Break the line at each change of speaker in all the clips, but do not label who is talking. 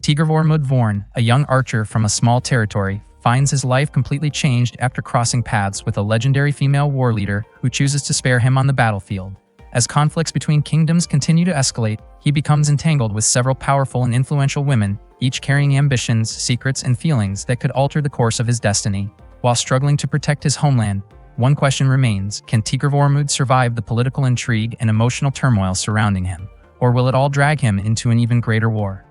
Tigr Vorn, a young archer from a small territory, finds his life completely changed after crossing paths with a legendary female war leader who chooses to spare him on the battlefield. As conflicts between kingdoms continue to escalate, he becomes entangled with several powerful and influential women, each carrying ambitions, secrets, and feelings that could alter the course of his destiny. While struggling to protect his homeland, one question remains: can Tigr Vormund survive the political intrigue and emotional turmoil surrounding him, or will it all drag him into an even greater war?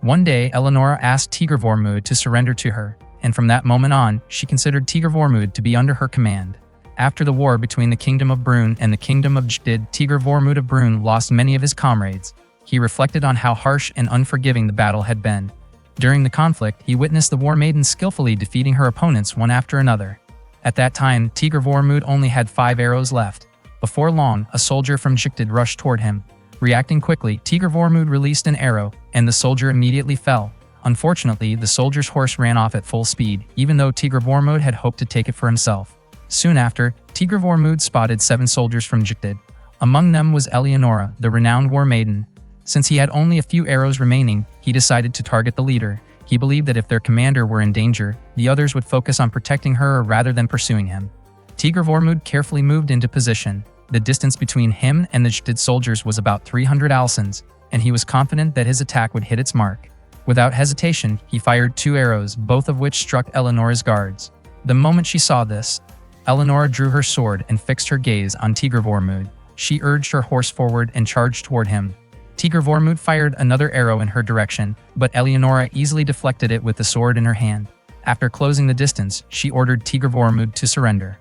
One day, Eleonora asked Tigr Vormund to surrender to her, and from that moment on, she considered Tigr Vormund to be under her command. After the war between the Kingdom of Brunn and the Kingdom of Jtid, Tigr Vormund of Brunn lost many of his comrades. He reflected on how harsh and unforgiving the battle had been. During the conflict, he witnessed the War Maiden skillfully defeating her opponents one after another. At that time, Tigr Vormund only had 5 arrows left. Before long, a soldier from Jtid rushed toward him. Reacting quickly, Tigr Vormund released an arrow, and the soldier immediately fell. Unfortunately, the soldier's horse ran off at full speed, even though Tigr Vormund had hoped to take it for himself. Soon after, Tigr Vormund spotted 7 soldiers from Jtid. Among them was Eleonora, the renowned war maiden. Since he had only a few arrows remaining, he decided to target the leader. He believed that if their commander were in danger, the others would focus on protecting her rather than pursuing him. Tigr Vormund carefully moved into position. The distance between him and the Jtid soldiers was about 300 alsons, and he was confident that his attack would hit its mark. Without hesitation, he fired 2 arrows, both of which struck Eleonora's guards. The moment she saw this, Eleonora drew her sword and fixed her gaze on Tigr Vormund. She urged her horse forward and charged toward him. Tigr Vormund fired another arrow in her direction, but Eleonora easily deflected it with the sword in her hand. After closing the distance, she ordered Tigr Vormund to surrender.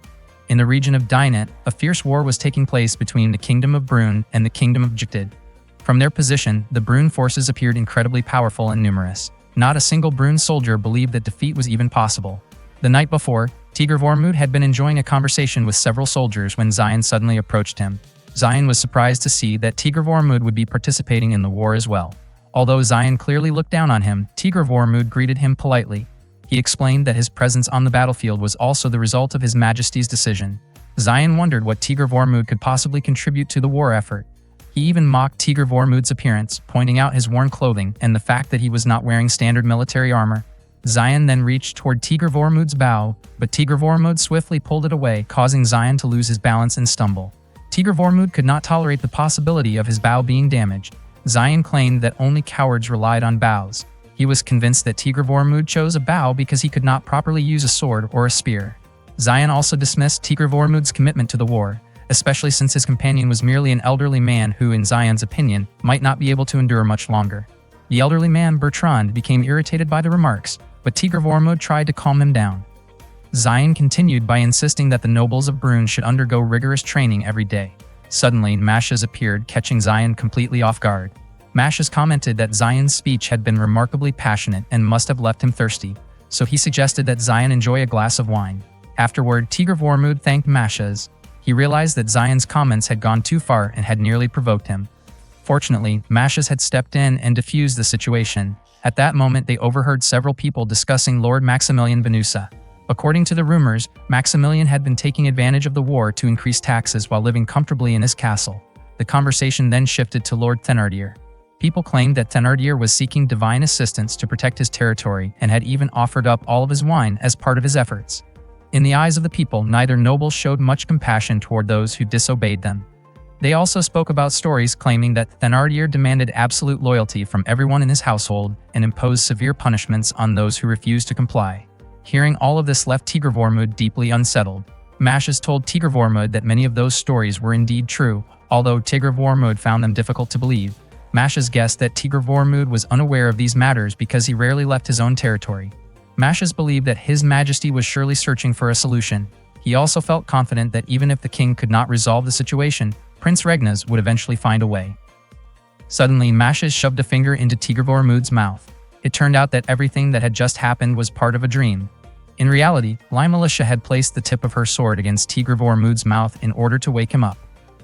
In the region of Dynet, a fierce war was taking place between the Kingdom of Brunn and the Kingdom of Jtid. From their position, the Brunn forces appeared incredibly powerful and numerous. Not a single Brunn soldier believed that defeat was even possible. The night before, Tigr Vormund had been enjoying a conversation with several soldiers when Xion suddenly approached him. Xion was surprised to see that Tigr Vormund would be participating in the war as well. Although Xion clearly looked down on him, Tigr Vormund greeted him politely. He explained that his presence on the battlefield was also the result of His Majesty's decision. Xion wondered what Tigr Vormund could possibly contribute to the war effort. He even mocked Tigr Vormund's appearance, pointing out his worn clothing and the fact that he was not wearing standard military armor. Xion then reached toward Tigr Vormund's bow, but Tigr Vormund swiftly pulled it away, causing Xion to lose his balance and stumble. Tigr Vormund could not tolerate the possibility of his bow being damaged. Xion claimed that only cowards relied on bows. He was convinced that Tigr Vormund chose a bow because he could not properly use a sword or a spear. Xion also dismissed Tigr Vormund's commitment to the war, especially since his companion was merely an elderly man who, in Xion's opinion, might not be able to endure much longer. The elderly man, Bertrand, became irritated by the remarks, but Tigr Vormund tried to calm him down. Xion continued by insisting that the nobles of Brunn should undergo rigorous training every day. Suddenly, Mashaz appeared, catching Xion completely off guard. Mashaz commented that Xion's speech had been remarkably passionate and must have left him thirsty, so he suggested that Xion enjoy a glass of wine. Afterward, Tigr Vormund thanked Mashaz. He realized that Xion's comments had gone too far and had nearly provoked him. Fortunately, Mashaz had stepped in and diffused the situation. At that moment, they overheard several people discussing Lord Maximilian Venusa. According to the rumors, Maximilian had been taking advantage of the war to increase taxes while living comfortably in his castle. The conversation then shifted to Lord Thenardier. People claimed that Thenardier was seeking divine assistance to protect his territory and had even offered up all of his wine as part of his efforts. In the eyes of the people, neither noble showed much compassion toward those who disobeyed them. They also spoke about stories claiming that Thenardier demanded absolute loyalty from everyone in his household and imposed severe punishments on those who refused to comply. Hearing all of this left Tigr Vormund deeply unsettled. Mashaz told Tigr Vormund that many of those stories were indeed true, although Tigr Vormund found them difficult to believe. Mashaz guessed that Tigr Vormund was unaware of these matters because he rarely left his own territory. Mashaz believed that His Majesty was surely searching for a solution. He also felt confident that even if the king could not resolve the situation, Prince Regnaz would eventually find a way. Suddenly, Mashaz shoved a finger into Tigr Vormund's mouth. It turned out that everything that had just happened was part of a dream. In reality, Limelisha had placed the tip of her sword against Tigr Vormund's mouth in order to wake him up.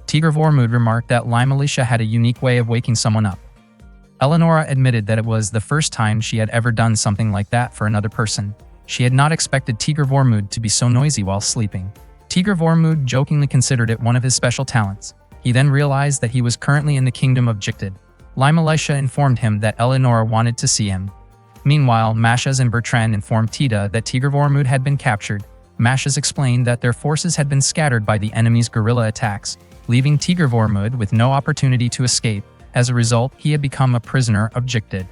Tigr Vormund remarked that Limelisha had a unique way of waking someone up. Eleonora admitted that it was the first time she had ever done something like that for another person. She had not expected Tigr Vormund to be so noisy while sleeping. Tigr Vormund jokingly considered it one of his special talents. He then realized that he was currently in the Kingdom of Jtid. Lime Elisha informed him that Eleonora wanted to see him. Meanwhile, Mashaz and Bertrand informed Tita that Tigr Vormund had been captured. Mashaz explained that their forces had been scattered by the enemy's guerrilla attacks, leaving Tigr Vormund with no opportunity to escape. As a result, he had become a prisoner of Jictid.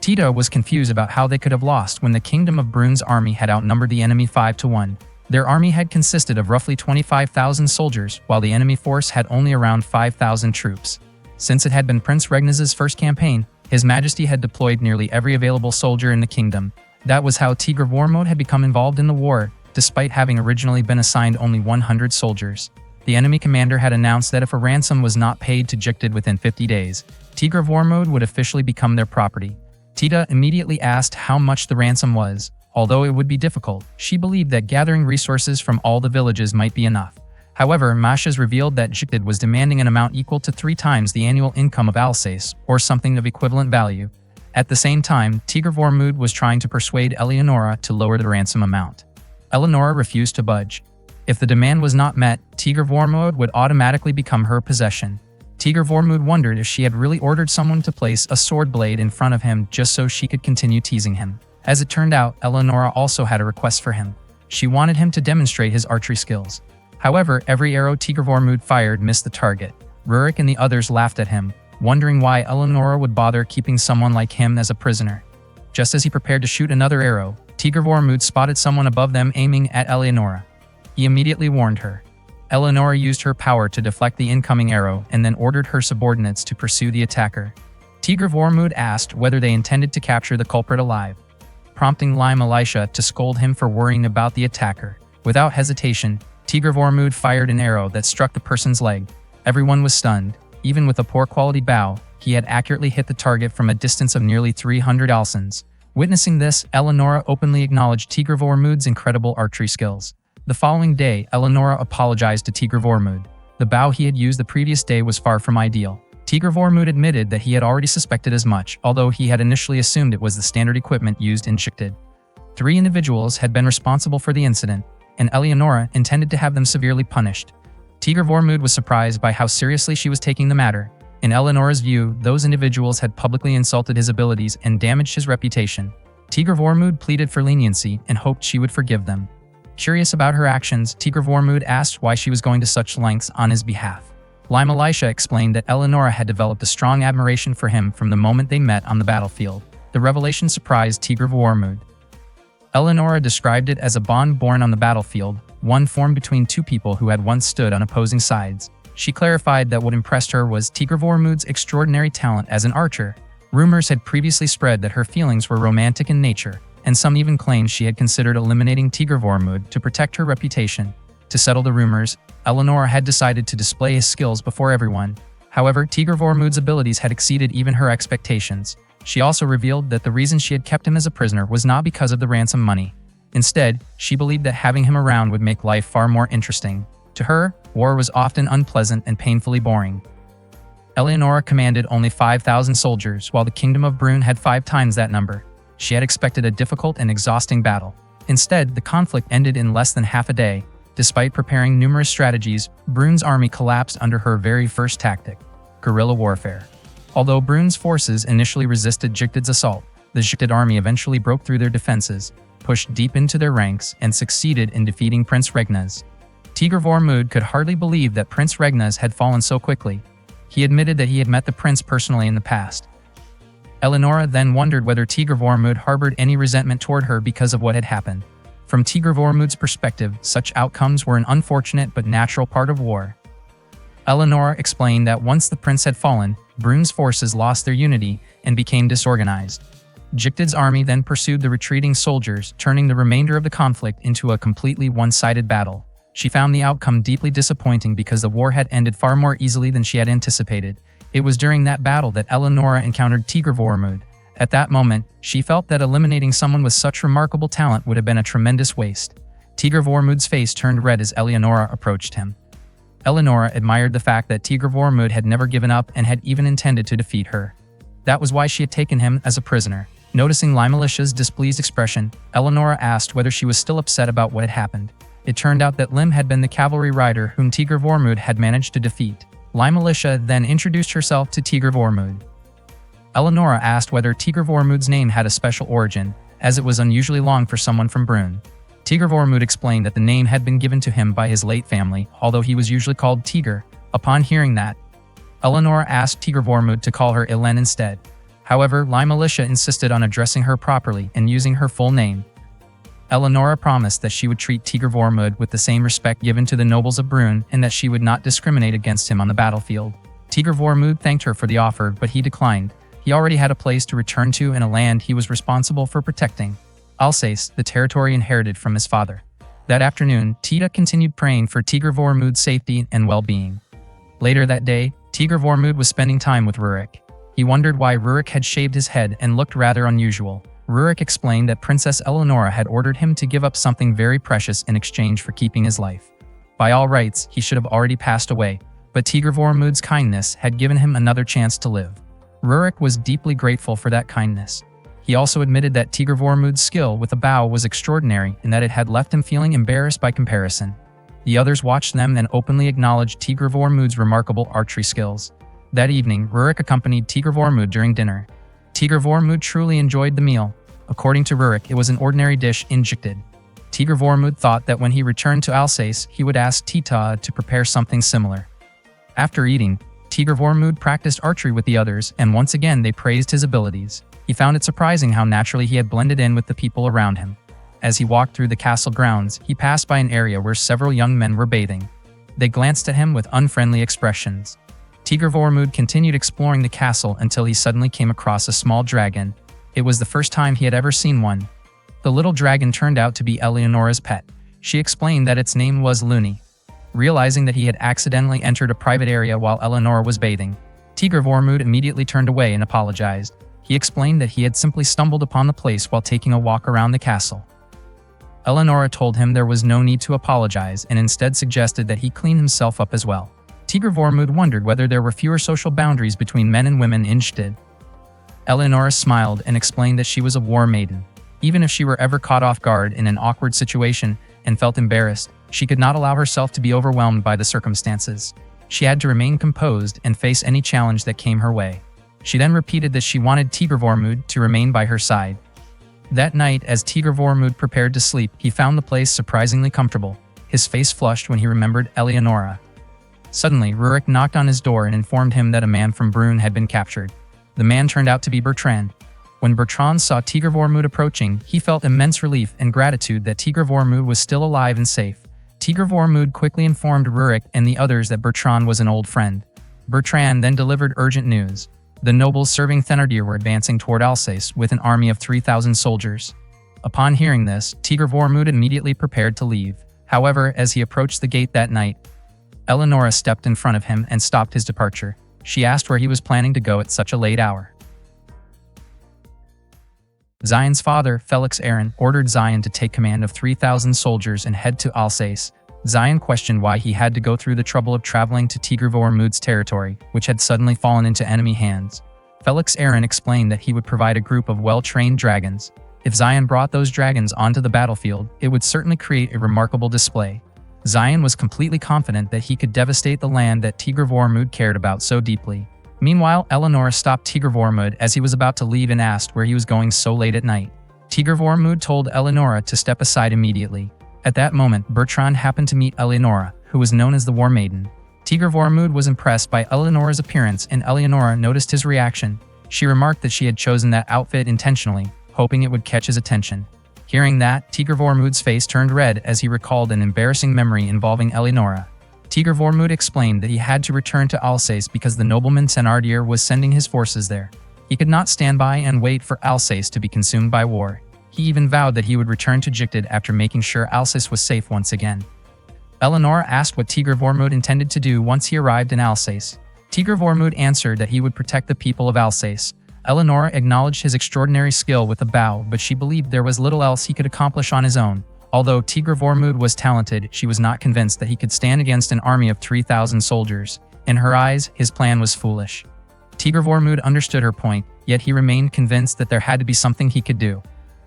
Tita was confused about how they could have lost when the Kingdom of Brun's army had outnumbered the enemy 5-1. Their army had consisted of roughly 25,000 soldiers, while the enemy force had only around 5,000 troops. Since it had been Prince Regnaz's first campaign, His Majesty had deployed nearly every available soldier in the kingdom. That was how Tigr Vormund had become involved in the war, despite having originally been assigned only 100 soldiers. The enemy commander had announced that if a ransom was not paid to Jictid within 50 days, Tigr Vormund would officially become their property. Tita immediately asked how much the ransom was. Although it would be difficult, she believed that gathering resources from all the villages might be enough. However, Mashaz revealed that Jictid was demanding an amount equal to 3 times the annual income of Alsace, or something of equivalent value. At the same time, Tigr Vormund was trying to persuade Eleonora to lower the ransom amount. Eleonora refused to budge. If the demand was not met, Tigr Vormund would automatically become her possession. Tigr Vormund wondered if she had really ordered someone to place a sword blade in front of him just so she could continue teasing him. As it turned out, Eleonora also had a request for him. She wanted him to demonstrate his archery skills. However, every arrow Tigr Vormund fired missed the target. Rurik and the others laughed at him, wondering why Eleonora would bother keeping someone like him as a prisoner. Just as he prepared to shoot another arrow, Tigr Vormund spotted someone above them aiming at Eleonora. He immediately warned her. Eleonora used her power to deflect the incoming arrow and then ordered her subordinates to pursue the attacker. Tigr Vormund asked whether they intended to capture the culprit alive, prompting Lime Elisha to scold him for worrying about the attacker. Without hesitation, Tigr Vormund fired an arrow that struck the person's leg. Everyone was stunned. Even with a poor quality bow, he had accurately hit the target from a distance of nearly 300 alsons. Witnessing this, Eleonora openly acknowledged Tigr Vormund's incredible archery skills. The following day, Eleonora apologized to Tigr Vormund. The bow he had used the previous day was far from ideal. Tigr Vormund admitted that he had already suspected as much, although he had initially assumed it was the standard equipment used in Jictid. 3 individuals had been responsible for the incident, and Eleonora intended to have them severely punished. Tigr Vormund was surprised by how seriously she was taking the matter. In Eleonora's view, those individuals had publicly insulted his abilities and damaged his reputation. Tigr Vormund pleaded for leniency and hoped she would forgive them. Curious about her actions, Tigr Vormund asked why she was going to such lengths on his behalf. Lime Elisha explained that Eleonora had developed a strong admiration for him from the moment they met on the battlefield. The revelation surprised Tigr Vormund. Eleonora described it as a bond born on the battlefield, one formed between 2 people who had once stood on opposing sides. She clarified that what impressed her was Tigr Vormund's extraordinary talent as an archer. Rumors had previously spread that her feelings were romantic in nature, and some even claimed she had considered eliminating Tigr Vormund to protect her reputation. To settle the rumors, Eleonora had decided to display his skills before everyone. However, Tigr Vormund's abilities had exceeded even her expectations. She also revealed that the reason she had kept him as a prisoner was not because of the ransom money. Instead, she believed that having him around would make life far more interesting. To her, war was often unpleasant and painfully boring. Eleonora commanded only 5,000 soldiers, while the Kingdom of Brun had 5 times that number. She had expected a difficult and exhausting battle. Instead, the conflict ended in less than half a day. Despite preparing numerous strategies, Brun's army collapsed under her very first tactic: guerrilla warfare. Although Brun's forces initially resisted Jictid's assault, the Jictid army eventually broke through their defenses, pushed deep into their ranks, and succeeded in defeating Prince Regnaz. Tigr Vormund could hardly believe that Prince Regnaz had fallen so quickly. He admitted that he had met the prince personally in the past. Eleonora then wondered whether Tigr Vormund harbored any resentment toward her because of what had happened. From Tigr Vormund's perspective, such outcomes were an unfortunate but natural part of war. Eleonora explained that once the prince had fallen, Brun's forces lost their unity and became disorganized. Jictid's army then pursued the retreating soldiers, turning the remainder of the conflict into a completely one-sided battle. She found the outcome deeply disappointing because the war had ended far more easily than she had anticipated. It was during that battle that Eleonora encountered Tigr Vormund. At that moment, she felt that eliminating someone with such remarkable talent would have been a tremendous waste. Tigr Vormund's face turned red as Eleonora approached him. Eleonora admired the fact that Tigr Vormund had never given up and had even intended to defeat her. That was why she had taken him as a prisoner. Noticing Lime Elisha's displeased expression, Eleonora asked whether she was still upset about what had happened. It turned out that Lim had been the cavalry rider whom Tigr Vormund had managed to defeat. Lime Elisha then introduced herself to Tigr Vormund. Eleonora asked whether Tigr Vormud's name had a special origin, as it was unusually long for someone from Brünn. Tigr Vormud explained that the name had been given to him by his late family, although he was usually called Tigr. Upon hearing that, Eleonora asked Tigr Vormud to call her Elen instead. However, Lima Alicia insisted on addressing her properly and using her full name. Eleonora promised that she would treat Tigr Vormud with the same respect given to the nobles of Brünn and that she would not discriminate against him on the battlefield. Tigr Vormud thanked her for the offer, but he declined. He already had a place to return to and a land he was responsible for protecting. Alsace, the territory inherited from his father. That afternoon, Tita continued praying for Tigr Vormud's safety and well-being. Later that day, Tigr Vormud was spending time with Rurik. He wondered why Rurik had shaved his head and looked rather unusual. Rurik explained that Princess Eleonora had ordered him to give up something very precious in exchange for keeping his life. By all rights, he should have already passed away, but Tigr Vormud's kindness had given him another chance to live. Rurik was deeply grateful for that kindness. He also admitted that Tigr Vormud's skill with a bow was extraordinary and that it had left him feeling embarrassed by comparison. The others watched them and openly acknowledged Tigr Vormud's remarkable archery skills. That evening, Rurik accompanied Tigr Vormud during dinner. Tigr Vormud truly enjoyed the meal. According to Rurik, it was an ordinary dish injected. Tigr Vormud thought that when he returned to Alsace, he would ask Tita to prepare something similar. After eating, Tigr Vormud practiced archery with the others, and once again they praised his abilities. He found it surprising how naturally he had blended in with the people around him. As he walked through the castle grounds, he passed by an area where several young men were bathing. They glanced at him with unfriendly expressions. Tigr Vormud continued exploring the castle until he suddenly came across a small dragon. It was the first time he had ever seen one. The little dragon turned out to be Eleonora's pet. She explained that its name was Luni. Realizing that he had accidentally entered a private area while Eleonora was bathing, Tigr Vormud immediately turned away and apologized. He explained that he had simply stumbled upon the place while taking a walk around the castle. Eleonora told him there was no need to apologize and instead suggested that he clean himself up as well. Tigr Vormud wondered whether there were fewer social boundaries between men and women in Gstad. Eleonora smiled and explained that she was a war maiden. Even if she were ever caught off guard in an awkward situation and felt embarrassed, she could not allow herself to be overwhelmed by the circumstances. She had to remain composed and face any challenge that came her way. She then repeated that she wanted Tigr Vormud to remain by her side. That night, as Tigr Vormud prepared to sleep, he found the place surprisingly comfortable. His face flushed when he remembered Eleonora. Suddenly, Rurik knocked on his door and informed him that a man from Brünn had been captured. The man turned out to be Bertrand. When Bertrand saw Tigr Vormud approaching, he felt immense relief and gratitude that Tigr Vormud was still alive and safe. Tigr Vormud quickly informed Rurik and the others that Bertrand was an old friend. Bertrand then delivered urgent news. The nobles serving Thénardier were advancing toward Alsace with an army of 3,000 soldiers. Upon hearing this, Tigr Vormud immediately prepared to leave. However, as he approached the gate that night, Eleonora stepped in front of him and stopped his departure. She asked where he was planning to go at such a late hour. Zion's father, Felix Aaron, ordered Zion to take command of 3,000 soldiers and head to Alsace. Zion questioned why he had to go through the trouble of traveling to Tigr Vormud's territory, which had suddenly fallen into enemy hands. Felix Aaron explained that he would provide a group of well-trained dragons. If Zion brought those dragons onto the battlefield, it would certainly create a remarkable display. Zion was completely confident that he could devastate the land that Tigr Vormud cared about so deeply. Meanwhile, Eleonora stopped Tigr Vormud as he was about to leave and asked where he was going so late at night. Tigr Vormud told Eleonora to step aside immediately. At that moment, Bertrand happened to meet Eleonora, who was known as the War Maiden. Tigr Vormud was impressed by Eleonora's appearance and Eleonora noticed his reaction. She remarked that she had chosen that outfit intentionally, hoping it would catch his attention. Hearing that, Tigr Vormud's face turned red as he recalled an embarrassing memory involving Eleonora. Tigr Vormud explained that he had to return to Alsace because the nobleman Thénardier was sending his forces there. He could not stand by and wait for Alsace to be consumed by war. He even vowed that he would return to Gstad after making sure Alsace was safe once again. Eleonora asked what Tigr Vormud intended to do once he arrived in Alsace. Tigr Vormud answered that he would protect the people of Alsace. Eleonora acknowledged his extraordinary skill with a bow, but she believed there was little else he could accomplish on his own. Although Tigr Vormud was talented, she was not convinced that he could stand against an army of 3,000 soldiers. In her eyes, his plan was foolish. Tigr Vormud understood her point, yet he remained convinced that there had to be something he could do.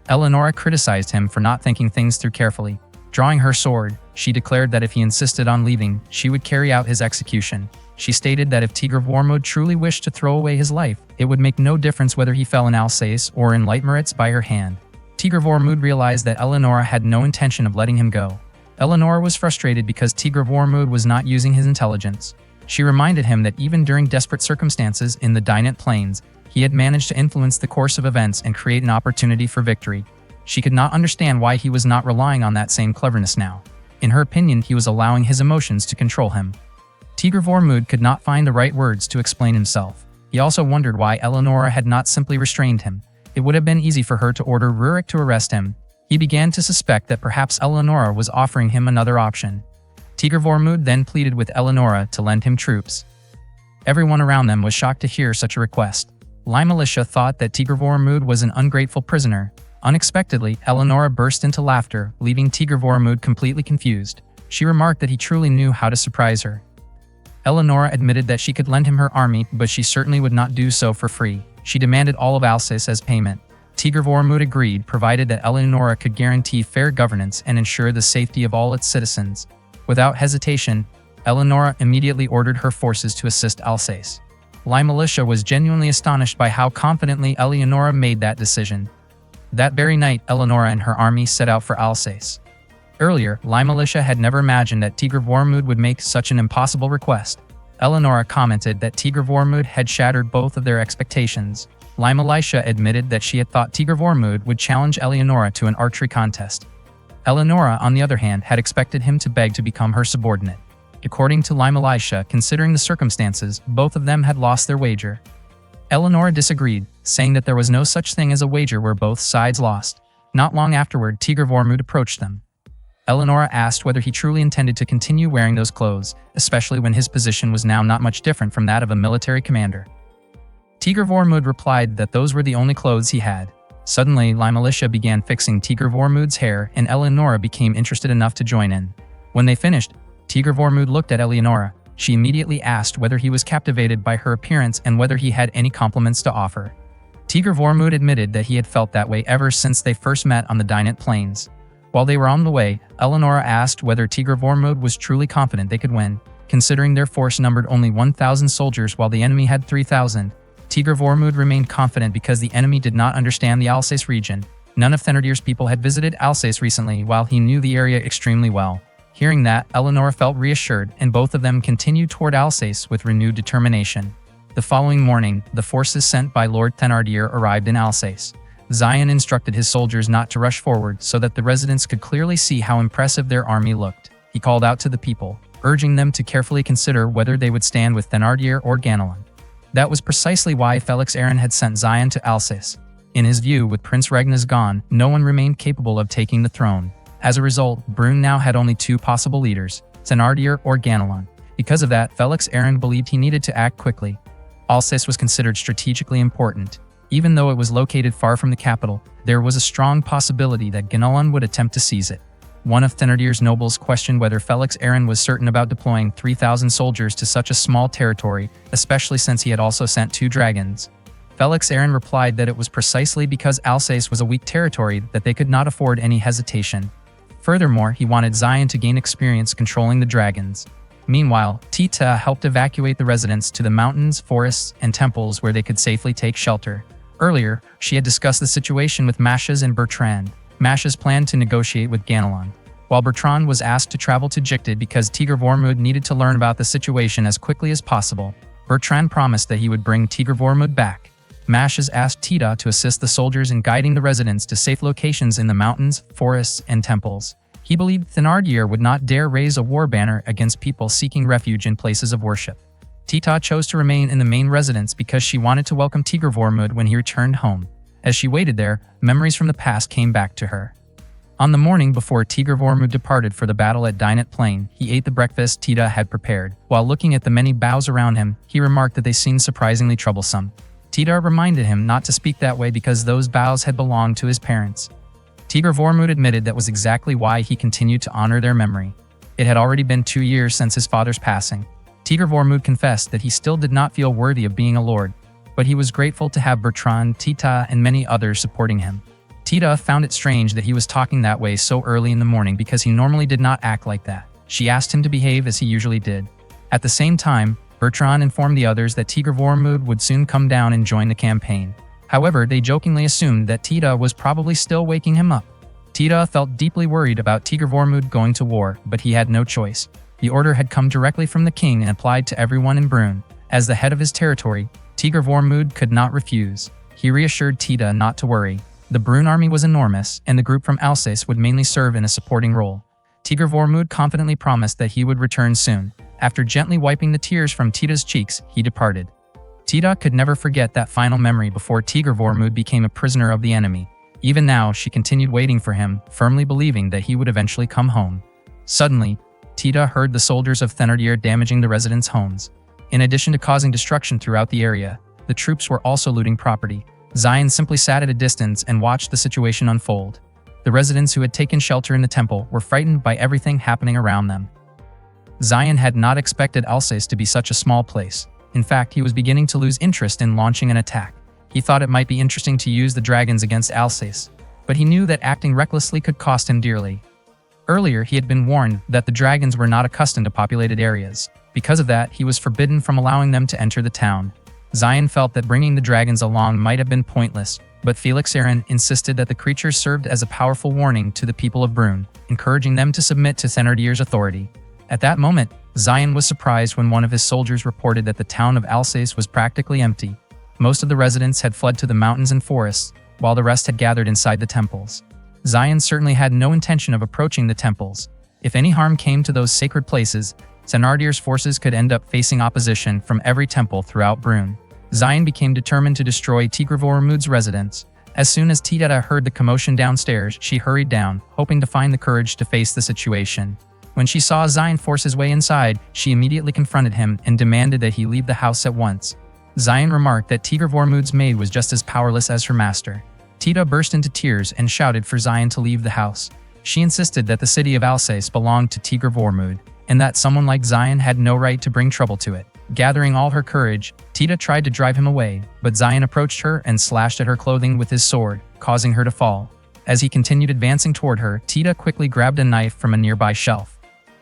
Eleonora criticized him for not thinking things through carefully. Drawing her sword, she declared that if he insisted on leaving, she would carry out his execution. She stated that if Tigr of Wormwood truly wished to throw away his life, it would make no difference whether he fell in Alsace or in Leitmeritz by her hand. Tigr of Wormwood realized that Eleonora had no intention of letting him go. Eleonora was frustrated because Tigr of Wormwood was not using his intelligence. She reminded him that even during desperate circumstances in the Dinant Plains, he had managed to influence the course of events and create an opportunity for victory. She could not understand why he was not relying on that same cleverness now. In her opinion, he was allowing his emotions to control him. Tigr of Wormwood could not find the right words to explain himself. He also wondered why Eleonora had not simply restrained him. It would have been easy for her to order Rurik to arrest him. He began to suspect that perhaps Eleonora was offering him another option. Tigr of Wormwood then pleaded with Eleonora to lend him troops. Everyone around them was shocked to hear such a request. Lai Militia thought that Tigr of Wormwood was an ungrateful prisoner. Unexpectedly, Eleonora burst into laughter, leaving Tigr of Wormwood completely confused. She remarked that he truly knew how to surprise her. Eleonora admitted that she could lend him her army, but she certainly would not do so for free. She demanded all of Alsace as payment. Tigr of Wormwood agreed, provided that Eleonora could guarantee fair governance and ensure the safety of all its citizens. Without hesitation, Eleonora immediately ordered her forces to assist Alsace. Lai Militia was genuinely astonished by how confidently Eleonora made that decision. That very night, Eleonora and her army set out for Alsace. Earlier, Lai Militia had never imagined that Tigr of Wormwood would make such an impossible request. Eleonora commented that Tigr of Wormwood had shattered both of their expectations. Lai Militia admitted that she had thought Tigr of Wormwood would challenge Eleonora to an archery contest. Eleonora, on the other hand, had expected him to beg to become her subordinate. According to Lai Militia, considering the circumstances, both of them had lost their wager. Eleonora disagreed, saying that there was no such thing as a wager where both sides lost. Not long afterward, Tigr of Wormwood approached them. Eleonora asked whether he truly intended to continue wearing those clothes, especially when his position was now not much different from that of a military commander. Tigr of Wormwood replied that those were the only clothes he had. Suddenly, Lai Militia began fixing Tigr of Wormwood's hair, and Eleonora became interested enough to join in. When they finished, Tigr of Wormwood looked at Eleonora. She immediately asked whether he was captivated by her appearance and whether he had any compliments to offer. Tigr of Wormwood admitted that he had felt that way ever since they first met on the Dinant Plains. While they were on the way, Eleonora asked whether Tigr of Wormwood was truly confident they could win, considering their force numbered only 1,000 soldiers while the enemy had 3,000. Tigr of Wormwood remained confident because the enemy did not understand the Alsace region. None of Thénardier's people had visited Alsace recently, while he knew the area extremely well. Hearing that, Eleonora felt reassured, and both of them continued toward Alsace with renewed determination. The following morning, the forces sent by Lord Thénardier arrived in Alsace. Zion instructed his soldiers not to rush forward so that the residents could clearly see how impressive their army looked. He called out to the people, urging them to carefully consider whether they would stand with Thénardier or Ganelon. That was precisely why Felix Aaron had sent Zion to Alsace. In his view, with Prince Regnaz gone, no one remained capable of taking the throne. As a result, Brune now had only two possible leaders, Thénardier or Ganelon. Because of that, Felix Aaron believed he needed to act quickly. Alsace was considered strategically important. Even though it was located far from the capital, there was a strong possibility that Ganelon would attempt to seize it. One of Thénardier's nobles questioned whether Felix Aaron was certain about deploying 3,000 soldiers to such a small territory, especially since he had also sent 2 dragons. Felix Aaron replied that it was precisely because Alsace was a weak territory that they could not afford any hesitation. Furthermore, he wanted Zion to gain experience controlling the dragons. Meanwhile, Tita helped evacuate the residents to the mountains, forests, and temples where they could safely take shelter. Earlier, she had discussed the situation with Mashas and Bertrand. Mashas planned to negotiate with Ganelon, while Bertrand was asked to travel to Jicted because Tigr of Wormwood needed to learn about the situation as quickly as possible. Bertrand promised that he would bring Tigr of Wormwood back. Mashas asked Tita to assist the soldiers in guiding the residents to safe locations in the mountains, forests, and temples. He believed Thénardier would not dare raise a war banner against people seeking refuge in places of worship. Tita chose to remain in the main residence because she wanted to welcome Tigr of Wormwood when he returned home. As she waited there, memories from the past came back to her. On the morning before Tigr of Wormwood departed for the battle at Dinant Plain, he ate the breakfast Tita had prepared. While looking at the many boughs around him, he remarked that they seemed surprisingly troublesome. Tita reminded him not to speak that way because those boughs had belonged to his parents. Tigr of Wormwood admitted that was exactly why he continued to honor their memory. It had already been 2 years since his father's passing. Tigr of Wormwood confessed that he still did not feel worthy of being a lord, but he was grateful to have Bertrand, Tita, and many others supporting him. Tita found it strange that he was talking that way so early in the morning because he normally did not act like that. She asked him to behave as he usually did. At the same time, Bertrand informed the others that Tigre Vormund would soon come down and join the campaign. However, they jokingly assumed that Tita was probably still waking him up. Tita felt deeply worried about Tigre Vormund going to war, but he had no choice. The order had come directly from the king and applied to everyone in Brune. As the head of his territory, Tigre Vormund could not refuse. He reassured Tita not to worry. The Brune army was enormous, and the group from Alsace would mainly serve in a supporting role. Tigre Vormund confidently promised that he would return soon. After gently wiping the tears from Tita's cheeks, he departed. Tita could never forget that final memory before Tigre Vormund became a prisoner of the enemy. Even now, she continued waiting for him, firmly believing that he would eventually come home. Suddenly, Tita heard the soldiers of Thénardier damaging the residents' homes. In addition to causing destruction throughout the area, the troops were also looting property. Zion simply sat at a distance and watched the situation unfold. The residents who had taken shelter in the temple were frightened by everything happening around them. Zion had not expected Alsace to be such a small place. In fact, he was beginning to lose interest in launching an attack. He thought it might be interesting to use the dragons against Alsace, but he knew that acting recklessly could cost him dearly. Earlier, he had been warned that the dragons were not accustomed to populated areas. Because of that, he was forbidden from allowing them to enter the town. Zion felt that bringing the dragons along might have been pointless, but Felix Aaron insisted that the creatures served as a powerful warning to the people of Brune, encouraging them to submit to Thénardier's authority. At that moment, Zion was surprised when one of his soldiers reported that the town of Alsace was practically empty. Most of the residents had fled to the mountains and forests, while the rest had gathered inside the temples. Zion certainly had no intention of approaching the temples. If any harm came to those sacred places, Thénardier's forces could end up facing opposition from every temple throughout Brune. Zion became determined to destroy Tigre Vormund's residence. As soon as Tita heard the commotion downstairs, she hurried down, hoping to find the courage to face the situation. When she saw Zion force his way inside, she immediately confronted him and demanded that he leave the house at once. Zion remarked that Tigre Vormund's maid was just as powerless as her master. Tita burst into tears and shouted for Zion to leave the house. She insisted that the city of Alsace belonged to Tigre Vormund, and that someone like Zion had no right to bring trouble to it. Gathering all her courage, Tita tried to drive him away, but Zion approached her and slashed at her clothing with his sword, causing her to fall. As he continued advancing toward her, Tita quickly grabbed a knife from a nearby shelf.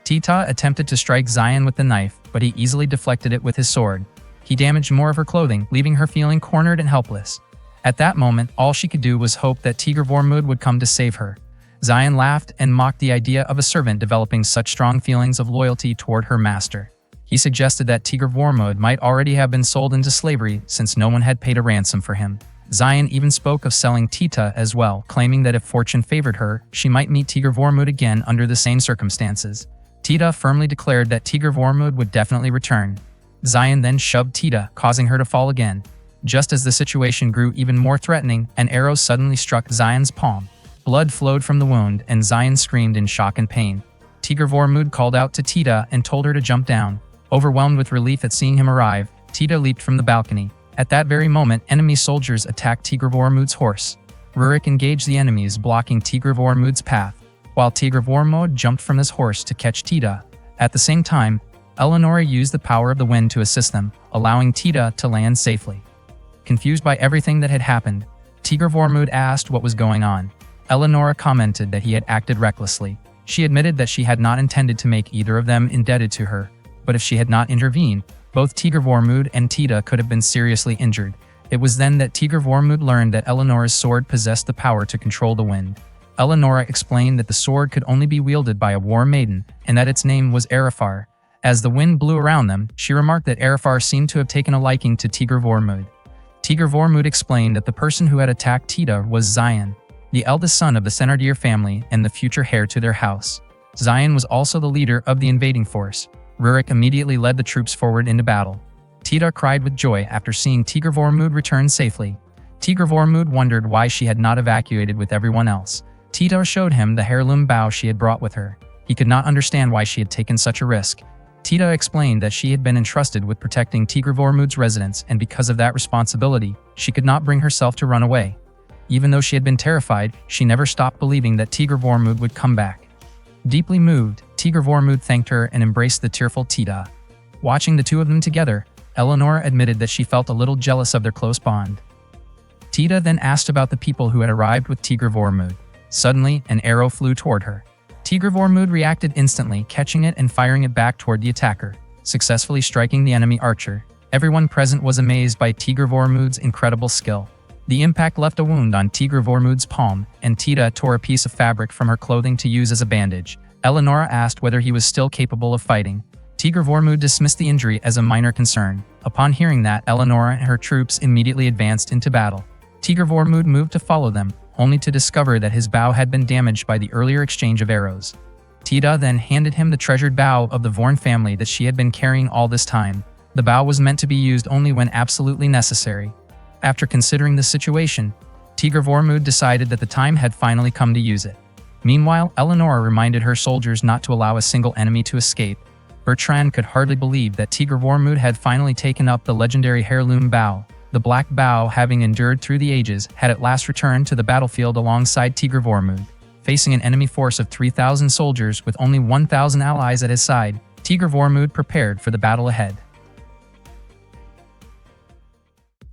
Tita attempted to strike Zion with the knife, but he easily deflected it with his sword. He damaged more of her clothing, leaving her feeling cornered and helpless. At that moment, all she could do was hope that Tigre Vormund would come to save her. Zion laughed and mocked the idea of a servant developing such strong feelings of loyalty toward her master. He suggested that Tigre Vormund might already have been sold into slavery since no one had paid a ransom for him. Zion even spoke of selling Tita as well, claiming that if fortune favored her, she might meet Tigre Vormund again under the same circumstances. Tita firmly declared that Tigre Vormund would definitely return. Zion then shoved Tita, causing her to fall again. Just as the situation grew even more threatening, an arrow suddenly struck Zion's palm. Blood flowed from the wound, and Zion screamed in shock and pain. Tigre Vormund called out to Tita and told her to jump down. Overwhelmed with relief at seeing him arrive, Tita leaped from the balcony. At that very moment, enemy soldiers attacked Tigre Vormund's horse. Rurik engaged the enemies, blocking Tigre Vormund's path, while Tigre Vormund jumped from his horse to catch Tita. At the same time, Eleonora used the power of the wind to assist them, allowing Tita to land safely. Confused by everything that had happened, Tigre Vormund asked what was going on. Eleonora commented that he had acted recklessly. She admitted that she had not intended to make either of them indebted to her, but if she had not intervened, both Tigre Vormund and Tita could have been seriously injured. It was then that Tigre Vormund learned that Eleonora's sword possessed the power to control the wind. Eleonora explained that the sword could only be wielded by a war maiden, and that its name was Arafar. As the wind blew around them, she remarked that Arafar seemed to have taken a liking to Tigre Vormund. Tigre Vormund explained that the person who had attacked Tita was Zion, the eldest son of the Thénardier family and the future heir to their house. Zion was also the leader of the invading force. Rurik immediately led the troops forward into battle. Tita cried with joy after seeing Tigre Vormund return safely. Tigre Vormund wondered why she had not evacuated with everyone else. Tita showed him the heirloom bow she had brought with her. He could not understand why she had taken such a risk. Tita explained that she had been entrusted with protecting Tigre Vormund's residence, and because of that responsibility, she could not bring herself to run away. Even though she had been terrified, she never stopped believing that Tigre Vormund would come back. Deeply moved, Tigre Vormund thanked her and embraced the tearful Tita. Watching the two of them together, Eleonora admitted that she felt a little jealous of their close bond. Tita then asked about the people who had arrived with Tigre Vormund. Suddenly, an arrow flew toward her. Tigre Vormund reacted instantly, catching it and firing it back toward the attacker. successfully striking the enemy archer. Everyone present was amazed by Tigr Vormud's incredible skill. The impact left a wound on Tigr Vormud's palm, and Tita tore a piece of fabric from her clothing to use as a bandage. Eleonora asked whether he was still capable of fighting. Tigr Vormud dismissed the injury as a minor concern. Upon hearing that, Eleonora and her troops immediately advanced into battle. Tigr Vormud moved to follow them, only to discover that his bow had been damaged by the earlier exchange of arrows. Tita then handed him the treasured bow of the Vorn family that she had been carrying all this time. The bow was meant to be used only when absolutely necessary. After considering the situation, Tigr Vormud decided that the time had finally come to use it. Meanwhile, Eleonora reminded her soldiers not to allow a single enemy to escape. Bertrand could hardly believe that Tigr Vormud had finally taken up the legendary heirloom bow. The black bow, having endured through the ages, had at last returned to the battlefield alongside Tigr Vormud. Facing an enemy force of 3,000 soldiers with only 1,000 allies at his side, Tigr Vormud prepared for the battle ahead.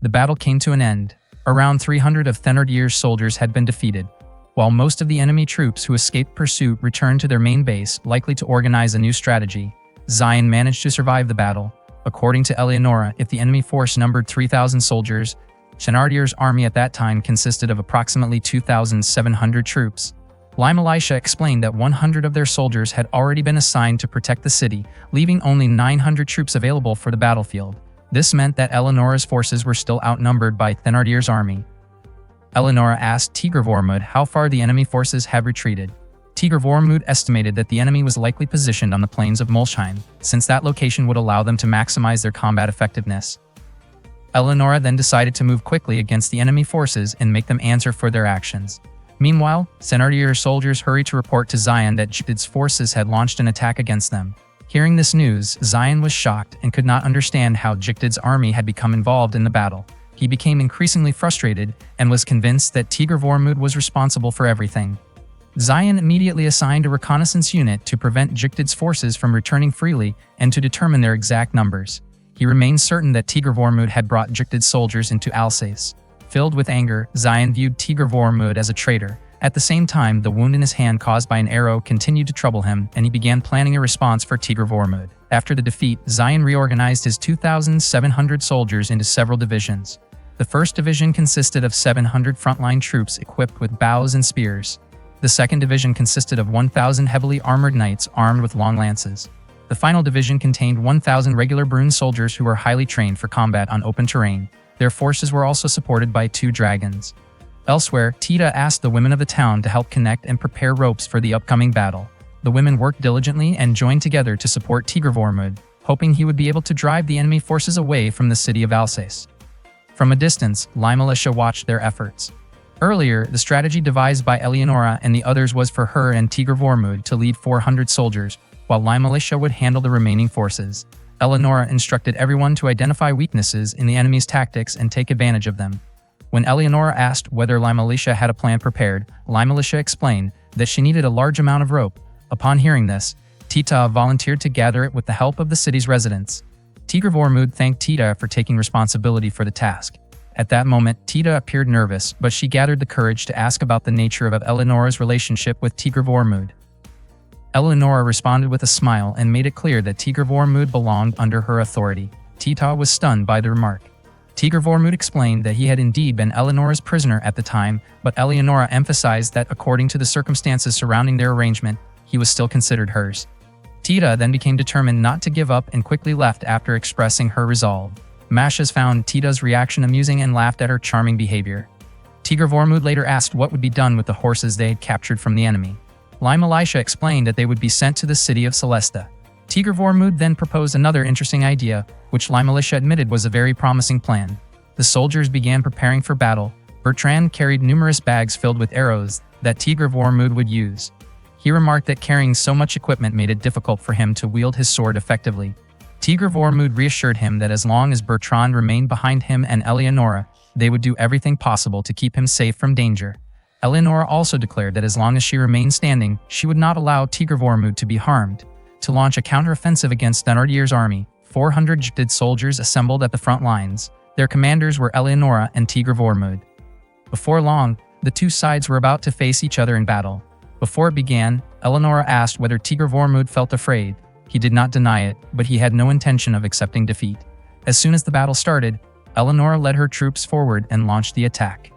The battle came to an end. Around 300 of Thénardier's soldiers had been defeated, while most of the enemy troops who escaped pursuit returned to their main base, likely to organize a new strategy. Zion managed to survive the battle. According to Eleonora, if the enemy force numbered 3,000 soldiers, Thénardier's army at that time consisted of approximately 2,700 troops. Lime Elisha explained that 100 of their soldiers had already been assigned to protect the city, leaving only 900 troops available for the battlefield. This meant that Eleonora's forces were still outnumbered by Thénardier's army. Eleonora asked Tigr Vormud how far the enemy forces had retreated. Tigr Vormud estimated that the enemy was likely positioned on the plains of Molsheim, since that location would allow them to maximize their combat effectiveness. Eleonora then decided to move quickly against the enemy forces and make them answer for their actions. Meanwhile, Thénardier's soldiers hurried to report to Zion that Jugdid's forces had launched an attack against them. Hearing this news, Zion was shocked and could not understand how Jugdid's army had become involved in the battle. He became increasingly frustrated and was convinced that Tigr Vormud was responsible for everything. Zion immediately assigned a reconnaissance unit to prevent Jugdid's forces from returning freely and to determine their exact numbers. He remained certain that Tigr Vormud had brought Jugdid's soldiers into Alsace. Filled with anger, Zion viewed Tigr Vormud as a traitor. At the same time, the wound in his hand caused by an arrow continued to trouble him, and he began planning a response for Tigr Vormud. After the defeat, Zion reorganized his 2,700 soldiers into several divisions. The first division consisted of 700 frontline troops equipped with bows and spears. The second division consisted of 1,000 heavily armored knights armed with long lances. The final division contained 1,000 regular Brune soldiers who were highly trained for combat on open terrain. Their forces were also supported by 2 dragons. Elsewhere, Tita asked the women of the town to help connect and prepare ropes for the upcoming battle. The women worked diligently and joined together to support Tigr Vormud, hoping he would be able to drive the enemy forces away from the city of Alsace. From a distance, Lime Elisha watched their efforts. Earlier, the strategy devised by Eleonora and the others was for her and Tigr Vormud to lead 400 soldiers, while Lime Elisha would handle the remaining forces. Eleonora instructed everyone to identify weaknesses in the enemy's tactics and take advantage of them. When Eleonora asked whether Lime Elisha had a plan prepared, Lime Elisha explained that she needed a large amount of rope. Upon hearing this, Tita volunteered to gather it with the help of the city's residents. Tigr Vormud thanked Tita for taking responsibility for the task. At that moment, Tita appeared nervous, but she gathered the courage to ask about the nature of Eleonora's relationship with Tigr Vormud. Eleonora responded with a smile and made it clear that Tigr Vormud belonged under her authority. Tita was stunned by the remark. Tigr Vormud explained that he had indeed been Eleonora's prisoner at the time, but Eleonora emphasized that according to the circumstances surrounding their arrangement, he was still considered hers. Tita then became determined not to give up and quickly left after expressing her resolve. Mashas found Tita's reaction amusing and laughed at her charming behavior. Tigr Vormud later asked what would be done with the horses they had captured from the enemy. Lime Elisha explained that they would be sent to the city of Celesta. Tigr Vormud then proposed another interesting idea, which Lime Elisha admitted was a very promising plan. The soldiers began preparing for battle. Bertrand carried numerous bags filled with arrows that Tigr Vormud would use. He remarked that carrying so much equipment made it difficult for him to wield his sword effectively. Tigr Vormud reassured him that as long as Bertrand remained behind him and Eleonora, they would do everything possible to keep him safe from danger. Eleonora also declared that as long as she remained standing, she would not allow Tigr Vormud to be harmed. To launch a counteroffensive against Thénardier's army, 400 Jugdid soldiers assembled at the front lines. Their commanders were Eleonora and Tigr Vormud. Before long, the two sides were about to face each other in battle. Before it began, Eleonora asked whether Tigr Vormud felt afraid. He did not deny it, but he had no intention of accepting defeat. As soon as the battle started, Eleonora led her troops forward and launched the attack.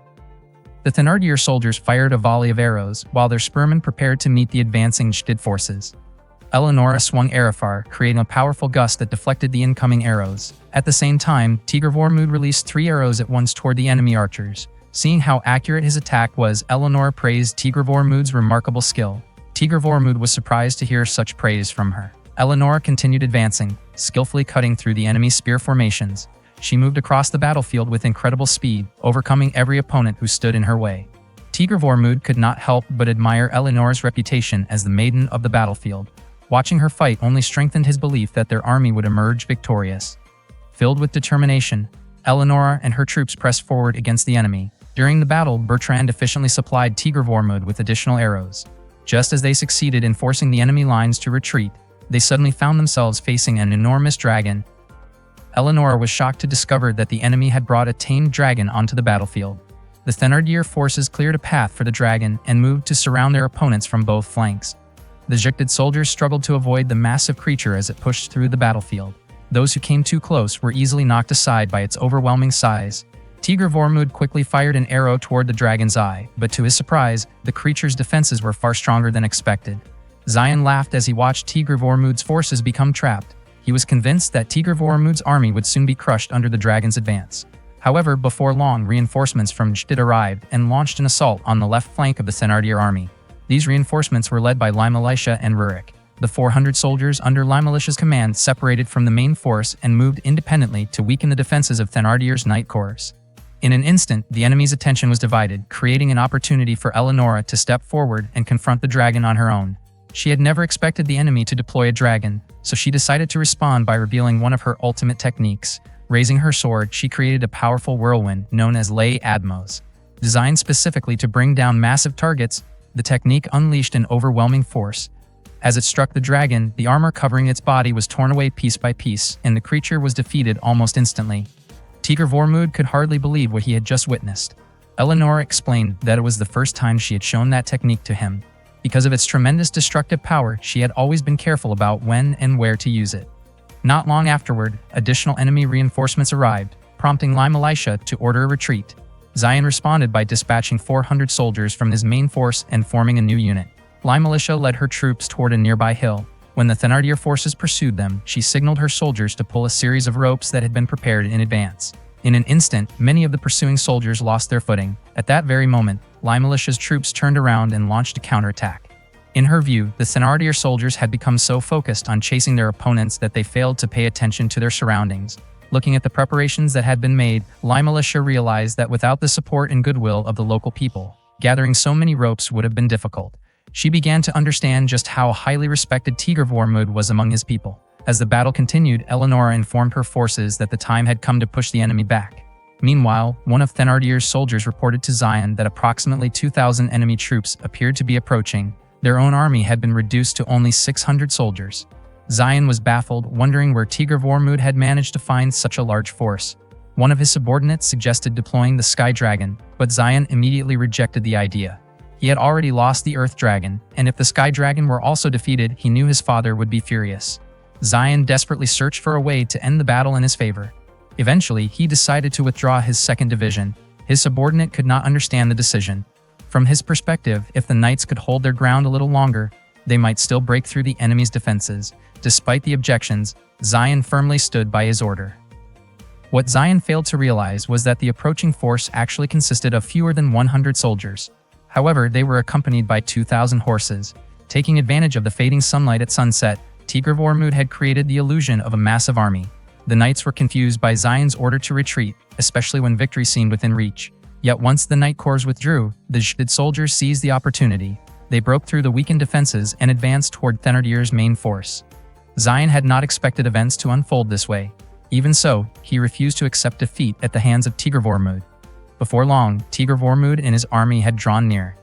The Thenardier soldiers fired a volley of arrows, while their spearmen prepared to meet the advancing Jtid forces. Eleonora swung Arifar, creating a powerful gust that deflected the incoming arrows. At the same time, Tigr Vormud released 3 arrows at once toward the enemy archers. Seeing how accurate his attack was, Eleonora praised Tigr Vormud's remarkable skill. Tigr Vormud was surprised to hear such praise from her. Eleonora continued advancing, skillfully cutting through the enemy's spear formations. She moved across the battlefield with incredible speed, overcoming every opponent who stood in her way. Tigr Vormud could not help but admire Eleonora's reputation as the maiden of the battlefield. Watching her fight only strengthened his belief that their army would emerge victorious. Filled with determination, Eleonora and her troops pressed forward against the enemy. During the battle, Bertrand efficiently supplied Tigr Vormud with additional arrows. Just as they succeeded in forcing the enemy lines to retreat, they suddenly found themselves facing an enormous dragon. Eleonora was shocked to discover that the enemy had brought a tamed dragon onto the battlefield. The Thenardier forces cleared a path for the dragon and moved to surround their opponents from both flanks. The Jtid soldiers struggled to avoid the massive creature as it pushed through the battlefield. Those who came too close were easily knocked aside by its overwhelming size. Tigr Vormud quickly fired an arrow toward the dragon's eye, but to his surprise, the creature's defenses were far stronger than expected. Zion laughed as he watched Tigr Vormud's forces become trapped. He was convinced that Tigr Vormud's army would soon be crushed under the dragon's advance. However, before long, reinforcements from Jtid arrived and launched an assault on the left flank of the Thenardier army. These reinforcements were led by Limalisha and Rurik. The 400 soldiers under Limalisha's command separated from the main force and moved independently to weaken the defenses of Thenardier's Knight Corps. In an instant, the enemy's attention was divided, creating an opportunity for Eleonora to step forward and confront the dragon on her own. She had never expected the enemy to deploy a dragon, so she decided to respond by revealing one of her ultimate techniques. Raising her sword, she created a powerful whirlwind known as Lay Admos. Designed specifically to bring down massive targets, the technique unleashed an overwhelming force. As it struck the dragon, the armor covering its body was torn away piece by piece, and the creature was defeated almost instantly. Tigr Vormud could hardly believe what he had just witnessed. Eleonora explained that it was the first time she had shown that technique to him. Because of its tremendous destructive power, she had always been careful about when and where to use it. Not long afterward, additional enemy reinforcements arrived, prompting Limalisha to order a retreat. Zion responded by dispatching 400 soldiers from his main force and forming a new unit. Limalisha led her troops toward a nearby hill. When the Thenardier forces pursued them, she signaled her soldiers to pull a series of ropes that had been prepared in advance. In an instant, many of the pursuing soldiers lost their footing. At that very moment, Limalisha's troops turned around and launched a counterattack. In her view, the Thenardier soldiers had become so focused on chasing their opponents that they failed to pay attention to their surroundings. Looking at the preparations that had been made, Limalisha realized that without the support and goodwill of the local people, gathering so many ropes would have been difficult. She began to understand just how highly respected Tigr Vormud was among his people. As the battle continued, Eleonora informed her forces that the time had come to push the enemy back. Meanwhile, one of Thenardier's soldiers reported to Zion that approximately 2,000 enemy troops appeared to be approaching. Their own army had been reduced to only 600 soldiers. Zion was baffled, wondering where Tigr Vormud had managed to find such a large force. One of his subordinates suggested deploying the Sky Dragon, but Zion immediately rejected the idea. He had already lost the Earth Dragon, and if the Sky Dragon were also defeated, he knew his father would be furious. Zion desperately searched for a way to end the battle in his favor. Eventually, he decided to withdraw his second division. His subordinate could not understand the decision. From his perspective, if the knights could hold their ground a little longer, they might still break through the enemy's defenses. Despite the objections, Zion firmly stood by his order. What Zion failed to realize was that the approaching force actually consisted of fewer than 100 soldiers. However, they were accompanied by 2,000 horses. Taking advantage of the fading sunlight at sunset, Tigr Vormud had created the illusion of a massive army. The knights were confused by Zion's order to retreat, especially when victory seemed within reach. Yet once the Knight Corps withdrew, the Jtid soldiers seized the opportunity. They broke through the weakened defenses and advanced toward Thenardier's main force. Zion had not expected events to unfold this way. Even so, he refused to accept defeat at the hands of Tigr Vormud. Before long, Tigr Vormud and his army had drawn near.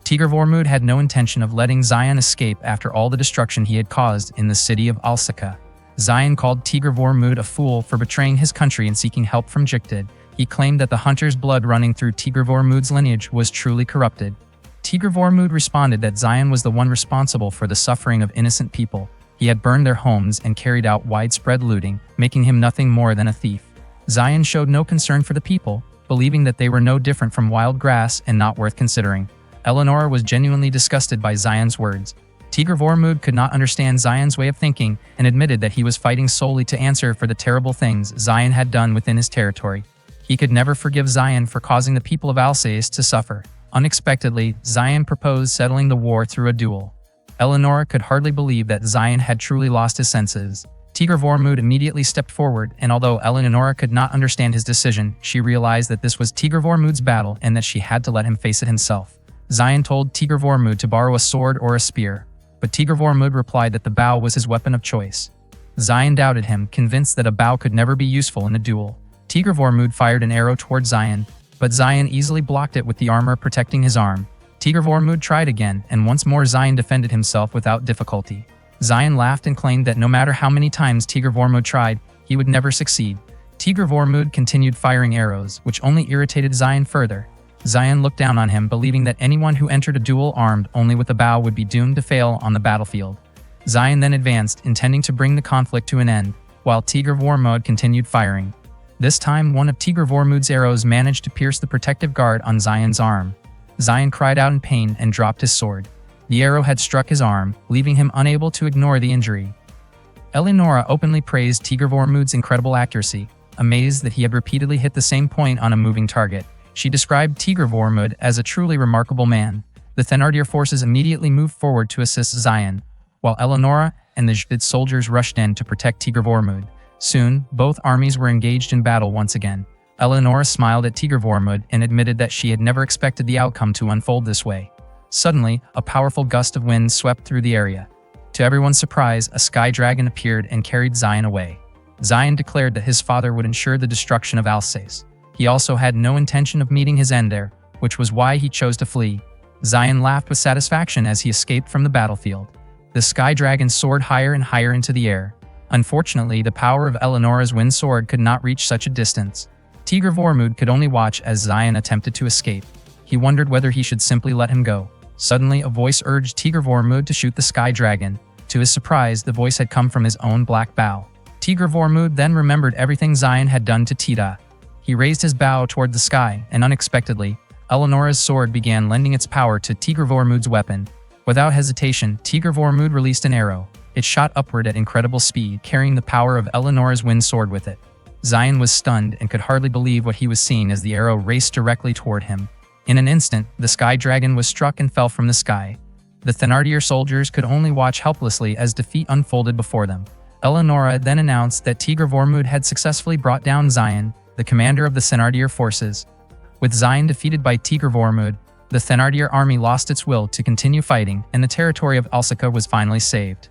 Tigr Vormud had no intention of letting Zion escape after all the destruction he had caused in the city of Alsaka. Zion called Tigr Vormud a fool for betraying his country and seeking help from Jtid. He claimed that the hunter's blood running through Tigr Vormud's lineage was truly corrupted. Tigr Vormud responded that Zion was the one responsible for the suffering of innocent people. He had burned their homes and carried out widespread looting, making him nothing more than a thief. Zion showed no concern for the people, believing that they were no different from wild grass and not worth considering. Eleonora was genuinely disgusted by Zion's words. Tigr Vormund could not understand Zion's way of thinking and admitted that he was fighting solely to answer for the terrible things Zion had done within his territory. He could never forgive Zion for causing the people of Alsace to suffer. Unexpectedly, Zion proposed settling the war through a duel. Eleonora could hardly believe that Zion had truly lost his senses. Tigr Vormund immediately stepped forward, and although Eleonora could not understand his decision, she realized that this was Tigr Vormund's battle and that she had to let him face it himself. Zion told Tigr Vormund to borrow a sword or a spear, but Tigr Vormund replied that the bow was his weapon of choice. Zion doubted him, convinced that a bow could never be useful in a duel. Tigr Vormund fired an arrow toward Zion, but Zion easily blocked it with the armor protecting his arm. Tigr Vormund tried again, and once more Zion defended himself without difficulty. Zion laughed and claimed that no matter how many times Tigr Vormund tried, he would never succeed. Tigr Vormund continued firing arrows, which only irritated Zion further. Zion looked down on him, believing that anyone who entered a duel armed only with a bow would be doomed to fail on the battlefield. Zion then advanced, intending to bring the conflict to an end, while Tigr Vormund continued firing. This time, one of Tigr Vormund's arrows managed to pierce the protective guard on Zion's arm. Zion cried out in pain and dropped his sword. The arrow had struck his arm, leaving him unable to ignore the injury. Eleonora openly praised Tigr Vormund's incredible accuracy, amazed that he had repeatedly hit the same point on a moving target. She described Tigr Vormund as a truly remarkable man. The Thenardier forces immediately moved forward to assist Zion, while Eleonora and the Jadid soldiers rushed in to protect Tigr Vormund. Soon, both armies were engaged in battle once again. Eleonora smiled at Tigr Vormund and admitted that she had never expected the outcome to unfold this way. Suddenly, a powerful gust of wind swept through the area. To everyone's surprise, a sky dragon appeared and carried Zion away. Zion declared that his father would ensure the destruction of Alsace. He also had no intention of meeting his end there, which was why he chose to flee. Zion laughed with satisfaction as he escaped from the battlefield. The sky dragon soared higher and higher into the air. Unfortunately, the power of Eleonora's wind sword could not reach such a distance. Tigr Vormund could only watch as Zion attempted to escape. He wondered whether he should simply let him go. Suddenly, a voice urged Tigr Vormund to shoot the sky dragon. To his surprise, the voice had come from his own black bow. Tigr Vormund then remembered everything Zion had done to Tita. He raised his bow toward the sky, and unexpectedly, Eleonora's sword began lending its power to Tigr Vormund's weapon. Without hesitation, Tigr Vormund released an arrow. It shot upward at incredible speed, carrying the power of Eleonora's wind sword with it. Zion was stunned and could hardly believe what he was seeing as the arrow raced directly toward him. In an instant, the sky dragon was struck and fell from the sky. The Thenardier soldiers could only watch helplessly as defeat unfolded before them. Eleonora then announced that Tigr Vormund had successfully brought down Zion, the commander of the Thenardier forces. With Zion defeated by Tigr Vormund, the Thenardier army lost its will to continue fighting, and the territory of Alsace was finally saved.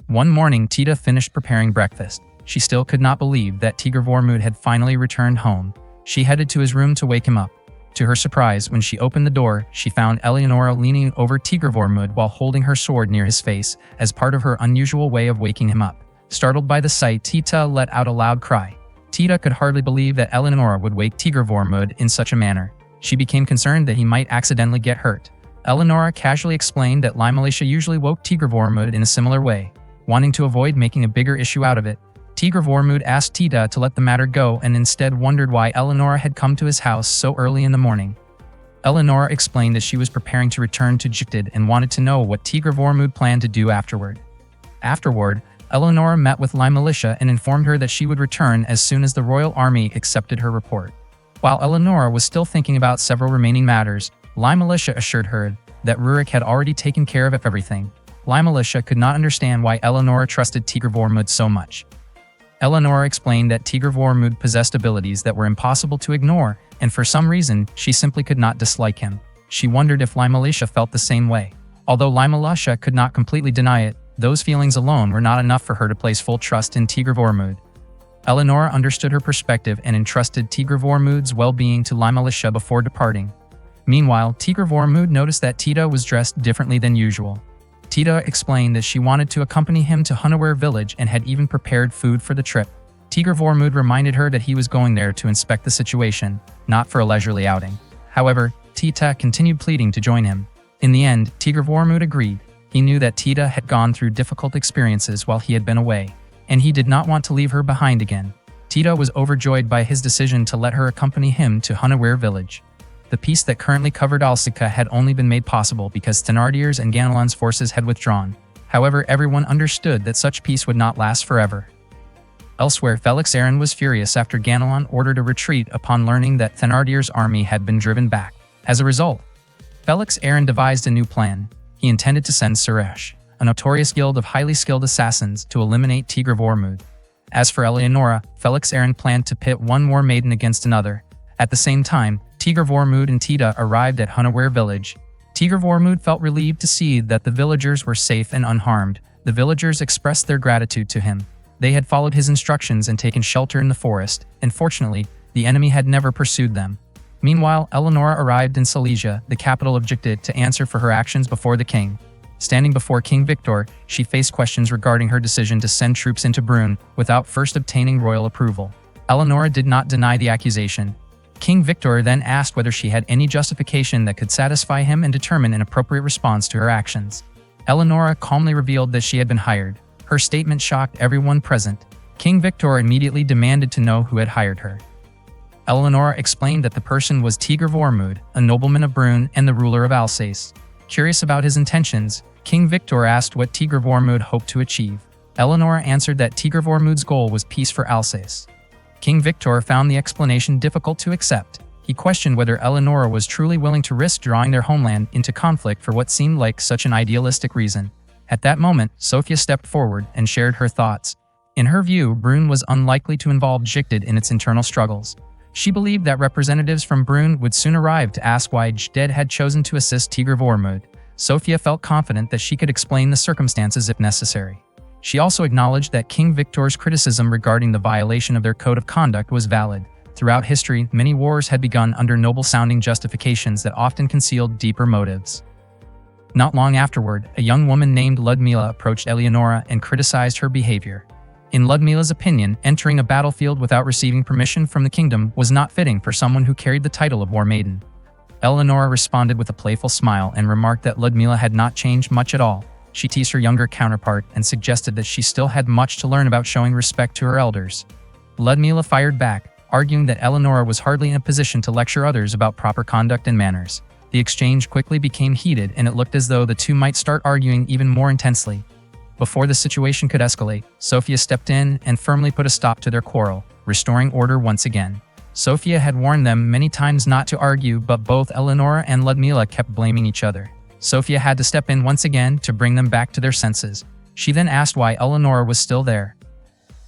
One morning, Tita finished preparing breakfast. She still could not believe that Tigr Vormund had finally returned home. She headed to his room to wake him up. To her surprise, when she opened the door, she found Eleonora leaning over Tigr Vormund while holding her sword near his face, as part of her unusual way of waking him up. Startled by the sight, Tita let out a loud cry. Tita could hardly believe that Eleonora would wake Tigr Vormund in such a manner. She became concerned that he might accidentally get hurt. Eleonora casually explained that Limalicia usually woke Tigr Vormund in a similar way. Wanting to avoid making a bigger issue out of it, Tigr Vormund asked Tita to let the matter go and instead wondered why Eleonora had come to his house so early in the morning. Eleonora explained that she was preparing to return to Jugtid and wanted to know what Tigr Vormund planned to do afterward. Eleonora met with Limalicia and informed her that she would return as soon as the royal army accepted her report. While Eleonora was still thinking about several remaining matters, Limalicia assured her that Rurik had already taken care of everything. Limalicia could not understand why Eleonora trusted Tigr Vormund so much. Eleonora explained that Tigr Vormund possessed abilities that were impossible to ignore, and for some reason, she simply could not dislike him. She wondered if Limalicia felt the same way. Although Limalicia could not completely deny it, those feelings alone were not enough for her to place full trust in Tigr Vormund. Eleonora understood her perspective and entrusted Tigr Vormund's well-being to Limalicia before departing. Meanwhile, Tigr Vormund noticed that Tita was dressed differently than usual. Tita explained that she wanted to accompany him to Hunaware village and had even prepared food for the trip. Tigr Vormund reminded her that he was going there to inspect the situation, not for a leisurely outing. However, Tita continued pleading to join him. In the end, Tigr Vormund agreed. He knew that Tita had gone through difficult experiences while he had been away, and he did not want to leave her behind again. Tita was overjoyed by his decision to let her accompany him to Hunaware village. The peace that currently covered Alsika had only been made possible because Thenardier's and Ganelon's forces had withdrawn. However, everyone understood that such peace would not last forever. Elsewhere, Felix Aaron was furious after Ganelon ordered a retreat upon learning that Thenardier's army had been driven back. As a result, Felix Aaron devised a new plan. He intended to send Suresh, a notorious guild of highly skilled assassins, to eliminate Tigr Vormund. As for Eleonora, Felix Aaron planned to pit one war maiden against another. At the same time, Tigr Vormund and Tita arrived at Hunaware village. Tigr Vormund felt relieved to see that the villagers were safe and unharmed. The villagers expressed their gratitude to him. They had followed his instructions and taken shelter in the forest, and fortunately, the enemy had never pursued them. Meanwhile, Eleonora arrived in Silesia, the capital of Jugdid, to answer for her actions before the king. Standing before King Victor, she faced questions regarding her decision to send troops into Brünn without first obtaining royal approval. Eleonora did not deny the accusation. King Victor then asked whether she had any justification that could satisfy him and determine an appropriate response to her actions. Eleonora calmly revealed that she had been hired. Her statement shocked everyone present. King Victor immediately demanded to know who had hired her. Eleonora explained that the person was Tigr Vormund, a nobleman of Brünn and the ruler of Alsace. Curious about his intentions, King Victor asked what Tigr Vormund hoped to achieve. Eleonora answered that Tigr Vormund's goal was peace for Alsace. King Victor found the explanation difficult to accept. He questioned whether Eleonora was truly willing to risk drawing their homeland into conflict for what seemed like such an idealistic reason. At that moment, Sofia stepped forward and shared her thoughts. In her view, Brünn was unlikely to involve Jugdid in its internal struggles. She believed that representatives from Brünn would soon arrive to ask why Jugdid had chosen to assist Tigr Vormund. Sofia felt confident that she could explain the circumstances if necessary. She also acknowledged that King Victor's criticism regarding the violation of their code of conduct was valid. Throughout history, many wars had begun under noble-sounding justifications that often concealed deeper motives. Not long afterward, a young woman named Ludmila approached Eleonora and criticized her behavior. In Ludmila's opinion, entering a battlefield without receiving permission from the kingdom was not fitting for someone who carried the title of War Maiden. Eleonora responded with a playful smile and remarked that Ludmila had not changed much at all. She teased her younger counterpart and suggested that she still had much to learn about showing respect to her elders. Ludmila fired back, arguing that Eleonora was hardly in a position to lecture others about proper conduct and manners. The exchange quickly became heated, and it looked as though the two might start arguing even more intensely. Before the situation could escalate, Sofia stepped in and firmly put a stop to their quarrel, restoring order once again. Sofia had warned them many times not to argue, but both Eleonora and Ludmila kept blaming each other. Sofia had to step in once again to bring them back to their senses. She then asked why Eleonora was still there.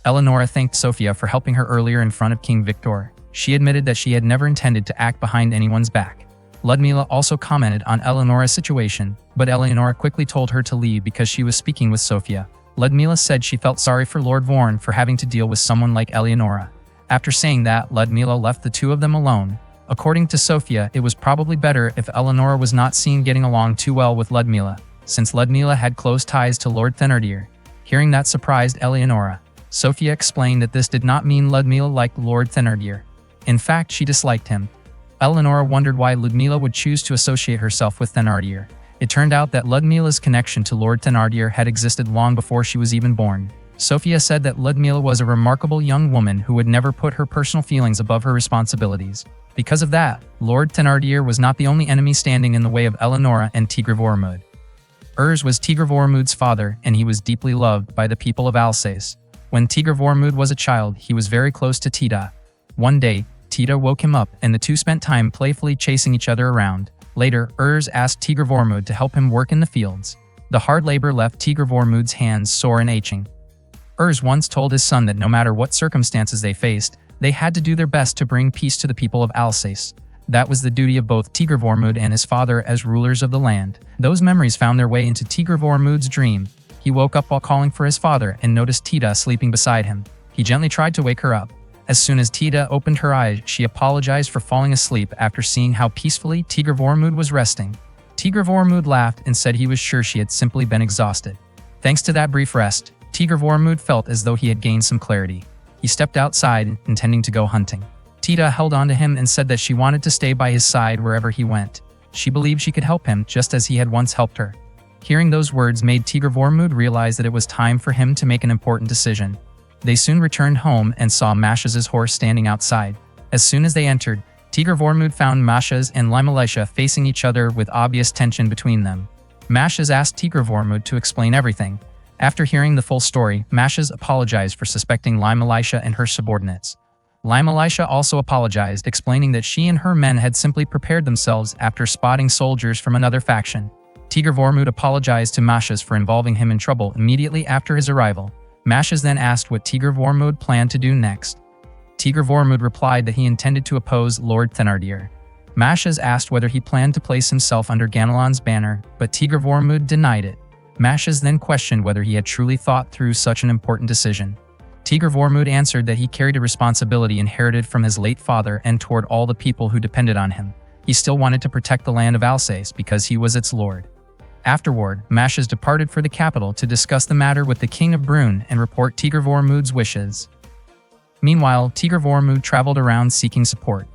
Eleonora thanked Sofia for helping her earlier in front of King Victor. She admitted that she had never intended to act behind anyone's back. Ludmila also commented on Eleonora's situation, but Eleonora quickly told her to leave because she was speaking with Sofia. Ludmila said she felt sorry for Lord Vorn for having to deal with someone like Eleonora. After saying that, Ludmila left the two of them alone. According to Sofia, it was probably better if Eleonora was not seen getting along too well with Ludmila, since Ludmila had close ties to Lord Thenardier. Hearing that surprised Eleonora. Sofia explained that this did not mean Ludmila liked Lord Thenardier. In fact, she disliked him. Eleonora wondered why Ludmila would choose to associate herself with Thenardier. It turned out that Ludmila's connection to Lord Thenardier had existed long before she was even born. Sofia said that Ludmila was a remarkable young woman who would never put her personal feelings above her responsibilities. Because of that, Lord Thenardier was not the only enemy standing in the way of Eleonora and Tigr Vormund. Urs was Tigr Vormund's father, and he was deeply loved by the people of Alsace. When Tigr Vormund was a child, he was very close to Tita. One day, Tita woke him up, and the two spent time playfully chasing each other around. Later, Urs asked Tigr Vormund to help him work in the fields. The hard labor left Tigr Vormund's hands sore and aching. Urs once told his son that no matter what circumstances they faced, they had to do their best to bring peace to the people of Alsace. That was the duty of both Tigr Vormund and his father as rulers of the land. Those memories found their way into Tigr Vormund's dream. He woke up while calling for his father and noticed Tita sleeping beside him. He gently tried to wake her up. As soon as Tita opened her eyes, she apologized for falling asleep after seeing how peacefully Tigr Vormund was resting. Tigr Vormund laughed and said he was sure she had simply been exhausted. Thanks to that brief rest, Tigr Vormund felt as though he had gained some clarity. He stepped outside, intending to go hunting. Tita held on to him and said that she wanted to stay by his side wherever he went. She believed she could help him just as he had once helped her. Hearing those words made Tigr Vormund realize that it was time for him to make an important decision. They soon returned home and saw Mashaz's horse standing outside. As soon as they entered, Tigr Vormund found Mashaz and Limalisha facing each other with obvious tension between them. Mashaz asked Tigr Vormund to explain everything. After hearing the full story, Mashaz apologized for suspecting Limalisha and her subordinates. Limalisha also apologized, explaining that she and her men had simply prepared themselves after spotting soldiers from another faction. Tigr Vormund apologized to Mashaz for involving him in trouble immediately after his arrival. Mashaz then asked what Tigr Vormund planned to do next. Tigr Vormund replied that he intended to oppose Lord Thenardier. Mashaz asked whether he planned to place himself under Ganelon's banner, but Tigr Vormund denied it. Mashaz then questioned whether he had truly thought through such an important decision. Tigr Vormund answered that he carried a responsibility inherited from his late father and toward all the people who depended on him. He still wanted to protect the land of Alsace because he was its lord. Afterward, Mashaz departed for the capital to discuss the matter with the King of Brünn and report Tigr Vormund's wishes. Meanwhile, Tigr Vormund traveled around seeking support.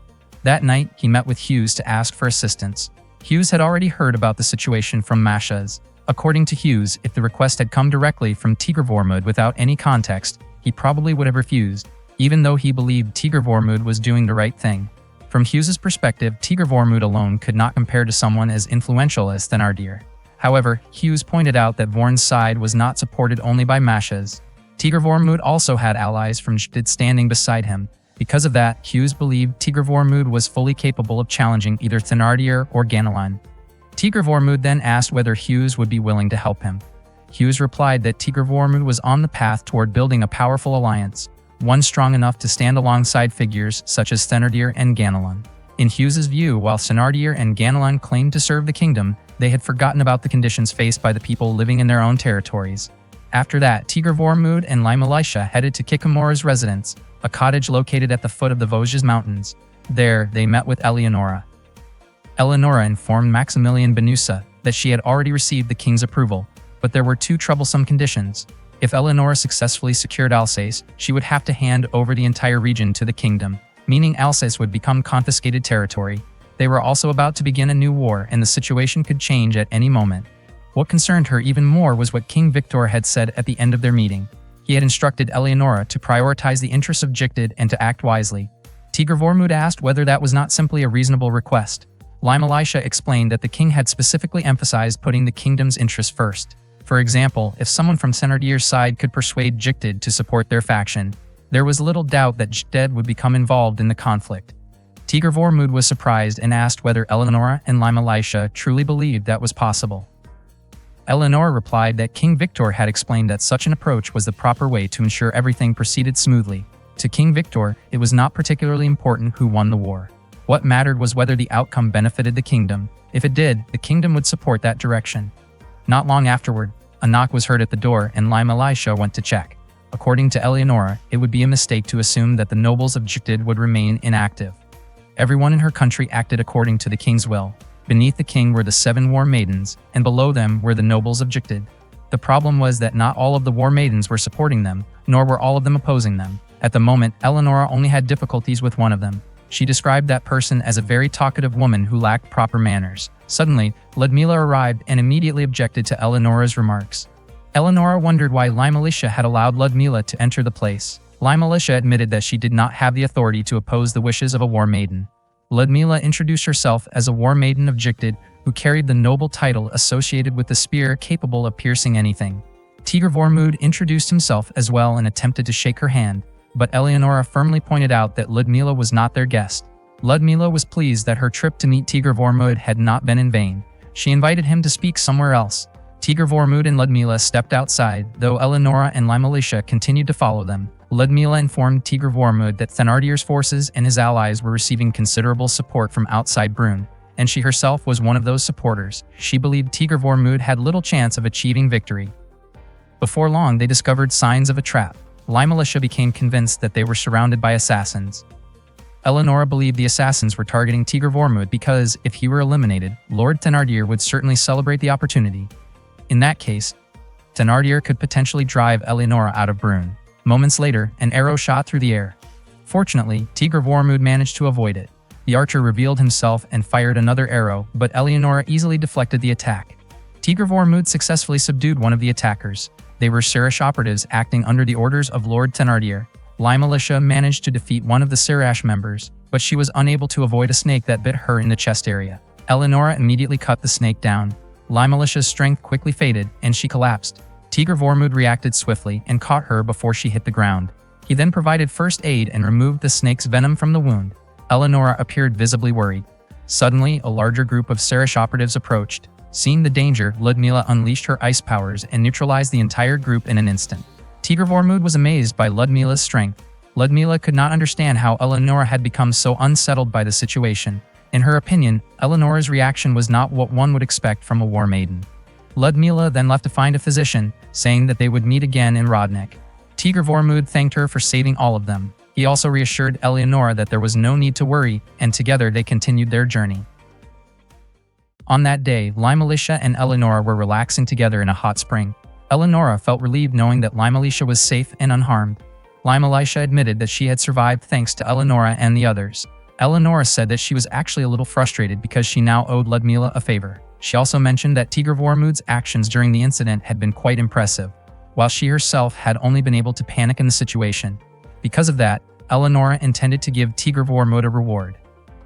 That night, he met with Hughes to ask for assistance. Hughes had already heard about the situation from Mashaz. According to Hughes, if the request had come directly from Tigr Vormund without any context, he probably would have refused, even though he believed Tigr Vormund was doing the right thing. From Hughes's perspective, Tigr Vormund alone could not compare to someone as influential as Thenardier. However, Hughes pointed out that Vorn's side was not supported only by Mashaz. Tigr Vormund also had allies from Jtid standing beside him. Because of that, Hughes believed Tigr Vormund was fully capable of challenging either Thenardier or Ganelon. Tigr Vormund then asked whether Hughes would be willing to help him. Hughes replied that Tigr Vormund was on the path toward building a powerful alliance, one strong enough to stand alongside figures such as Thenardier and Ganelon. In Hughes's view, while Thenardier and Ganelon claimed to serve the kingdom, they had forgotten about the conditions faced by the people living in their own territories. After that, Tigr Vormund and Limalisha headed to Kikimora's residence, a cottage located at the foot of the Vosges Mountains. There, they met with Eleonora. Eleonora informed Maximilian Benusa that she had already received the king's approval, but there were two troublesome conditions. If Eleonora successfully secured Alsace, she would have to hand over the entire region to the kingdom, meaning Alsace would become confiscated territory. They were also about to begin a new war, and the situation could change at any moment. What concerned her even more was what King Victor had said at the end of their meeting. He had instructed Eleonora to prioritize the interests of Jtid and to act wisely. Tigr Vormund asked whether that was not simply a reasonable request. Limalisha explained that the king had specifically emphasized putting the kingdom's interests first. For example, if someone from Thenardier's side could persuade Jtid to support their faction, there was little doubt that Jtid would become involved in the conflict. Tigr Vormund was surprised and asked whether Eleonora and Limalisha truly believed that was possible. Eleonora replied that King Victor had explained that such an approach was the proper way to ensure everything proceeded smoothly. To King Victor, it was not particularly important who won the war. What mattered was whether the outcome benefited the kingdom. If it did, the kingdom would support that direction. Not long afterward, a knock was heard at the door and Limalisha went to check. According to Eleonora, it would be a mistake to assume that the nobles of Jtid would remain inactive. Everyone in her country acted according to the king's will. Beneath the king were the 7 war maidens, and below them were the nobles of Jtid. The problem was that not all of the war maidens were supporting them, nor were all of them opposing them. At the moment, Eleonora only had difficulties with one of them. She described that person as a very talkative woman who lacked proper manners. Suddenly, Ludmila arrived and immediately objected to Eleonora's remarks. Eleonora wondered why Limalisha had allowed Ludmila to enter the place. Limalisha admitted that she did not have the authority to oppose the wishes of a war maiden. Ludmila introduced herself as a war maiden of Jtid who carried the noble title associated with the spear capable of piercing anything. Tigr Vormund introduced himself as well and attempted to shake her hand, but Eleonora firmly pointed out that Ludmila was not their guest. Ludmila was pleased that her trip to meet Tigr Vormund had not been in vain. She invited him to speak somewhere else. Tigr Vormund and Ludmila stepped outside, though Eleonora and Limalisha continued to follow them. Ludmila informed Tigr Vormund that Thenardier's forces and his allies were receiving considerable support from outside Brünn, and she herself was one of those supporters. She believed Tigr Vormund had little chance of achieving victory. Before long, they discovered signs of a trap. Limalisha became convinced that they were surrounded by assassins. Eleonora believed the assassins were targeting Tigr Vormund because, if he were eliminated, Lord Thenardier would certainly celebrate the opportunity. In that case, Thenardier could potentially drive Eleonora out of Brünn. Moments later, an arrow shot through the air. Fortunately, Tigr Vormund managed to avoid it. The archer revealed himself and fired another arrow, but Eleonora easily deflected the attack. Tigr Vormund successfully subdued one of the attackers. They were Serash operatives acting under the orders of Lord Thenardier. Lai Militia managed to defeat one of the Serash members, but she was unable to avoid a snake that bit her in the chest area. Eleonora immediately cut the snake down. Lai Militia's strength quickly faded, and she collapsed. Tigr Vormund reacted swiftly and caught her before she hit the ground. He then provided first aid and removed the snake's venom from the wound. Eleonora appeared visibly worried. Suddenly, a larger group of Serash operatives approached. Seeing the danger, Ludmila unleashed her ice powers and neutralized the entire group in an instant. Tigr Vormund was amazed by Ludmila's strength. Ludmila could not understand how Eleonora had become so unsettled by the situation. In her opinion, Eleonora's reaction was not what one would expect from a war maiden. Ludmila then left to find a physician, saying that they would meet again in Rodnik. Tigr Vormund thanked her for saving all of them. He also reassured Eleonora that there was no need to worry, and together they continued their journey. On that day, Lai Militia and Eleonora were relaxing together in a hot spring. Eleonora felt relieved knowing that Lai Militia was safe and unharmed. Lai Militia admitted that she had survived thanks to Eleonora and the others. Eleonora said that she was actually a little frustrated because she now owed Ludmila a favor. She also mentioned that Tigr Vormund's actions during the incident had been quite impressive, while she herself had only been able to panic in the situation. Because of that, Eleonora intended to give Tigr Vormund a reward.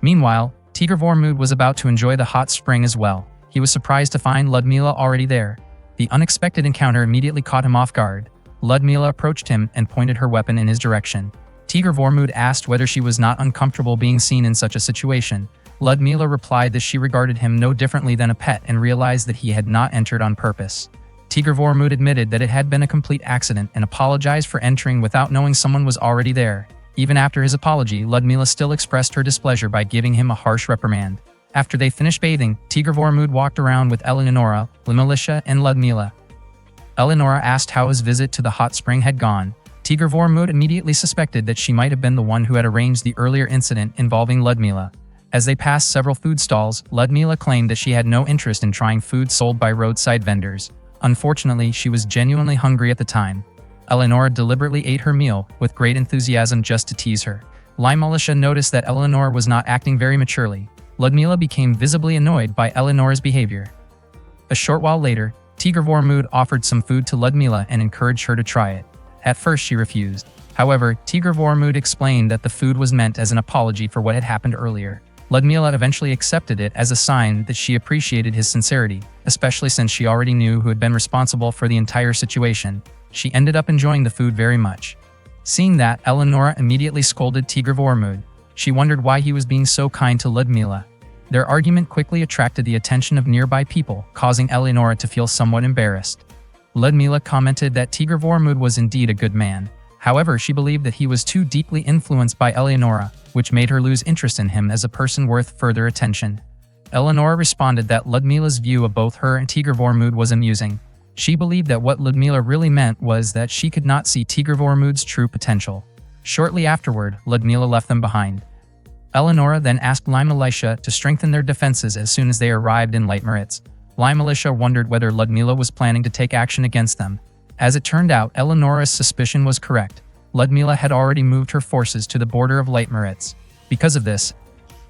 Meanwhile, Tigr Vormund was about to enjoy the hot spring as well. He was surprised to find Ludmila already there. The unexpected encounter immediately caught him off guard. Ludmila approached him and pointed her weapon in his direction. Tigr Vormund asked whether she was not uncomfortable being seen in such a situation. Ludmila replied that she regarded him no differently than a pet and realized that he had not entered on purpose. Tigr Vormund admitted that it had been a complete accident and apologized for entering without knowing someone was already there. Even after his apology, Ludmila still expressed her displeasure by giving him a harsh reprimand. After they finished bathing, Tigr Vormund walked around with Eleonora, Lai Militia, and Ludmila. Eleonora asked how his visit to the hot spring had gone. Tigr Vormund immediately suspected that she might have been the one who had arranged the earlier incident involving Ludmila. As they passed several food stalls, Ludmila claimed that she had no interest in trying food sold by roadside vendors. Unfortunately, she was genuinely hungry at the time. Eleonora deliberately ate her meal with great enthusiasm just to tease her. Lai Militia noticed that Eleonora was not acting very maturely. Ludmila became visibly annoyed by Eleonora's behavior. A short while later, Tigr Vormund offered some food to Ludmila and encouraged her to try it. At first she refused. However, Tigr Vormund explained that the food was meant as an apology for what had happened earlier. Ludmila eventually accepted it as a sign that she appreciated his sincerity, especially since she already knew who had been responsible for the entire situation. She ended up enjoying the food very much. Seeing that, Eleonora immediately scolded Tigr Vormund. She wondered why he was being so kind to Ludmila. Their argument quickly attracted the attention of nearby people, causing Eleonora to feel somewhat embarrassed. Ludmila commented that Tigr Vormund was indeed a good man. However, she believed that he was too deeply influenced by Eleonora, which made her lose interest in him as a person worth further attention. Eleonora responded that Ludmila's view of both her and Tigr Vormund was amusing. She believed that what Ludmila really meant was that she could not see Tigr Vormund's true potential. Shortly afterward, Ludmila left them behind. Eleonora then asked Lai Militia to strengthen their defenses as soon as they arrived in Leitmeritz. Lai Militia wondered whether Ludmila was planning to take action against them. As it turned out, Eleonora's suspicion was correct. Ludmila had already moved her forces to the border of Leitmeritz. Because of this,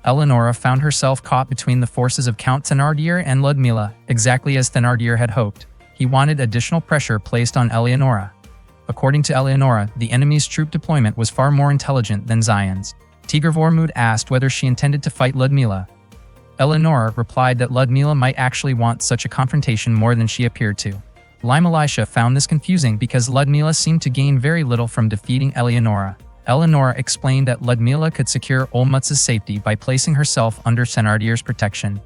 Eleonora found herself caught between the forces of Count Thenardier and Ludmila, exactly as Thenardier had hoped. He wanted additional pressure placed on Eleonora. According to Eleonora, the enemy's troop deployment was far more intelligent than Zion's. Tigr Vormund asked whether she intended to fight Ludmila. Eleonora replied that Ludmila might actually want such a confrontation more than she appeared to. Lai Militia found this confusing because Ludmila seemed to gain very little from defeating Eleonora. Eleonora explained that Ludmila could secure Olmutz's safety by placing herself under Thenardier's protection.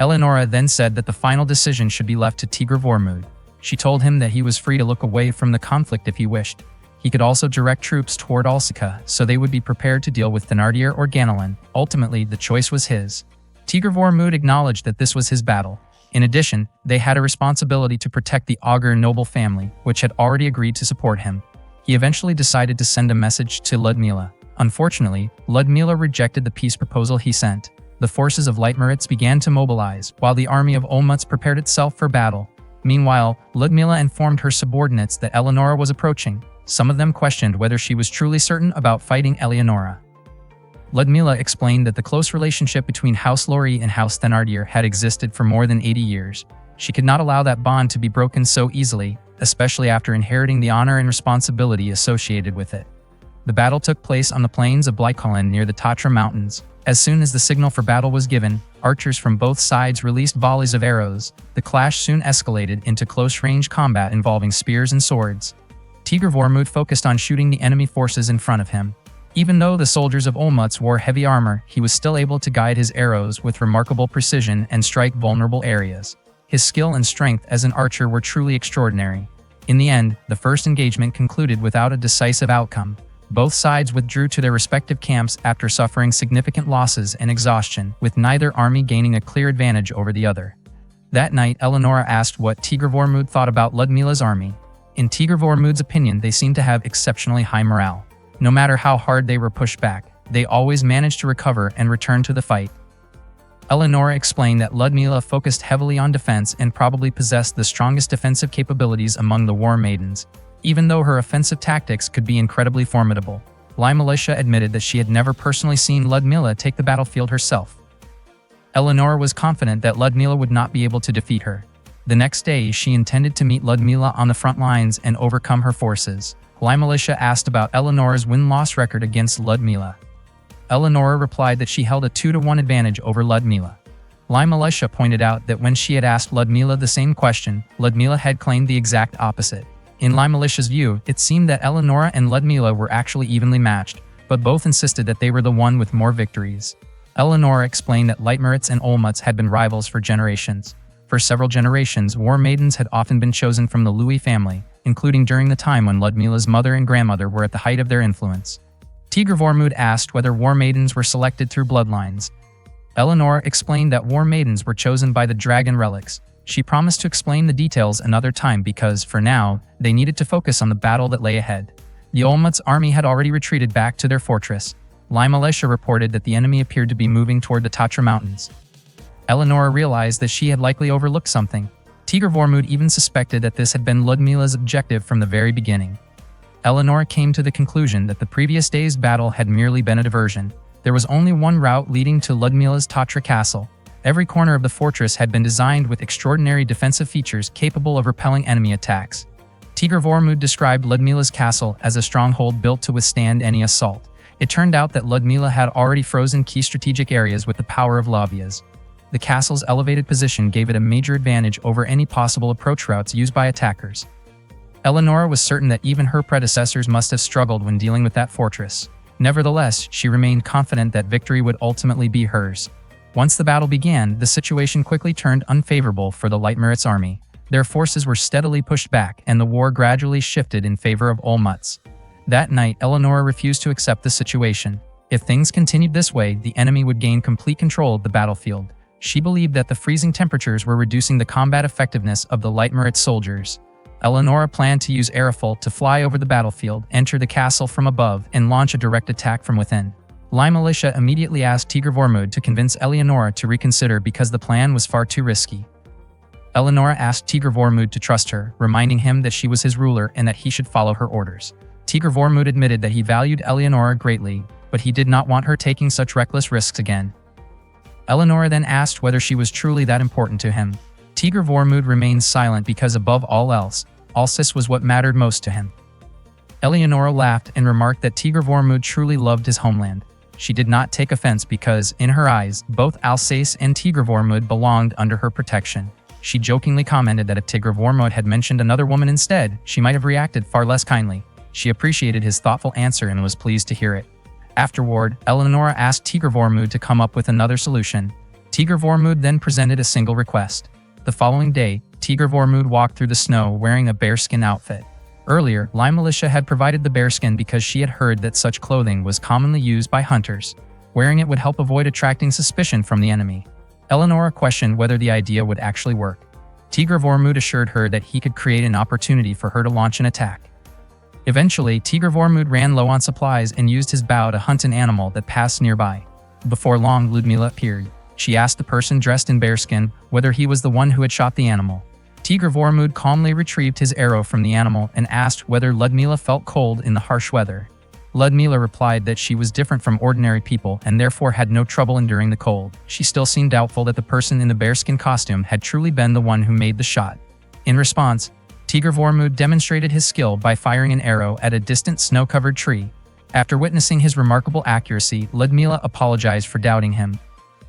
Eleonora then said that the final decision should be left to Tigr Vormund. She told him that he was free to look away from the conflict if he wished. He could also direct troops toward Alsika, so they would be prepared to deal with Thenardier or Ganelin. Ultimately, the choice was his. Tigr Vormund acknowledged that this was his battle. In addition, they had a responsibility to protect the Augur noble family, which had already agreed to support him. He eventually decided to send a message to Ludmila. Unfortunately, Ludmila rejected the peace proposal he sent. The forces of Leitmeritz began to mobilize, while the army of Olmutz prepared itself for battle. Meanwhile, Ludmila informed her subordinates that Eleonora was approaching. Some of them questioned whether she was truly certain about fighting Eleonora. Ludmila explained that the close relationship between House Lori and House Thenardier had existed for more than 80 years. She could not allow that bond to be broken so easily, especially after inheriting the honor and responsibility associated with it. The battle took place on the plains of Blycolin near the Tatra Mountains. As soon as the signal for battle was given, archers from both sides released volleys of arrows. The clash soon escalated into close-range combat involving spears and swords. Tigr Vormund focused on shooting the enemy forces in front of him. Even though the soldiers of Olmutz wore heavy armor, he was still able to guide his arrows with remarkable precision and strike vulnerable areas. His skill and strength as an archer were truly extraordinary. In the end, the first engagement concluded without a decisive outcome. Both sides withdrew to their respective camps after suffering significant losses and exhaustion, with neither army gaining a clear advantage over the other. That night, Eleonora asked what Tigr Vormund thought about Ludmila's army. In Tigr Vormund's opinion, they seemed to have exceptionally high morale. No matter how hard they were pushed back, they always managed to recover and return to the fight. Eleonora explained that Ludmila focused heavily on defense and probably possessed the strongest defensive capabilities among the war maidens, even though her offensive tactics could be incredibly formidable. Militia admitted that she had never personally seen Ludmila take the battlefield herself. Eleonora was confident that Ludmila would not be able to defeat her. The next day, she intended to meet Ludmila on the front lines and overcome her forces. Militia asked about Eleonora's win-loss record against Ludmila. Eleonora replied that she held a 2-to-1 advantage over Ludmila. Militia pointed out that when she had asked Ludmila the same question, Ludmila had claimed the exact opposite. In Militia's view, it seemed that Eleonora and Ludmila were actually evenly matched, but both insisted that they were the one with more victories. Eleonora explained that Leitmeritz and Olmutz had been rivals for generations. For several generations, war maidens had often been chosen from the Louis family, including during the time when Ludmila's mother and grandmother were at the height of their influence. Tigr Vormund asked whether war maidens were selected through bloodlines. Eleonora explained that war maidens were chosen by the dragon relics. She promised to explain the details another time because, for now, they needed to focus on the battle that lay ahead. The Olmutz army had already retreated back to their fortress. Militia reported that the enemy appeared to be moving toward the Tatra Mountains. Eleonora realized that she had likely overlooked something. Tigr Vormund even suspected that this had been Ludmila's objective from the very beginning. Eleonora came to the conclusion that the previous day's battle had merely been a diversion. There was only one route leading to Ludmila's Tatra castle. Every corner of the fortress had been designed with extraordinary defensive features capable of repelling enemy attacks. Tigr Vormund described Ludmila's castle as a stronghold built to withstand any assault. It turned out that Ludmila had already frozen key strategic areas with the power of Lavias. The castle's elevated position gave it a major advantage over any possible approach routes used by attackers. Eleonora was certain that even her predecessors must have struggled when dealing with that fortress. Nevertheless, she remained confident that victory would ultimately be hers. Once the battle began, the situation quickly turned unfavorable for the Leitmeritz army. Their forces were steadily pushed back, and the war gradually shifted in favor of Olmutz. That night, Eleonora refused to accept the situation. If things continued this way, the enemy would gain complete control of the battlefield. She believed that the freezing temperatures were reducing the combat effectiveness of the Leitmeritz soldiers. Eleonora planned to use Ereful to fly over the battlefield, enter the castle from above, and launch a direct attack from within. Militia immediately asked Tigr Vormund to convince Eleonora to reconsider because the plan was far too risky. Eleonora asked Tigr Vormund to trust her, reminding him that she was his ruler and that he should follow her orders. Tigr Vormund admitted that he valued Eleonora greatly, but he did not want her taking such reckless risks again. Eleonora then asked whether she was truly that important to him. Tigr Vormund remained silent because above all else, Alsace was what mattered most to him. Eleonora laughed and remarked that Tigr Vormund truly loved his homeland. She did not take offense because, in her eyes, both Alsace and Tigr Vormund belonged under her protection. She jokingly commented that if Tigr Vormund had mentioned another woman instead, she might have reacted far less kindly. She appreciated his thoughtful answer and was pleased to hear it. Afterward, Eleonora asked Tigr Vormund to come up with another solution. Tigr Vormund then presented a single request. The following day, Tigr Vormund walked through the snow wearing a bearskin outfit. Earlier, Militia had provided the bearskin because she had heard that such clothing was commonly used by hunters. Wearing it would help avoid attracting suspicion from the enemy. Eleonora questioned whether the idea would actually work. Tigr Vormund assured her that he could create an opportunity for her to launch an attack. Eventually, Tigr Vormund ran low on supplies and used his bow to hunt an animal that passed nearby. Before long, Ludmila appeared. She asked the person dressed in bearskin whether he was the one who had shot the animal. Tigr Vormund calmly retrieved his arrow from the animal and asked whether Ludmila felt cold in the harsh weather. Ludmila replied that she was different from ordinary people and therefore had no trouble enduring the cold. She still seemed doubtful that the person in the bearskin costume had truly been the one who made the shot. In response, Tigr Vormund demonstrated his skill by firing an arrow at a distant snow-covered tree. After witnessing his remarkable accuracy, Ludmila apologized for doubting him.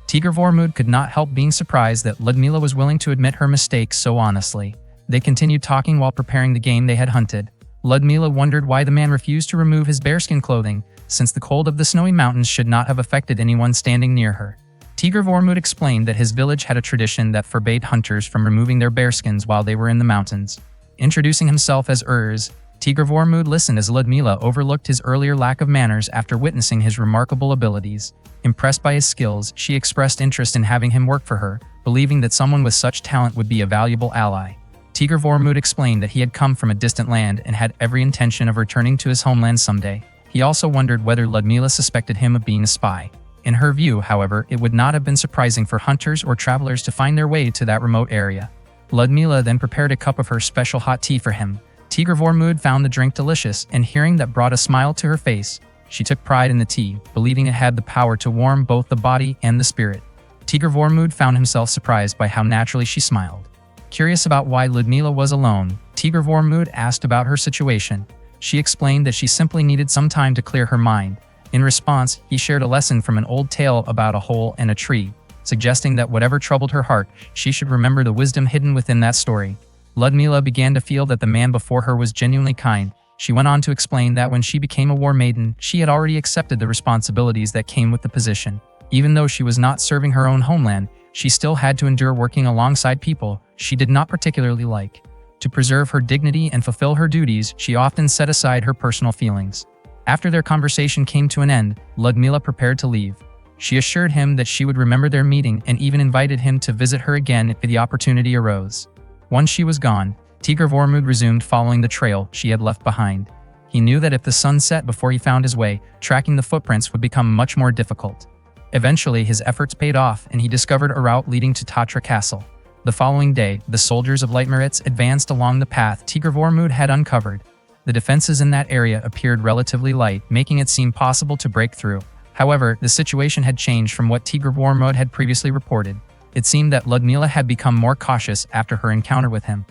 Tigr Vormund could not help being surprised that Ludmila was willing to admit her mistakes so honestly. They continued talking while preparing the game they had hunted. Ludmila wondered why the man refused to remove his bearskin clothing, since the cold of the snowy mountains should not have affected anyone standing near her. Tigr Vormund explained that his village had a tradition that forbade hunters from removing their bearskins while they were in the mountains. Introducing himself as Urs, Tigr Vormund listened as Ludmila overlooked his earlier lack of manners after witnessing his remarkable abilities. Impressed by his skills, she expressed interest in having him work for her, believing that someone with such talent would be a valuable ally. Tigr Vormund explained that he had come from a distant land and had every intention of returning to his homeland someday. He also wondered whether Ludmila suspected him of being a spy. In her view, however, it would not have been surprising for hunters or travelers to find their way to that remote area. Ludmila then prepared a cup of her special hot tea for him. Tigr Vormund found the drink delicious, and hearing that brought a smile to her face. She took pride in the tea, believing it had the power to warm both the body and the spirit. Tigr Vormund found himself surprised by how naturally she smiled. Curious about why Ludmila was alone, Tigr Vormund asked about her situation. She explained that she simply needed some time to clear her mind. In response, he shared a lesson from an old tale about a hole and a tree, suggesting that whatever troubled her heart, she should remember the wisdom hidden within that story. Ludmila began to feel that the man before her was genuinely kind. She went on to explain that when she became a war maiden, she had already accepted the responsibilities that came with the position. Even though she was not serving her own homeland, she still had to endure working alongside people she did not particularly like. To preserve her dignity and fulfill her duties, she often set aside her personal feelings. After their conversation came to an end, Ludmila prepared to leave. She assured him that she would remember their meeting and even invited him to visit her again if the opportunity arose. Once she was gone, Tigr Vormund resumed following the trail she had left behind. He knew that if the sun set before he found his way, tracking the footprints would become much more difficult. Eventually, his efforts paid off and he discovered a route leading to Tatra Castle. The following day, the soldiers of Leitmeritz advanced along the path Tigr Vormund had uncovered. The defenses in that area appeared relatively light, making it seem possible to break through. However, the situation had changed from what Tigr Vormund had previously reported. It seemed that Ludmila had become more cautious after her encounter with him.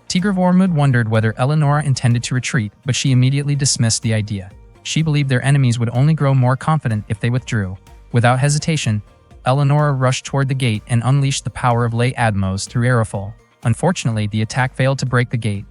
Tigr Vormund wondered whether Eleonora intended to retreat, but she immediately dismissed the idea. She believed their enemies would only grow more confident if they withdrew. Without hesitation, Eleonora rushed toward the gate and unleashed the power of Lay Admos through Arifol. Unfortunately, the attack failed to break the gate.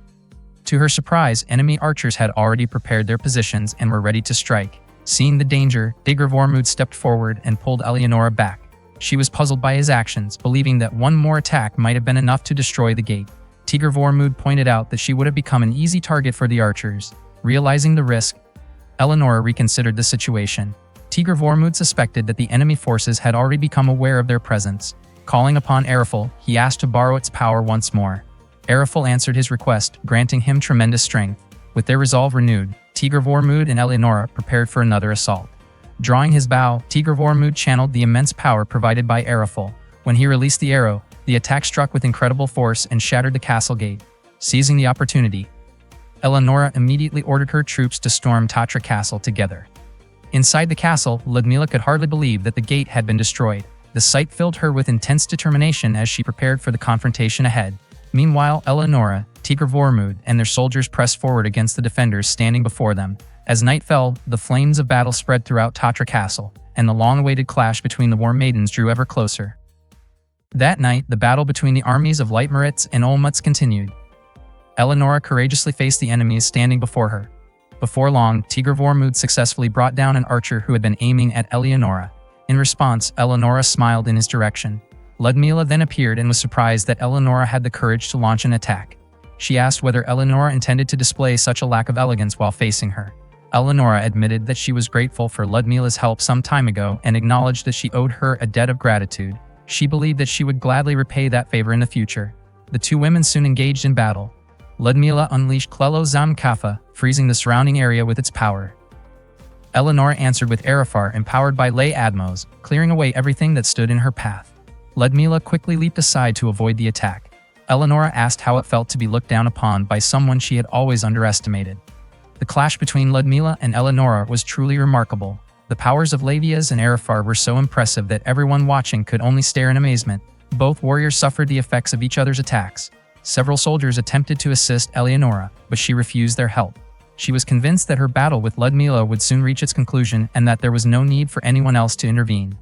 To her surprise, enemy archers had already prepared their positions and were ready to strike. Seeing the danger, Tigr Vormund stepped forward and pulled Eleonora back. She was puzzled by his actions, believing that one more attack might have been enough to destroy the gate. Tigr Vormund pointed out that she would have become an easy target for the archers. Realizing the risk, Eleonora reconsidered the situation. Tigr Vormund suspected that the enemy forces had already become aware of their presence. Calling upon Arifol, he asked to borrow its power once more. Arifol answered his request, granting him tremendous strength. With their resolve renewed, Tigr Vormund and Eleonora prepared for another assault. Drawing his bow, Tigr Vormund channeled the immense power provided by Arifol. When he released the arrow, the attack struck with incredible force and shattered the castle gate. Seizing the opportunity, Eleonora immediately ordered her troops to storm Tatra Castle together. Inside the castle, Ludmila could hardly believe that the gate had been destroyed. The sight filled her with intense determination as she prepared for the confrontation ahead. Meanwhile, Eleonora, Tigr Vormund, and their soldiers pressed forward against the defenders standing before them. As night fell, the flames of battle spread throughout Tatra Castle, and the long-awaited clash between the war maidens drew ever closer. That night, the battle between the armies of Leitmeritz and Olmutz continued. Eleonora courageously faced the enemies standing before her. Before long, Tigr Vormund successfully brought down an archer who had been aiming at Eleonora. In response, Eleonora smiled in his direction. Ludmila then appeared and was surprised that Eleonora had the courage to launch an attack. She asked whether Eleonora intended to display such a lack of elegance while facing her. Eleonora admitted that she was grateful for Ludmila's help some time ago and acknowledged that she owed her a debt of gratitude. She believed that she would gladly repay that favor in the future. The two women soon engaged in battle. Ludmila unleashed Klelo Zamkafa, freezing the surrounding area with its power. Eleonora answered with Arifar, empowered by Lay Admos, clearing away everything that stood in her path. Ludmila quickly leaped aside to avoid the attack. Eleonora asked how it felt to be looked down upon by someone she had always underestimated. The clash between Ludmila and Eleonora was truly remarkable. The powers of Lavias and Arifar were so impressive that everyone watching could only stare in amazement. Both warriors suffered the effects of each other's attacks. Several soldiers attempted to assist Eleonora, but she refused their help. She was convinced that her battle with Ludmila would soon reach its conclusion and that there was no need for anyone else to intervene.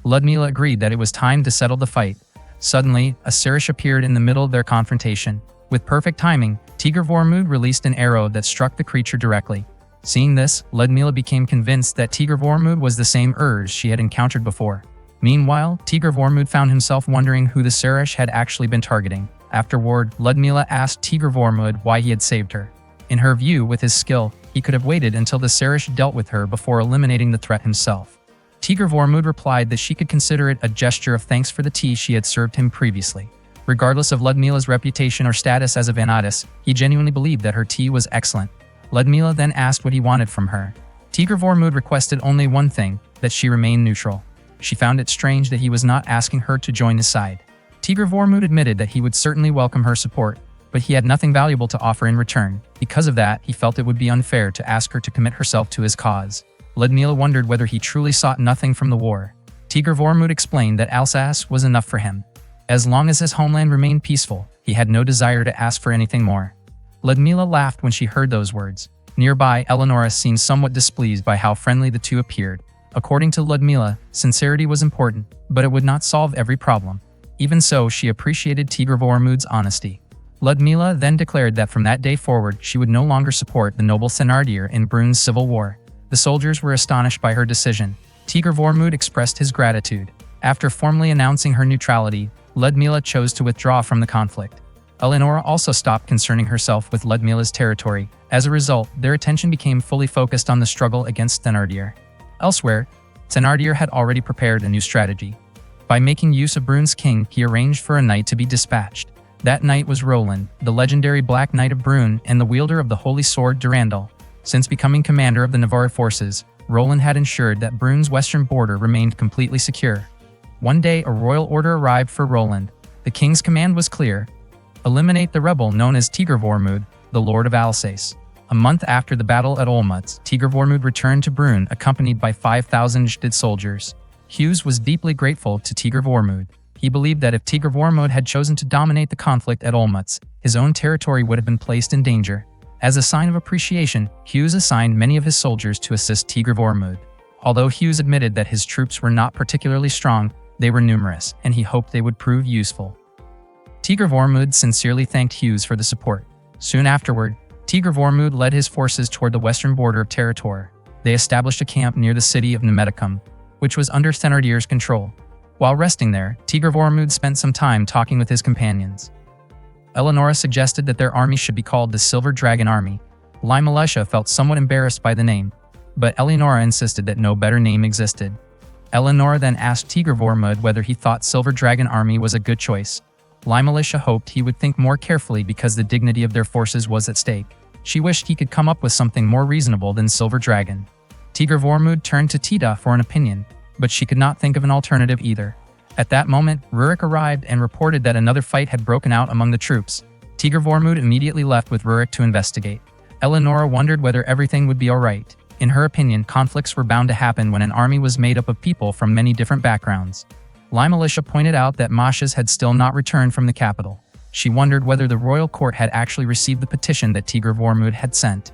Ludmila agreed that it was time to settle the fight. Suddenly, a Sirish appeared in the middle of their confrontation. With perfect timing, Tigr Vormud released an arrow that struck the creature directly. Seeing this, Ludmila became convinced that Tigr Vormud was the same Urz she had encountered before. Meanwhile, Tigr Vormud found himself wondering who the Sirish had actually been targeting. Afterward, Ludmila asked Tigr Vormud why he had saved her. In her view, with his skill, he could have waited until the Sirish dealt with her before eliminating the threat himself. Tigr Vormud replied that she could consider it a gesture of thanks for the tea she had served him previously. Regardless of Ludmila's reputation or status as a Vanadis, he genuinely believed that her tea was excellent. Ludmila then asked what he wanted from her. Tigr Vormud requested only one thing, that she remain neutral. She found it strange that he was not asking her to join his side. Tigr Vormud admitted that he would certainly welcome her support, but he had nothing valuable to offer in return. Because of that, he felt it would be unfair to ask her to commit herself to his cause. Ludmila wondered whether he truly sought nothing from the war. Tigr Vormud explained that Alsace was enough for him. As long as his homeland remained peaceful, he had no desire to ask for anything more. Ludmila laughed when she heard those words. Nearby, Eleonora seemed somewhat displeased by how friendly the two appeared. According to Ludmila, sincerity was important, but it would not solve every problem. Even so, she appreciated Tigr Vormud's honesty. Ludmila then declared that from that day forward, she would no longer support the noble Thenardier in Brun's civil war. The soldiers were astonished by her decision. Tigr Vormud expressed his gratitude. After formally announcing her neutrality, Ludmila chose to withdraw from the conflict. Eleonora also stopped concerning herself with Ludmila's territory. As a result, their attention became fully focused on the struggle against Thenardier. Elsewhere, Thenardier had already prepared a new strategy. By making use of Brun's king, he arranged for a knight to be dispatched. That knight was Roland, the legendary Black Knight of Brun and the wielder of the holy sword Durandal. Since becoming commander of the Navarre forces, Roland had ensured that Brun's western border remained completely secure. One day, a royal order arrived for Roland. The king's command was clear: eliminate the rebel known as Tigr Vormud, the Lord of Alsace. A month after the battle at Olmutz, Tigr Vormud returned to Brun accompanied by 5,000 Jdid soldiers. Hughes was deeply grateful to Tigr Vormud. He believed that if Tigr Vormud had chosen to dominate the conflict at Olmutz, his own territory would have been placed in danger. As a sign of appreciation, Hughes assigned many of his soldiers to assist Tigr Vormud. Although Hughes admitted that his troops were not particularly strong, they were numerous, and he hoped they would prove useful. Tigr Vormud sincerely thanked Hughes for the support. Soon afterward, Tigr Vormud led his forces toward the western border of Territor. They established a camp near the city of Nemedicum, which was under Thenardier's control. While resting there, Tigr Vormud spent some time talking with his companions. Eleonora suggested that their army should be called the Silver Dragon Army. Limalesha felt somewhat embarrassed by the name, but Eleonora insisted that no better name existed. Eleonora then asked Tigr Vormud whether he thought Silver Dragon Army was a good choice. Limalesha hoped he would think more carefully because the dignity of their forces was at stake. She wished he could come up with something more reasonable than Silver Dragon. Tigr Vormud turned to Tita for an opinion, but she could not think of an alternative either. At that moment, Rurik arrived and reported that another fight had broken out among the troops. Tigr Vormud immediately left with Rurik to investigate. Eleonora wondered whether everything would be alright. In her opinion, conflicts were bound to happen when an army was made up of people from many different backgrounds. Limalesha pointed out that Mashas had still not returned from the capital. She wondered whether the royal court had actually received the petition that Tigr Vormud had sent.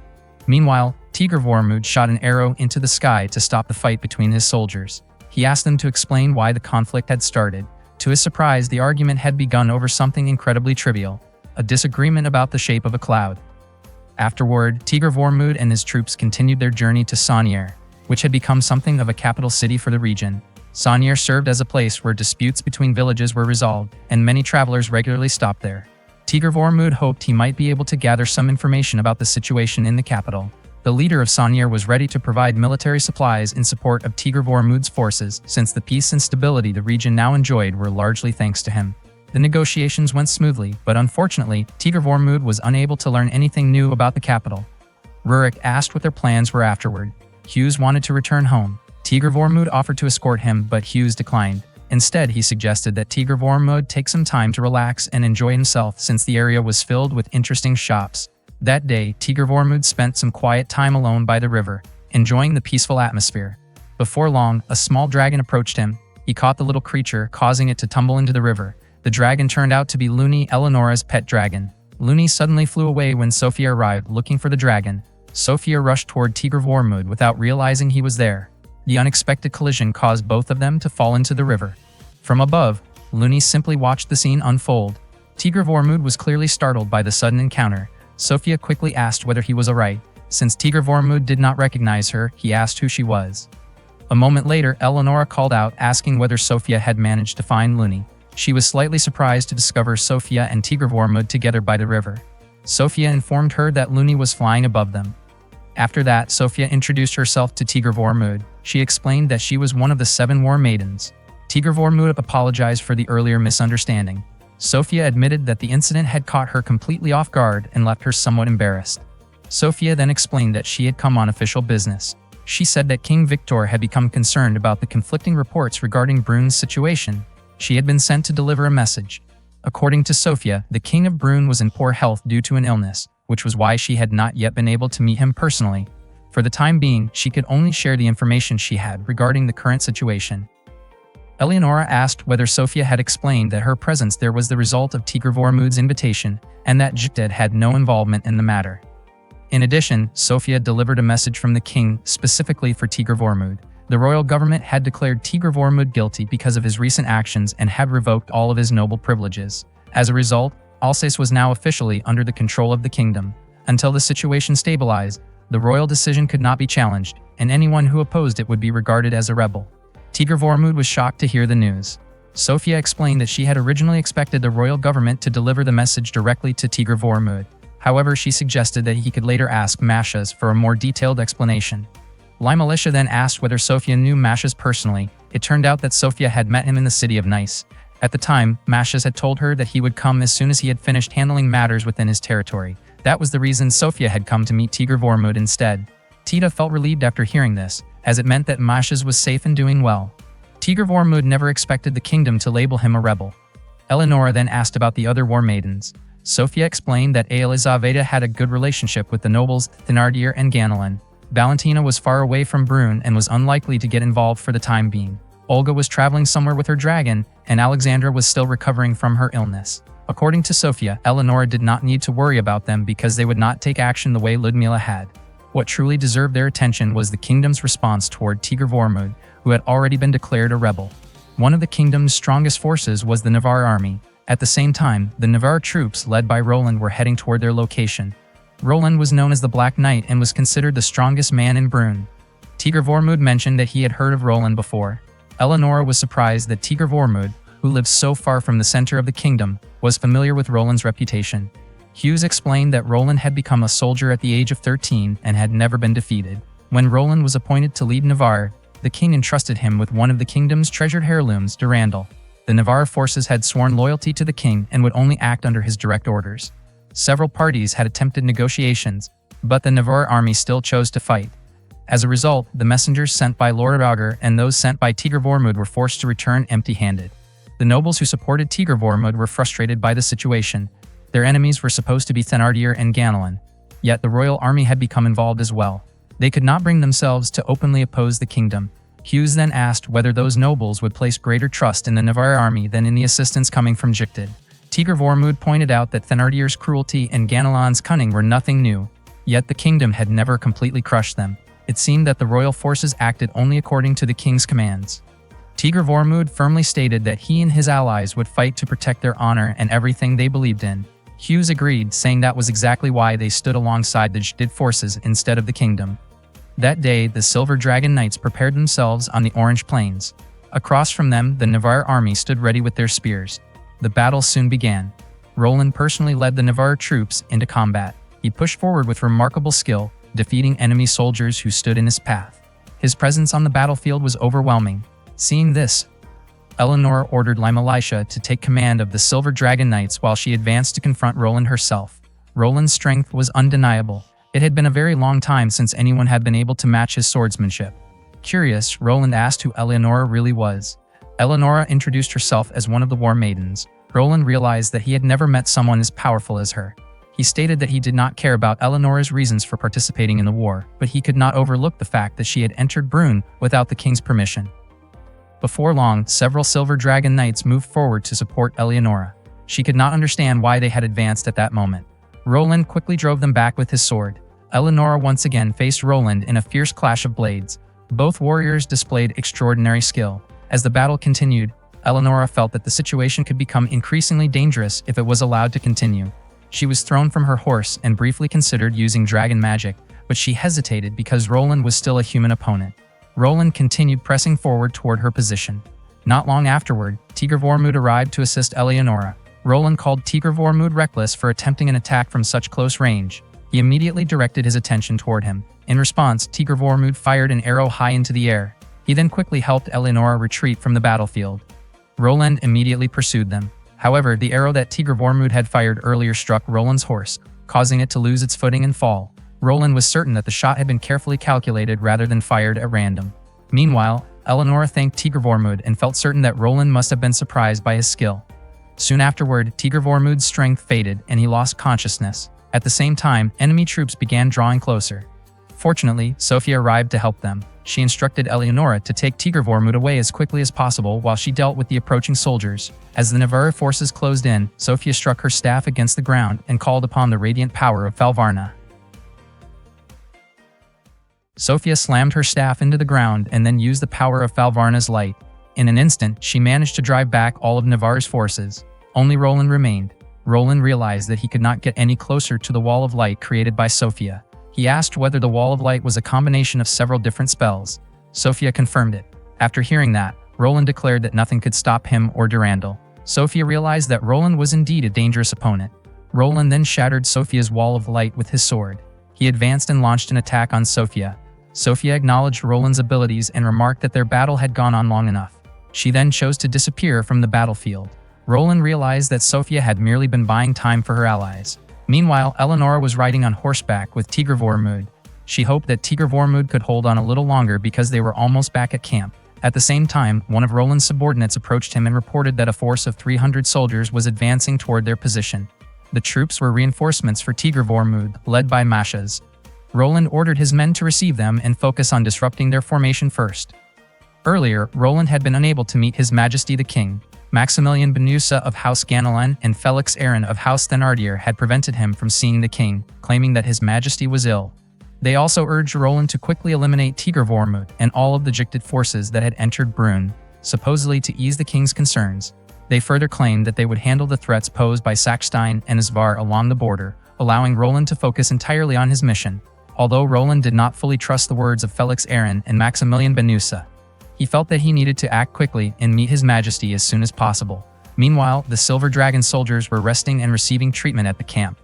Meanwhile, Tigr Vormud shot an arrow into the sky to stop the fight between his soldiers. He asked them to explain why the conflict had started. To his surprise, the argument had begun over something incredibly trivial: a disagreement about the shape of a cloud. Afterward, Tigr Vormud and his troops continued their journey to Sanier, which had become something of a capital city for the region. Sanier served as a place where disputes between villages were resolved, and many travelers regularly stopped there. Tigr Vormud hoped he might be able to gather some information about the situation in the capital. The leader of Sanier was ready to provide military supplies in support of Tigr Vormud's forces, since the peace and stability the region now enjoyed were largely thanks to him. The negotiations went smoothly, but unfortunately, Tigr Vormud was unable to learn anything new about the capital. Rurik asked what their plans were afterward. Hughes wanted to return home. Tigr Vormud offered to escort him, but Hughes declined. Instead, he suggested that Tigr Vormud take some time to relax and enjoy himself since the area was filled with interesting shops. That day, Tigr Vormund spent some quiet time alone by the river, enjoying the peaceful atmosphere. Before long, a small dragon approached him. He caught the little creature, causing it to tumble into the river. The dragon turned out to be Luni, Eleonora's pet dragon. Luni suddenly flew away when Sophia arrived looking for the dragon. Sophia rushed toward Tigr Vormund without realizing he was there. The unexpected collision caused both of them to fall into the river. From above, Luni simply watched the scene unfold. Tigr Vormund was clearly startled by the sudden encounter. Sophia quickly asked whether he was alright. Since Tigr Vormund did not recognize her, he asked who she was. A moment later, Eleonora called out, asking whether Sophia had managed to find Luni. She was slightly surprised to discover Sophia and Tigr Vormund together by the river. Sophia informed her that Luni was flying above them. After that, Sophia introduced herself to Tigr Vormund. She explained that she was one of the 7 war maidens. Tigr Vormund apologized for the earlier misunderstanding. Sophia admitted that the incident had caught her completely off guard and left her somewhat embarrassed. Sophia then explained that she had come on official business. She said that King Victor had become concerned about the conflicting reports regarding Brun's situation. She had been sent to deliver a message. According to Sophia, the King of Brun was in poor health due to an illness, which was why she had not yet been able to meet him personally. For the time being, she could only share the information she had regarding the current situation. Eleonora asked whether Sophia had explained that her presence there was the result of Tigr Vormund's invitation, and that Jikted had no involvement in the matter. In addition, Sophia delivered a message from the king specifically for Tigr Vormund. The royal government had declared Tigr Vormund guilty because of his recent actions and had revoked all of his noble privileges. As a result, Alsace was now officially under the control of the kingdom. Until the situation stabilized, the royal decision could not be challenged, and anyone who opposed it would be regarded as a rebel. Tigr Vormund was shocked to hear the news. Sophia explained that she had originally expected the royal government to deliver the message directly to Tigr Vormund. However, she suggested that he could later ask Mashas for a more detailed explanation. Limalisha then asked whether Sophia knew Mashas personally. It turned out that Sophia had met him in the city of Nice. At the time, Mashas had told her that he would come as soon as he had finished handling matters within his territory. That was the reason Sophia had come to meet Tigr Vormund instead. Tita felt relieved after hearing this, as it meant that Mashas was safe and doing well. Tigr Vormund never expected the kingdom to label him a rebel. Eleonora then asked about the other war maidens. Sophia explained that Elizaveta had a good relationship with the nobles Thenardier and Ganelon. Valentina was far away from Brun and was unlikely to get involved for the time being. Olga was traveling somewhere with her dragon, and Alexandra was still recovering from her illness. According to Sophia, Eleonora did not need to worry about them because they would not take action the way Ludmila had. What truly deserved their attention was the kingdom's response toward Tigr Vormund, who had already been declared a rebel. One of the kingdom's strongest forces was the Navarre army. At the same time, the Navarre troops led by Roland were heading toward their location. Roland was known as the Black Knight and was considered the strongest man in Brun. Tigr Vormund mentioned that he had heard of Roland before. Eleonora was surprised that Tigr Vormund, who lived so far from the center of the kingdom, was familiar with Roland's reputation. Hughes explained that Roland had become a soldier at the age of 13 and had never been defeated. When Roland was appointed to lead Navarre, the king entrusted him with one of the kingdom's treasured heirlooms, Durandal. The Navarre forces had sworn loyalty to the king and would only act under his direct orders. Several parties had attempted negotiations, but the Navarre army still chose to fight. As a result, the messengers sent by Lord Auger and those sent by Tigr Vormund were forced to return empty-handed. The nobles who supported Tigr Vormund were frustrated by the situation. Their enemies were supposed to be Thenardier and Ganelon, yet the royal army had become involved as well. They could not bring themselves to openly oppose the kingdom. Hughes then asked whether those nobles would place greater trust in the Navarre army than in the assistance coming from Jikted. Tigr Vormund pointed out that Thenardier's cruelty and Ganelon's cunning were nothing new, yet the kingdom had never completely crushed them. It seemed that the royal forces acted only according to the king's commands. Tigr Vormund firmly stated that he and his allies would fight to protect their honor and everything they believed in. Hughes agreed, saying that was exactly why they stood alongside the Jikted forces instead of the kingdom. That day, the Silver Dragon Knights prepared themselves on the Orange Plains. Across from them, the Navarre army stood ready with their spears. The battle soon began. Roland personally led the Navarre troops into combat. He pushed forward with remarkable skill, defeating enemy soldiers who stood in his path. His presence on the battlefield was overwhelming. Seeing this, Eleonora ordered Limalisha to take command of the Silver Dragon Knights while she advanced to confront Roland herself. Roland's strength was undeniable. It had been a very long time since anyone had been able to match his swordsmanship. Curious, Roland asked who Eleonora really was. Eleonora introduced herself as one of the war maidens. Roland realized that he had never met someone as powerful as her. He stated that he did not care about Eleonora's reasons for participating in the war, but he could not overlook the fact that she had entered Brünn without the king's permission. Before long, several Silver Dragon Knights moved forward to support Eleonora. She could not understand why they had advanced at that moment. Roland quickly drove them back with his sword. Eleonora once again faced Roland in a fierce clash of blades. Both warriors displayed extraordinary skill. As the battle continued, Eleonora felt that the situation could become increasingly dangerous if it was allowed to continue. She was thrown from her horse and briefly considered using dragon magic, but she hesitated because Roland was still a human opponent. Roland continued pressing forward toward her position. Not long afterward, Tigr Vormund arrived to assist Eleonora. Roland called Tigr Vormund reckless for attempting an attack from such close range. He immediately directed his attention toward him. In response, Tigr Vormund fired an arrow high into the air. He then quickly helped Eleonora retreat from the battlefield. Roland immediately pursued them. However, the arrow that Tigr Vormund had fired earlier struck Roland's horse, causing it to lose its footing and fall. Roland was certain that the shot had been carefully calculated rather than fired at random. Meanwhile, Eleonora thanked Tigr Vormund and felt certain that Roland must have been surprised by his skill. Soon afterward, Tigr Vormund's strength faded and he lost consciousness. At the same time, enemy troops began drawing closer. Fortunately, Sofia arrived to help them. She instructed Eleonora to take Tigr Vormund away as quickly as possible while she dealt with the approaching soldiers. As the Navarra forces closed in, Sofia struck her staff against the ground and called upon the radiant power of Falvarna. Sofia slammed her staff into the ground and then used the power of Falvarna's light. In an instant, she managed to drive back all of Navarre's forces. Only Roland remained. Roland realized that he could not get any closer to the wall of light created by Sofia. He asked whether the wall of light was a combination of several different spells. Sofia confirmed it. After hearing that, Roland declared that nothing could stop him or Durandal. Sofia realized that Roland was indeed a dangerous opponent. Roland then shattered Sofia's wall of light with his sword. He advanced and launched an attack on Sofia. Sofia acknowledged Roland's abilities and remarked that their battle had gone on long enough. She then chose to disappear from the battlefield. Roland realized that Sofia had merely been buying time for her allies. Meanwhile, Eleonora was riding on horseback with Tigr Vormund. She hoped that Tigr Vormund could hold on a little longer because they were almost back at camp. At the same time, one of Roland's subordinates approached him and reported that a force of 300 soldiers was advancing toward their position. The troops were reinforcements for Tigr Vormund, led by Mashas. Roland ordered his men to receive them and focus on disrupting their formation first. Earlier, Roland had been unable to meet His Majesty the King. Maximilian Benusa of House Ganelin and Felix Aaron of House Thenardier had prevented him from seeing the king, claiming that His Majesty was ill. They also urged Roland to quickly eliminate Tigr Vormund and all of the Jicted forces that had entered Brünn, supposedly to ease the king's concerns. They further claimed that they would handle the threats posed by Sackstein and Isvar along the border, allowing Roland to focus entirely on his mission. Although Roland did not fully trust the words of Felix Aaron and Maximilian Benusa, he felt that he needed to act quickly and meet His Majesty as soon as possible. Meanwhile, the Silver Dragon soldiers were resting and receiving treatment at the camp.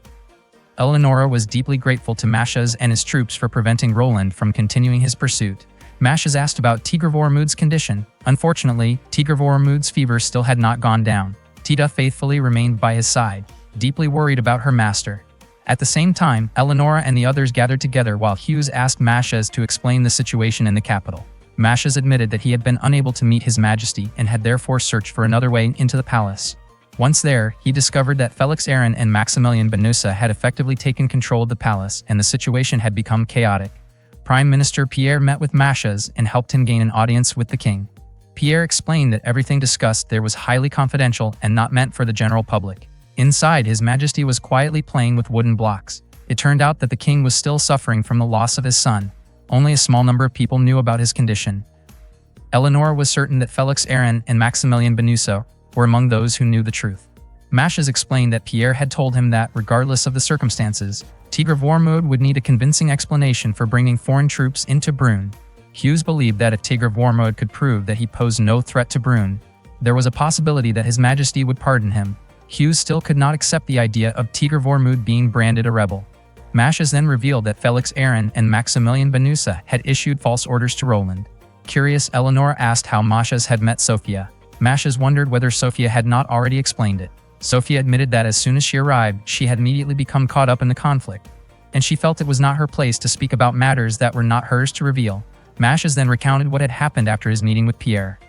Eleonora was deeply grateful to Mashas and his troops for preventing Roland from continuing his pursuit. Mashas asked about Tigr Vormund's condition. Unfortunately, Tigr Vormund's fever still had not gone down. Tita faithfully remained by his side, deeply worried about her master. At the same time, Eleonora and the others gathered together while Hughes asked Mashas to explain the situation in the capital. Mashas admitted that he had been unable to meet His Majesty and had therefore searched for another way into the palace. Once there, he discovered that Felix Aaron and Maximilian Benusa had effectively taken control of the palace and the situation had become chaotic. Prime Minister Pierre met with Mashas and helped him gain an audience with the king. Pierre explained that everything discussed there was highly confidential and not meant for the general public. Inside, His Majesty was quietly playing with wooden blocks. It turned out that the king was still suffering from the loss of his son. Only a small number of people knew about his condition. Eleonora was certain that Felix Aaron and Maximilian Benusa were among those who knew the truth. Mashas explained that Pierre had told him that, regardless of the circumstances, Tigr Vormund would need a convincing explanation for bringing foreign troops into Brünn. Hughes believed that if Tigr Vormund could prove that he posed no threat to Brünn, there was a possibility that His Majesty would pardon him. Hughes still could not accept the idea of Tigr Vormund being branded a rebel. Mashas then revealed that Felix Aaron and Maximilian Benusa had issued false orders to Roland. Curious, Eleonora asked how Mashas had met Sofia. Mashas wondered whether Sofia had not already explained it. Sofia admitted that as soon as she arrived, she had immediately become caught up in the conflict, and she felt it was not her place to speak about matters that were not hers to reveal. Mashas then recounted what had happened after his meeting with Pierre.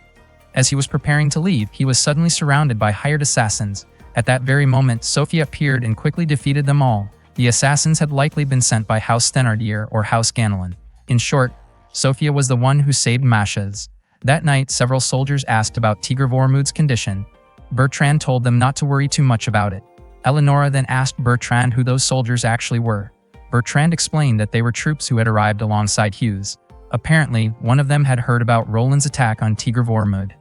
As he was preparing to leave, he was suddenly surrounded by hired assassins. At that very moment, Sophia appeared and quickly defeated them all. The assassins had likely been sent by House Thénardier or House Ganelin. In short, Sophia was the one who saved Mashes. That night, several soldiers asked about Tigre Vormud's condition. Bertrand told them not to worry too much about it. Eleonora then asked Bertrand who those soldiers actually were. Bertrand explained that they were troops who had arrived alongside Hughes. Apparently, one of them had heard about Roland's attack on Tigre Vormud.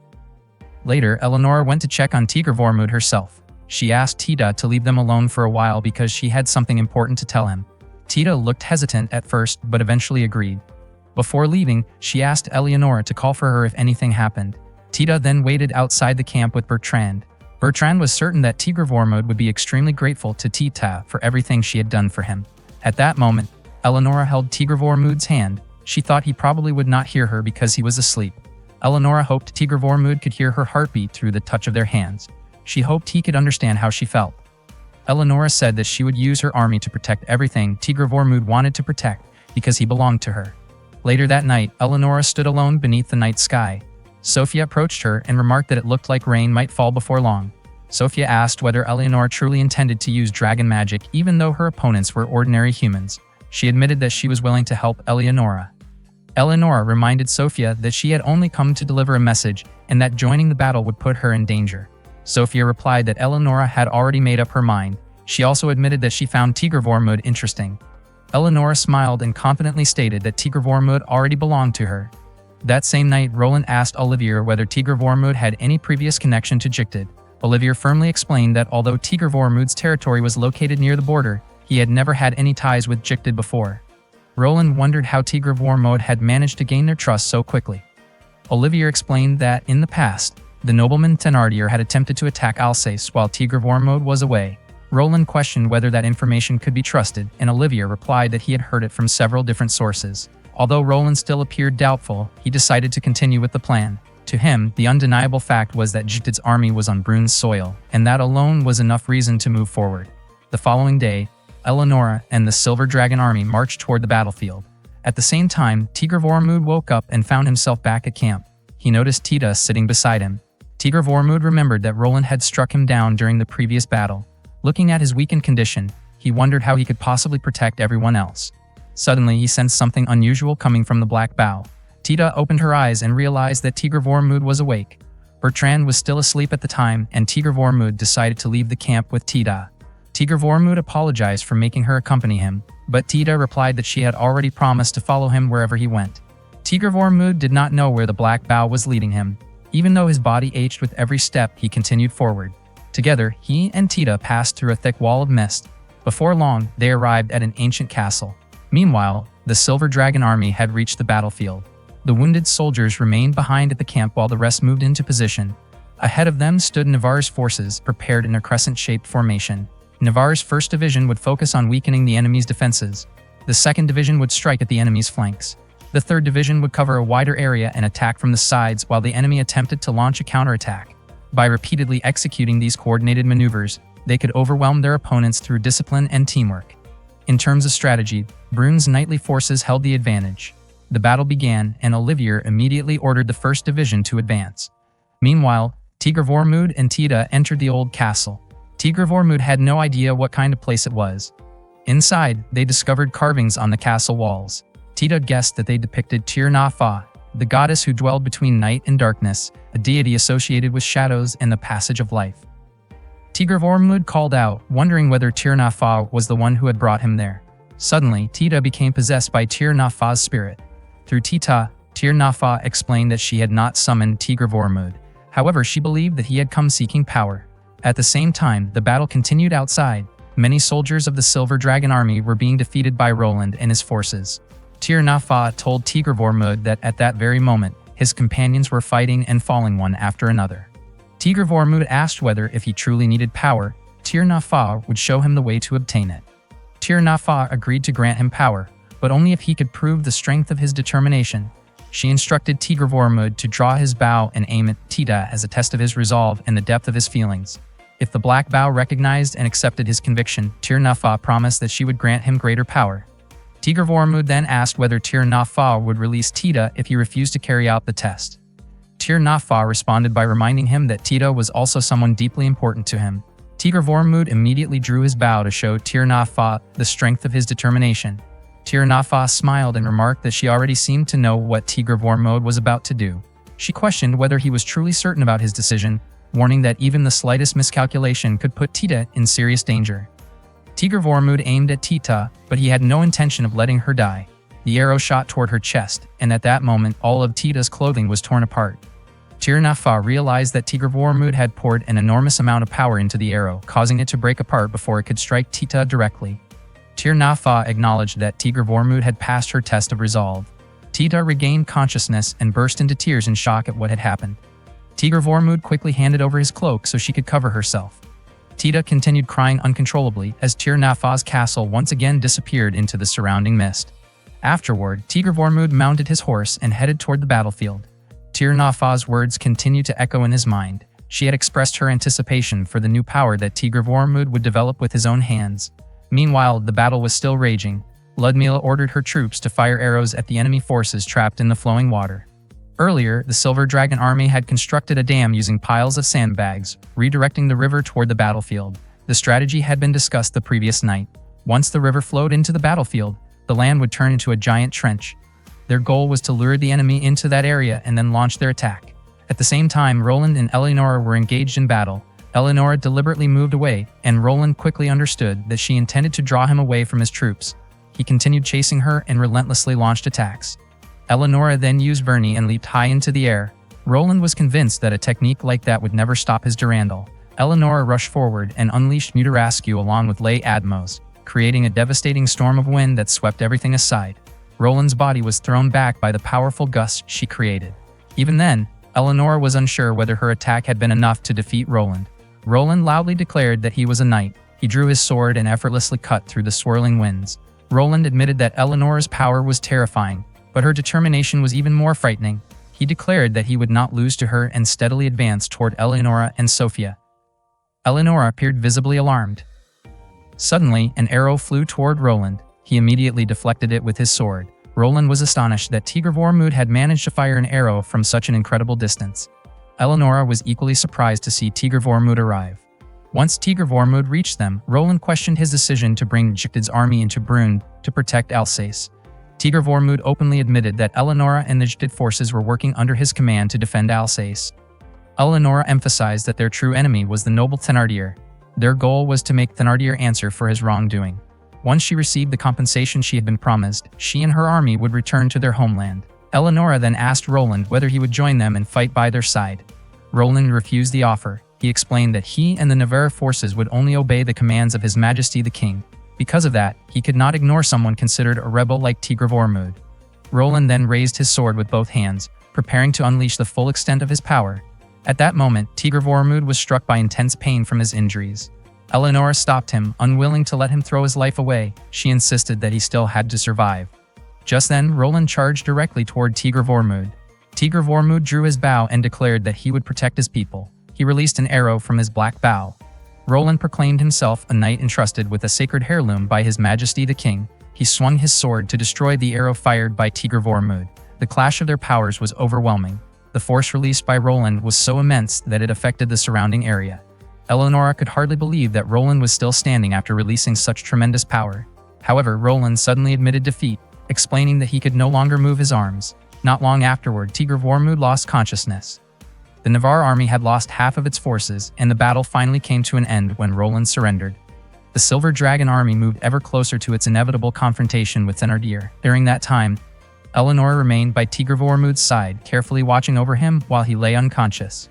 Later, Eleonora went to check on Tigre Vormud herself. She asked Tita to leave them alone for a while because she had something important to tell him. Tita looked hesitant at first, but eventually agreed. Before leaving, she asked Eleonora to call for her if anything happened. Tita then waited outside the camp with Bertrand. Bertrand was certain that Tigre Vormud would be extremely grateful to Tita for everything she had done for him. At that moment, Eleonora held Tigre Vormud's hand. She thought he probably would not hear her because he was asleep. Eleonora hoped Tigre Vormud could hear her heartbeat through the touch of their hands. She hoped he could understand how she felt. Eleonora said that she would use her army to protect everything Tigre Vormud wanted to protect because he belonged to her. Later that night, Eleonora stood alone beneath the night sky. Sophia approached her and remarked that it looked like rain might fall before long. Sophia asked whether Eleonora truly intended to use dragon magic even though her opponents were ordinary humans. She admitted that she was willing to help Eleonora. Eleonora reminded Sophia that she had only come to deliver a message and that joining the battle would put her in danger. Sophia replied that Eleonora had already made up her mind. She also admitted that she found Tigre Vormud interesting. Eleonora smiled and confidently stated that Tigre Vormud already belonged to her. That same night, Roland asked Olivier whether Tigre Vormud had any previous connection to Jicted. Olivier firmly explained that although Tigre Vormud's territory was located near the border, he had never had any ties with Jicted before. Roland wondered how Tigre Vormud had managed to gain their trust so quickly. Olivier explained that, in the past, the nobleman Thénardier had attempted to attack Alsace while Tigre Vormud was away. Roland questioned whether that information could be trusted, and Olivier replied that he had heard it from several different sources. Although Roland still appeared doubtful, he decided to continue with the plan. To him, the undeniable fact was that Jicted's army was on Brun's soil, and that alone was enough reason to move forward. The following day, Eleonora and the Silver Dragon army marched toward the battlefield. At the same time, Tigre Vormud woke up and found himself back at camp. He noticed Tita sitting beside him. Tigre Vormud remembered that Roland had struck him down during the previous battle. Looking at his weakened condition, he wondered how he could possibly protect everyone else. Suddenly, he sensed something unusual coming from the Black Bough. Tita opened her eyes and realized that Tigre Vormud was awake. Bertrand was still asleep at the time, and Tigre Vormud decided to leave the camp with Tita. Tigre Vormud apologized for making her accompany him, but Tita replied that she had already promised to follow him wherever he went. Tigre Vormud did not know where the Black Bough was leading him. Even though his body ached with every step, he continued forward. Together, he and Tita passed through a thick wall of mist. Before long, they arrived at an ancient castle. Meanwhile, the Silver Dragon army had reached the battlefield. The wounded soldiers remained behind at the camp while the rest moved into position. Ahead of them stood Navarre's forces, prepared in a crescent-shaped formation. Navarre's 1st Division would focus on weakening the enemy's defenses. The 2nd Division would strike at the enemy's flanks. The 3rd Division would cover a wider area and attack from the sides while the enemy attempted to launch a counterattack. By repeatedly executing these coordinated maneuvers, they could overwhelm their opponents through discipline and teamwork. In terms of strategy, Brun's knightly forces held the advantage. The battle began, and Olivier immediately ordered the 1st Division to advance. Meanwhile, Tigre Vormud and Tita entered the old castle. Tigre Vormud had no idea what kind of place it was. Inside, they discovered carvings on the castle walls. Tita guessed that they depicted Tir na Fa, the goddess who dwelled between night and darkness, a deity associated with shadows and the passage of life. Tigre Vormud called out, wondering whether Tir na Fa was the one who had brought him there. Suddenly, Tita became possessed by Tir na Fa's spirit. Through Tita, Tir na Fa explained that she had not summoned Tigre Vormud. However, she believed that he had come seeking power. At the same time, the battle continued outside. Many soldiers of the Silver Dragon army were being defeated by Roland and his forces. Tir na Fa told Tigre Vormud that at that very moment, his companions were fighting and falling one after another. Tigre Vormud asked whether, if he truly needed power, Tir na Fa would show him the way to obtain it. Tir na Fa agreed to grant him power, but only if he could prove the strength of his determination. She instructed Tigre Vormud to draw his bow and aim at Tita as a test of his resolve and the depth of his feelings. If the Black Bough recognized and accepted his conviction, Tir na Fa promised that she would grant him greater power. Tigre Vormud then asked whether Tir na Fa would release Tita if he refused to carry out the test. Tir na Fa responded by reminding him that Tita was also someone deeply important to him. Tigr Vormund immediately drew his bow to show Tir na Fa the strength of his determination. Tir na Fa smiled and remarked that she already seemed to know what Tigr Vormund was about to do. She questioned whether he was truly certain about his decision, warning that even the slightest miscalculation could put Tita in serious danger. Tigr Vormund aimed at Tita, but he had no intention of letting her die. The arrow shot toward her chest, and at that moment all of Tita's clothing was torn apart. Tir na Fa realized that Tigr Vormund had poured an enormous amount of power into the arrow, causing it to break apart before it could strike Tita directly. Tir na Fa acknowledged that Tigr Vormund had passed her test of resolve. Tita regained consciousness and burst into tears in shock at what had happened. Tigr Vormund quickly handed over his cloak so she could cover herself. Tita continued crying uncontrollably as Tir na Fa's castle once again disappeared into the surrounding mist. Afterward, Tigr Vormund mounted his horse and headed toward the battlefield. Tir na Fa's words continued to echo in his mind. She had expressed her anticipation for the new power that Tigr Vormund would develop with his own hands. Meanwhile, the battle was still raging. Ludmila ordered her troops to fire arrows at the enemy forces trapped in the flowing water. Earlier, the Silver Dragon army had constructed a dam using piles of sandbags, redirecting the river toward the battlefield. The strategy had been discussed the previous night. Once the river flowed into the battlefield, the land would turn into a giant trench. Their goal was to lure the enemy into that area and then launch their attack. At the same time, Roland and Eleonora were engaged in battle. Eleonora deliberately moved away, and Roland quickly understood that she intended to draw him away from his troops. He continued chasing her and relentlessly launched attacks. Eleonora then used Verney and leaped high into the air. Roland was convinced that a technique like that would never stop his Durandal. Eleonora rushed forward and unleashed Mutarascu along with Lay Admos, creating a devastating storm of wind that swept everything aside. Roland's body was thrown back by the powerful gusts she created. Even then, Eleonora was unsure whether her attack had been enough to defeat Roland. Roland loudly declared that he was a knight. He drew his sword and effortlessly cut through the swirling winds. Roland admitted that Eleonora's power was terrifying, but her determination was even more frightening. He declared that he would not lose to her and steadily advanced toward Eleonora and Sophia. Eleonora appeared visibly alarmed. Suddenly, an arrow flew toward Roland. He immediately deflected it with his sword. Roland was astonished that Tigr Vormund had managed to fire an arrow from such an incredible distance. Eleonora was equally surprised to see Tigr Vormund arrive. Once Tigr Vormund reached them, Roland questioned his decision to bring Jicted's army into Brunn to protect Alsace. Tigr Vormund openly admitted that Eleonora and the Jicted forces were working under his command to defend Alsace. Eleonora emphasized that their true enemy was the noble Thénardier. Their goal was to make Thénardier answer for his wrongdoing. Once she received the compensation she had been promised, she and her army would return to their homeland. Eleonora then asked Roland whether he would join them and fight by their side. Roland refused the offer. He explained that he and the Navarre forces would only obey the commands of His Majesty the King. Because of that, he could not ignore someone considered a rebel like Tigr Vormund. Roland then raised his sword with both hands, preparing to unleash the full extent of his power. At that moment, Tigr Vormund was struck by intense pain from his injuries. Eleonora stopped him, unwilling to let him throw his life away. She insisted that he still had to survive. Just then, Roland charged directly toward Tigr Vormund. Tigr Vormund drew his bow and declared that he would protect his people. He released an arrow from his black bow. Roland proclaimed himself a knight entrusted with a sacred heirloom by His Majesty the King. He swung his sword to destroy the arrow fired by Tigr Vormund. The clash of their powers was overwhelming. The force released by Roland was so immense that it affected the surrounding area. Eleonora could hardly believe that Roland was still standing after releasing such tremendous power. However, Roland suddenly admitted defeat, explaining that he could no longer move his arms. Not long afterward, Tigr Vormund lost consciousness. The Navarre army had lost half of its forces, and the battle finally came to an end when Roland surrendered. The Silver Dragon army moved ever closer to its inevitable confrontation with Thénardier. During that time, Eleonora remained by Tigr Vormund's side, carefully watching over him while he lay unconscious.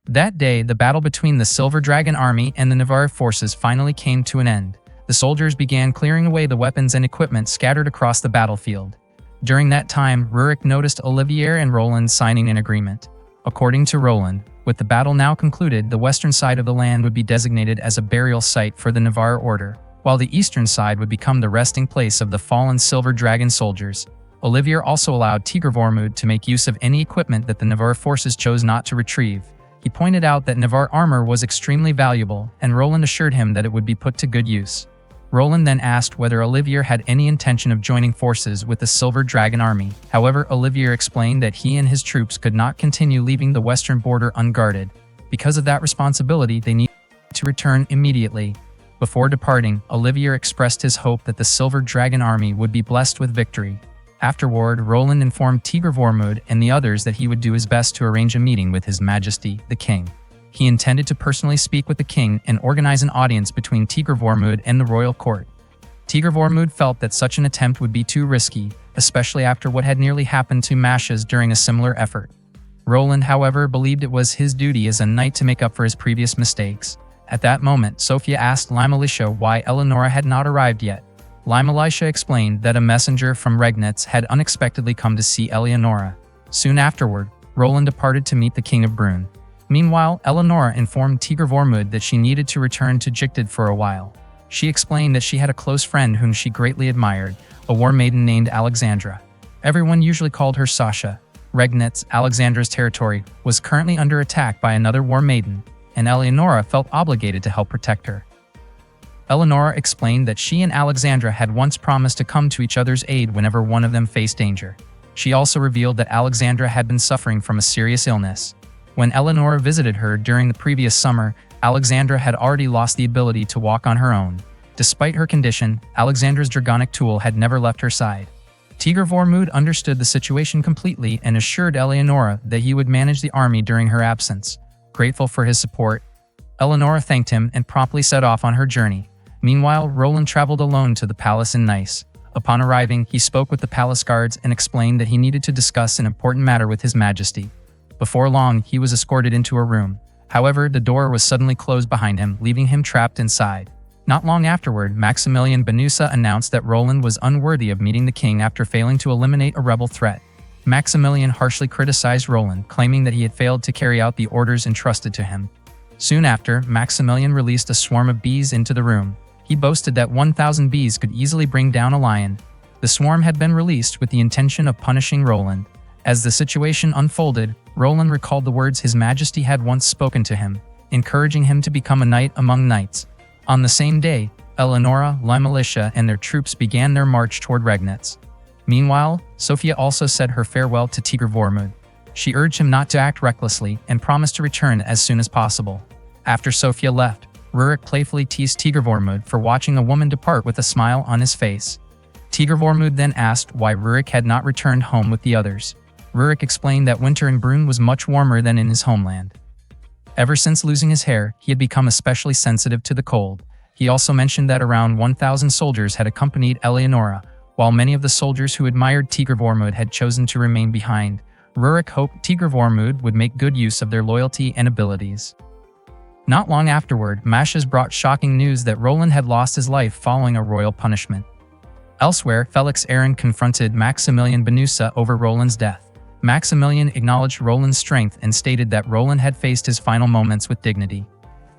That day, the battle between the Silver Dragon army and the Navarre forces finally came to an end. The soldiers began clearing away the weapons and equipment scattered across the battlefield. During that time, Rurik noticed Olivier and Roland signing an agreement. According to Roland, with the battle now concluded, the western side of the land would be designated as a burial site for the Navarre Order, while the eastern side would become the resting place of the fallen Silver Dragon soldiers. Olivier also allowed Tigr Vormund to make use of any equipment that the Navarre forces chose not to retrieve. He pointed out that Navarre armor was extremely valuable, and Roland assured him that it would be put to good use. Roland then asked whether Olivier had any intention of joining forces with the Silver Dragon army. However, Olivier explained that he and his troops could not continue leaving the western border unguarded. Because of that responsibility, they needed to return immediately. Before departing, Olivier expressed his hope that the Silver Dragon army would be blessed with victory. Afterward, Roland informed Tigre Vormund and the others that he would do his best to arrange a meeting with His Majesty, the King. He intended to personally speak with the king and organize an audience between Tigre Vormund and the royal court. Tigre Vormund felt that such an attempt would be too risky, especially after what had nearly happened to Mashes during a similar effort. Roland, however, believed it was his duty as a knight to make up for his previous mistakes. At that moment, Sophia asked Limalicia why Eleonora had not arrived yet. Limalicia explained that a messenger from Regnitz had unexpectedly come to see Eleonora. Soon afterward, Roland departed to meet the King of Brunn. Meanwhile, Eleonora informed Tigre Vormund that she needed to return to Jicted for a while. She explained that she had a close friend whom she greatly admired, a war maiden named Alexandra. Everyone usually called her Sasha. Regnitz, Alexandra's territory, was currently under attack by another war maiden, and Eleonora felt obligated to help protect her. Eleonora explained that she and Alexandra had once promised to come to each other's aid whenever one of them faced danger. She also revealed that Alexandra had been suffering from a serious illness. When Eleonora visited her during the previous summer, Alexandra had already lost the ability to walk on her own. Despite her condition, Alexandra's dragonic tool had never left her side. Tigre Vormund understood the situation completely and assured Eleonora that he would manage the army during her absence. Grateful for his support, Eleonora thanked him and promptly set off on her journey. Meanwhile, Roland traveled alone to the palace in Nice. Upon arriving, he spoke with the palace guards and explained that he needed to discuss an important matter with His Majesty. Before long, he was escorted into a room. However, the door was suddenly closed behind him, leaving him trapped inside. Not long afterward, Maximilien Benusa announced that Roland was unworthy of meeting the king after failing to eliminate a rebel threat. Maximilien harshly criticized Roland, claiming that he had failed to carry out the orders entrusted to him. Soon after, Maximilien released a swarm of bees into the room. He boasted that 1,000 bees could easily bring down a lion. The swarm had been released with the intention of punishing Roland. As the situation unfolded, Roland recalled the words His Majesty had once spoken to him, encouraging him to become a knight among knights. On the same day, Eleonora, Limalicia, and their troops began their march toward Regnitz. Meanwhile, Sophia also said her farewell to Tigre Vormund. She urged him not to act recklessly and promised to return as soon as possible. After Sophia left, Rurik playfully teased Tigre Vormund for watching a woman depart with a smile on his face. Tigre Vormund then asked why Rurik had not returned home with the others. Rurik explained that winter in Brunn was much warmer than in his homeland. Ever since losing his hair, he had become especially sensitive to the cold. He also mentioned that around 1,000 soldiers had accompanied Eleonora, while many of the soldiers who admired Tigre Vormund had chosen to remain behind. Rurik hoped Tigre Vormund would make good use of their loyalty and abilities. Not long afterward, Mashes brought shocking news that Roland had lost his life following a royal punishment. Elsewhere, Felix Aaron confronted Maximilien Benusa over Roland's death. Maximilien acknowledged Roland's strength and stated that Roland had faced his final moments with dignity.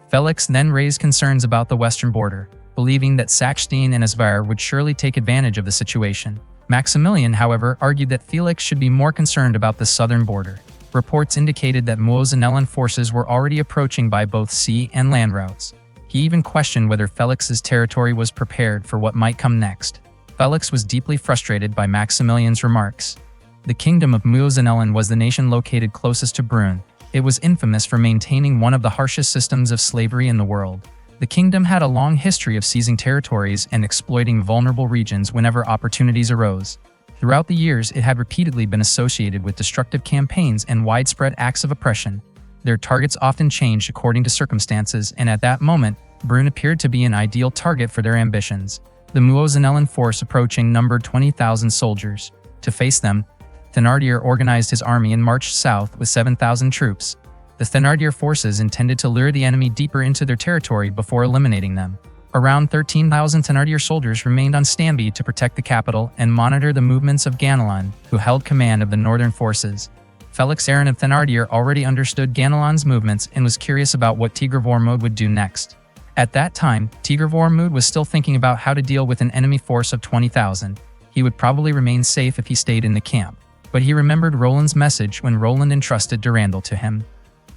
Felix then raised concerns about the western border, believing that Sachstein and Esvire would surely take advantage of the situation. Maximilien, however, argued that Felix should be more concerned about the southern border. Reports indicated that Muozinellan forces were already approaching by both sea and land routes. He even questioned whether Felix's territory was prepared for what might come next. Felix was deeply frustrated by Maximilien's remarks. The kingdom of Muozinellan was the nation located closest to Brunn. It was infamous for maintaining one of the harshest systems of slavery in the world. The kingdom had a long history of seizing territories and exploiting vulnerable regions whenever opportunities arose. Throughout the years, it had repeatedly been associated with destructive campaigns and widespread acts of oppression. Their targets often changed according to circumstances, and at that moment, Brunn appeared to be an ideal target for their ambitions. The Muozinellan force approaching numbered 20,000 soldiers. To face them, Thénardier organized his army and marched south with 7,000 troops. The Thénardier forces intended to lure the enemy deeper into their territory before eliminating them. Around 13,000 Thénardier soldiers remained on standby to protect the capital and monitor the movements of Ganelon, who held command of the northern forces. Felix Aaron of Thénardier already understood Ganelon's movements and was curious about what Tigre Vormund would do next. At that time, Tigre Vormund was still thinking about how to deal with an enemy force of 20,000. He would probably remain safe if he stayed in the camp. But he remembered Roland's message when Roland entrusted Durandal to him.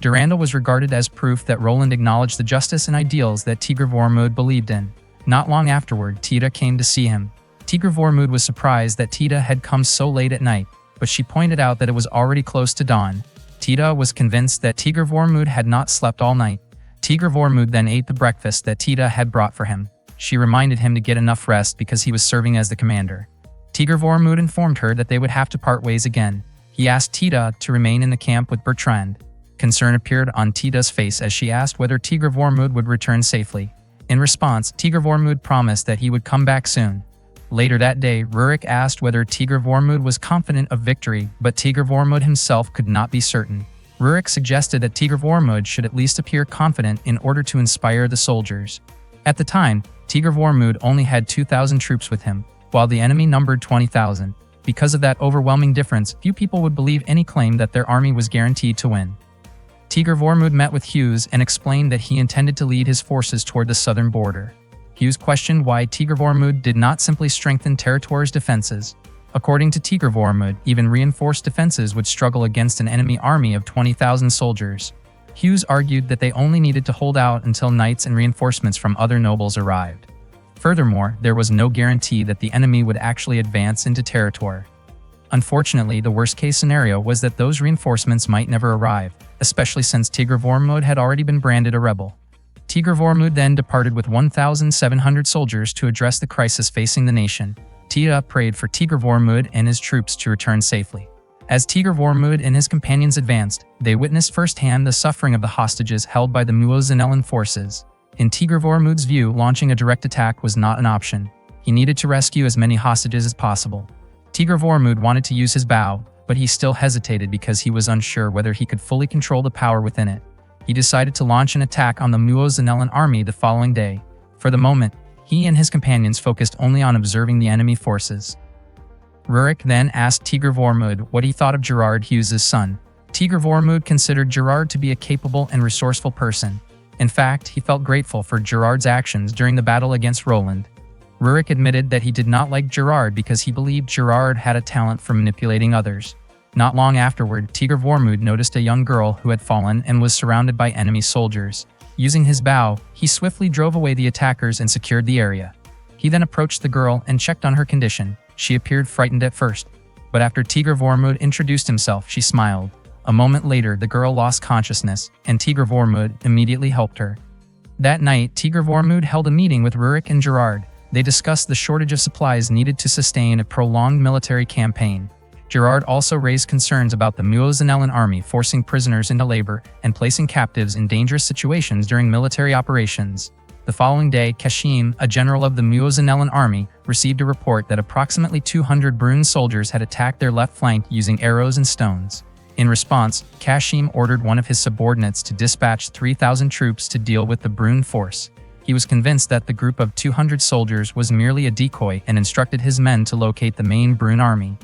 Durandal was regarded as proof that Roland acknowledged the justice and ideals that Tigre Vormund believed in. Not long afterward, Tita came to see him. Tigre Vormund was surprised that Tita had come so late at night, but she pointed out that it was already close to dawn. Tita was convinced that Tigr Vormud had not slept all night. Tigr Vormud then ate the breakfast that Tita had brought for him. She reminded him to get enough rest because he was serving as the commander. Tigr Vormud informed her that they would have to part ways again. He asked Tita to remain in the camp with Bertrand. Concern appeared on Tita's face as she asked whether Tigr Vormud would return safely. In response, Tigr Vormud promised that he would come back soon. Later that day, Rurik asked whether Tigr Vormud was confident of victory, but Tigr Vormud himself could not be certain. Rurik suggested that Tigr Vormud should at least appear confident in order to inspire the soldiers. At the time, Tigr Vormud only had 2,000 troops with him, while the enemy numbered 20,000. Because of that overwhelming difference, few people would believe any claim that their army was guaranteed to win. Tigr Vormud met with Hughes and explained that he intended to lead his forces toward the southern border. Hughes questioned why Tigr Vormud did not simply strengthen Territor's defenses. According to Tigr Vormud, even reinforced defenses would struggle against an enemy army of 20,000 soldiers. Hughes argued that they only needed to hold out until knights and reinforcements from other nobles arrived. Furthermore, there was no guarantee that the enemy would actually advance into Territor. Unfortunately, the worst-case scenario was that those reinforcements might never arrive, especially since Tigr Vormud had already been branded a rebel. Tigr Vormud then departed with 1,700 soldiers to address the crisis facing the nation. Tita prayed for Tigr Vormud and his troops to return safely. As Tigr Vormud and his companions advanced, they witnessed firsthand the suffering of the hostages held by the Muozanellan forces. In Tigr Vormud's view, launching a direct attack was not an option. He needed to rescue as many hostages as possible. Tigr Vormud wanted to use his bow, but he still hesitated because he was unsure whether he could fully control the power within it. He decided to launch an attack on the Muozanellan army the following day. For the moment, he and his companions focused only on observing the enemy forces. Rurik then asked Tigr Vormud what he thought of Gerard Hughes' son. Tigr Vormud considered Gerard to be a capable and resourceful person. In fact, he felt grateful for Gerard's actions during the battle against Roland. Rurik admitted that he did not like Gerard because he believed Gerard had a talent for manipulating others. Not long afterward, Tigr Vormud noticed a young girl who had fallen and was surrounded by enemy soldiers. Using his bow, he swiftly drove away the attackers and secured the area. He then approached the girl and checked on her condition. She appeared frightened at first, but after Tigr Vormud introduced himself, she smiled. A moment later, the girl lost consciousness, and Tigr Vormud immediately helped her. That night, Tigr Vormud held a meeting with Rurik and Gerard. They discussed the shortage of supplies needed to sustain a prolonged military campaign. Gerard also raised concerns about the Muozanellan army forcing prisoners into labor and placing captives in dangerous situations during military operations. The following day, Kashim, a general of the Muozanellan army, received a report that approximately 200 Brune soldiers had attacked their left flank using arrows and stones. In response, Kashim ordered one of his subordinates to dispatch 3,000 troops to deal with the Brune force. He was convinced that the group of 200 soldiers was merely a decoy and instructed his men to locate the main Brune army.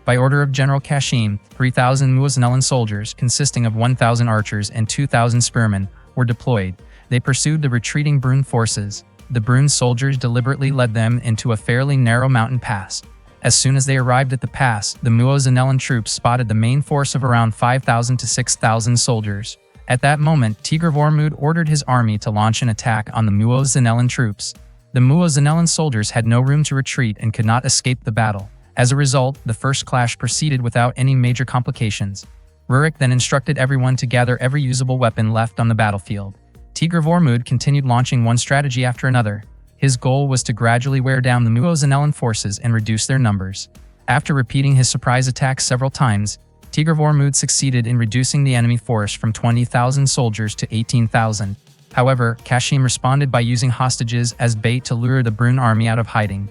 By order of General Kashim, 3,000 Muozanellan soldiers, consisting of 1,000 archers and 2,000 spearmen, were deployed. They pursued the retreating Brune forces. The Brune soldiers deliberately led them into a fairly narrow mountain pass. As soon as they arrived at the pass, the Muozanellan troops spotted the main force of around 5,000 to 6,000 soldiers. At that moment, Tigr Vormud ordered his army to launch an attack on the Muozanellan troops. The Muozanellan soldiers had no room to retreat and could not escape the battle. As a result, the first clash proceeded without any major complications. Rurik then instructed everyone to gather every usable weapon left on the battlefield. Tigr Vormud continued launching one strategy after another. His goal was to gradually wear down the Muozanellan forces and reduce their numbers. After repeating his surprise attack several times, Tigr Vormud succeeded in reducing the enemy force from 20,000 soldiers to 18,000. However, Kashim responded by using hostages as bait to lure the Brune army out of hiding.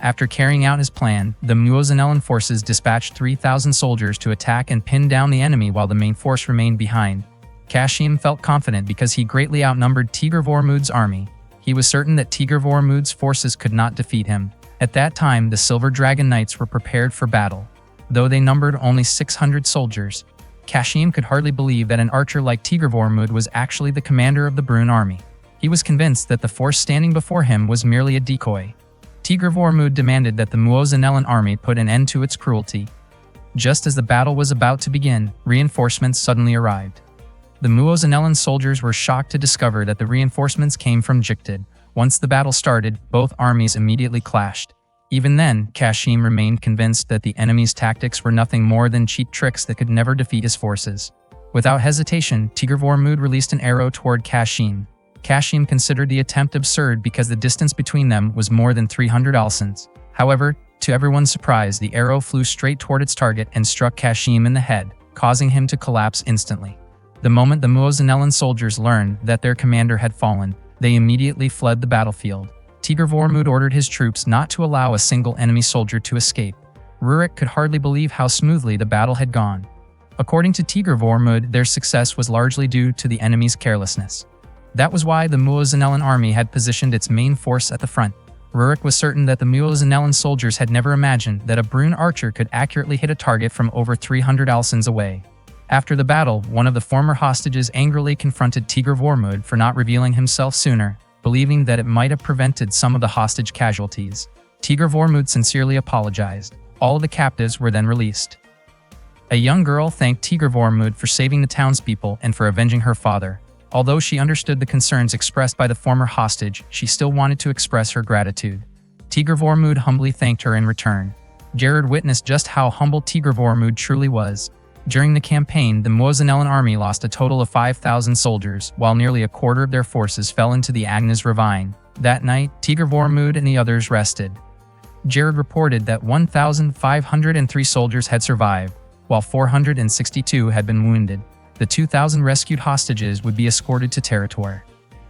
After carrying out his plan, the Muozanellan forces dispatched 3,000 soldiers to attack and pin down the enemy while the main force remained behind. Kashim felt confident because he greatly outnumbered Tigr Vormud's army. He was certain that Tigr Vormud's forces could not defeat him. At that time, the Silver Dragon Knights were prepared for battle. Though they numbered only 600 soldiers, Kashim could hardly believe that an archer like Tigr Vormud was actually the commander of the Brune army. He was convinced that the force standing before him was merely a decoy. Tigr Vormud demanded that the Muozanellan army put an end to its cruelty. Just as the battle was about to begin, reinforcements suddenly arrived. The Muozanellan soldiers were shocked to discover that the reinforcements came from Jiktid. Once the battle started, both armies immediately clashed. Even then, Kashim remained convinced that the enemy's tactics were nothing more than cheap tricks that could never defeat his forces. Without hesitation, Tigr-Vormud released an arrow toward Kashim. Kashim considered the attempt absurd because the distance between them was more than 300 alsans. However, to everyone's surprise, the arrow flew straight toward its target and struck Kashim in the head, causing him to collapse instantly. The moment the Muozinellan soldiers learned that their commander had fallen, they immediately fled the battlefield. Tigr-Vormud ordered his troops not to allow a single enemy soldier to escape. Rurik could hardly believe how smoothly the battle had gone. According to Tigr-Vormud, their success was largely due to the enemy's carelessness. That was why the Muozinellan army had positioned its main force at the front. Rurik was certain that the Muozinellan soldiers had never imagined that a Brune archer could accurately hit a target from over 300 alsans away. After the battle, one of the former hostages angrily confronted Tigr-Vormud for not revealing himself sooner, believing that it might have prevented some of the hostage casualties. Tigr-Vormud sincerely apologized. All of the captives were then released. A young girl thanked Tigr-Vormud for saving the townspeople and for avenging her father. Although she understood the concerns expressed by the former hostage, she still wanted to express her gratitude. Tigr-Vormud humbly thanked her in return. Jared witnessed just how humble Tigr-Vormud truly was. During the campaign, the Muozinellan army lost a total of 5,000 soldiers, while nearly a quarter of their forces fell into the Agnes ravine. That night, Tigr-Vormud and the others rested. Jared reported that 1,503 soldiers had survived, while 462 had been wounded. The 2,000 rescued hostages would be escorted to Territor.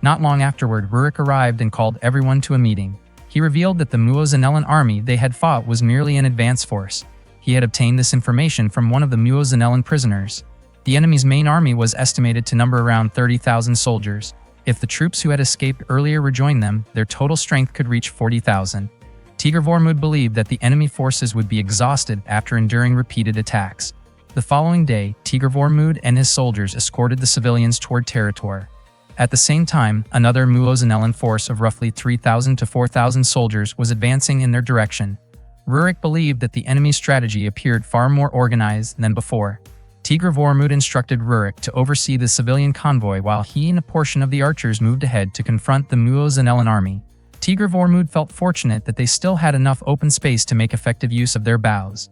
Not long afterward, Rurik arrived and called everyone to a meeting. He revealed that the Muozinellan army they had fought was merely an advance force. He had obtained this information from one of the Muozinellan prisoners. The enemy's main army was estimated to number around 30,000 soldiers. If the troops who had escaped earlier rejoined them, their total strength could reach 40,000. Tigr-Vormud believed that the enemy forces would be exhausted after enduring repeated attacks. The following day, Tigr-Vormud and his soldiers escorted the civilians toward Territor. At the same time, another Muozinellan force of roughly 3,000 to 4,000 soldiers was advancing in their direction. Rurik believed that the enemy's strategy appeared far more organized than before. Tigr-Vormud instructed Rurik to oversee the civilian convoy while he and a portion of the archers moved ahead to confront the Muozinellan army. Tigr-Vormud felt fortunate that they still had enough open space to make effective use of their bows.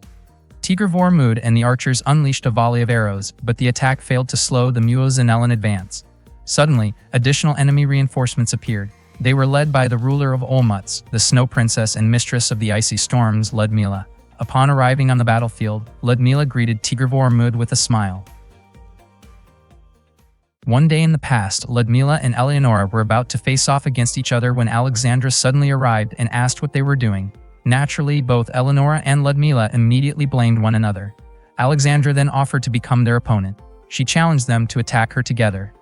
Tigr-Vormud and the archers unleashed a volley of arrows, but the attack failed to slow the Muozinellan advance. Suddenly, additional enemy reinforcements appeared. They were led by the ruler of Olmutz, the Snow Princess and mistress of the icy storms, Ludmila. Upon arriving on the battlefield, Ludmila greeted Tigr-Vormud with a smile. One day in the past, Ludmila and Eleonora were about to face off against each other when Alexandra suddenly arrived and asked what they were doing. Naturally, both Eleonora and Ludmila immediately blamed one another. Alexandra then offered to become their opponent. She challenged them to attack her together.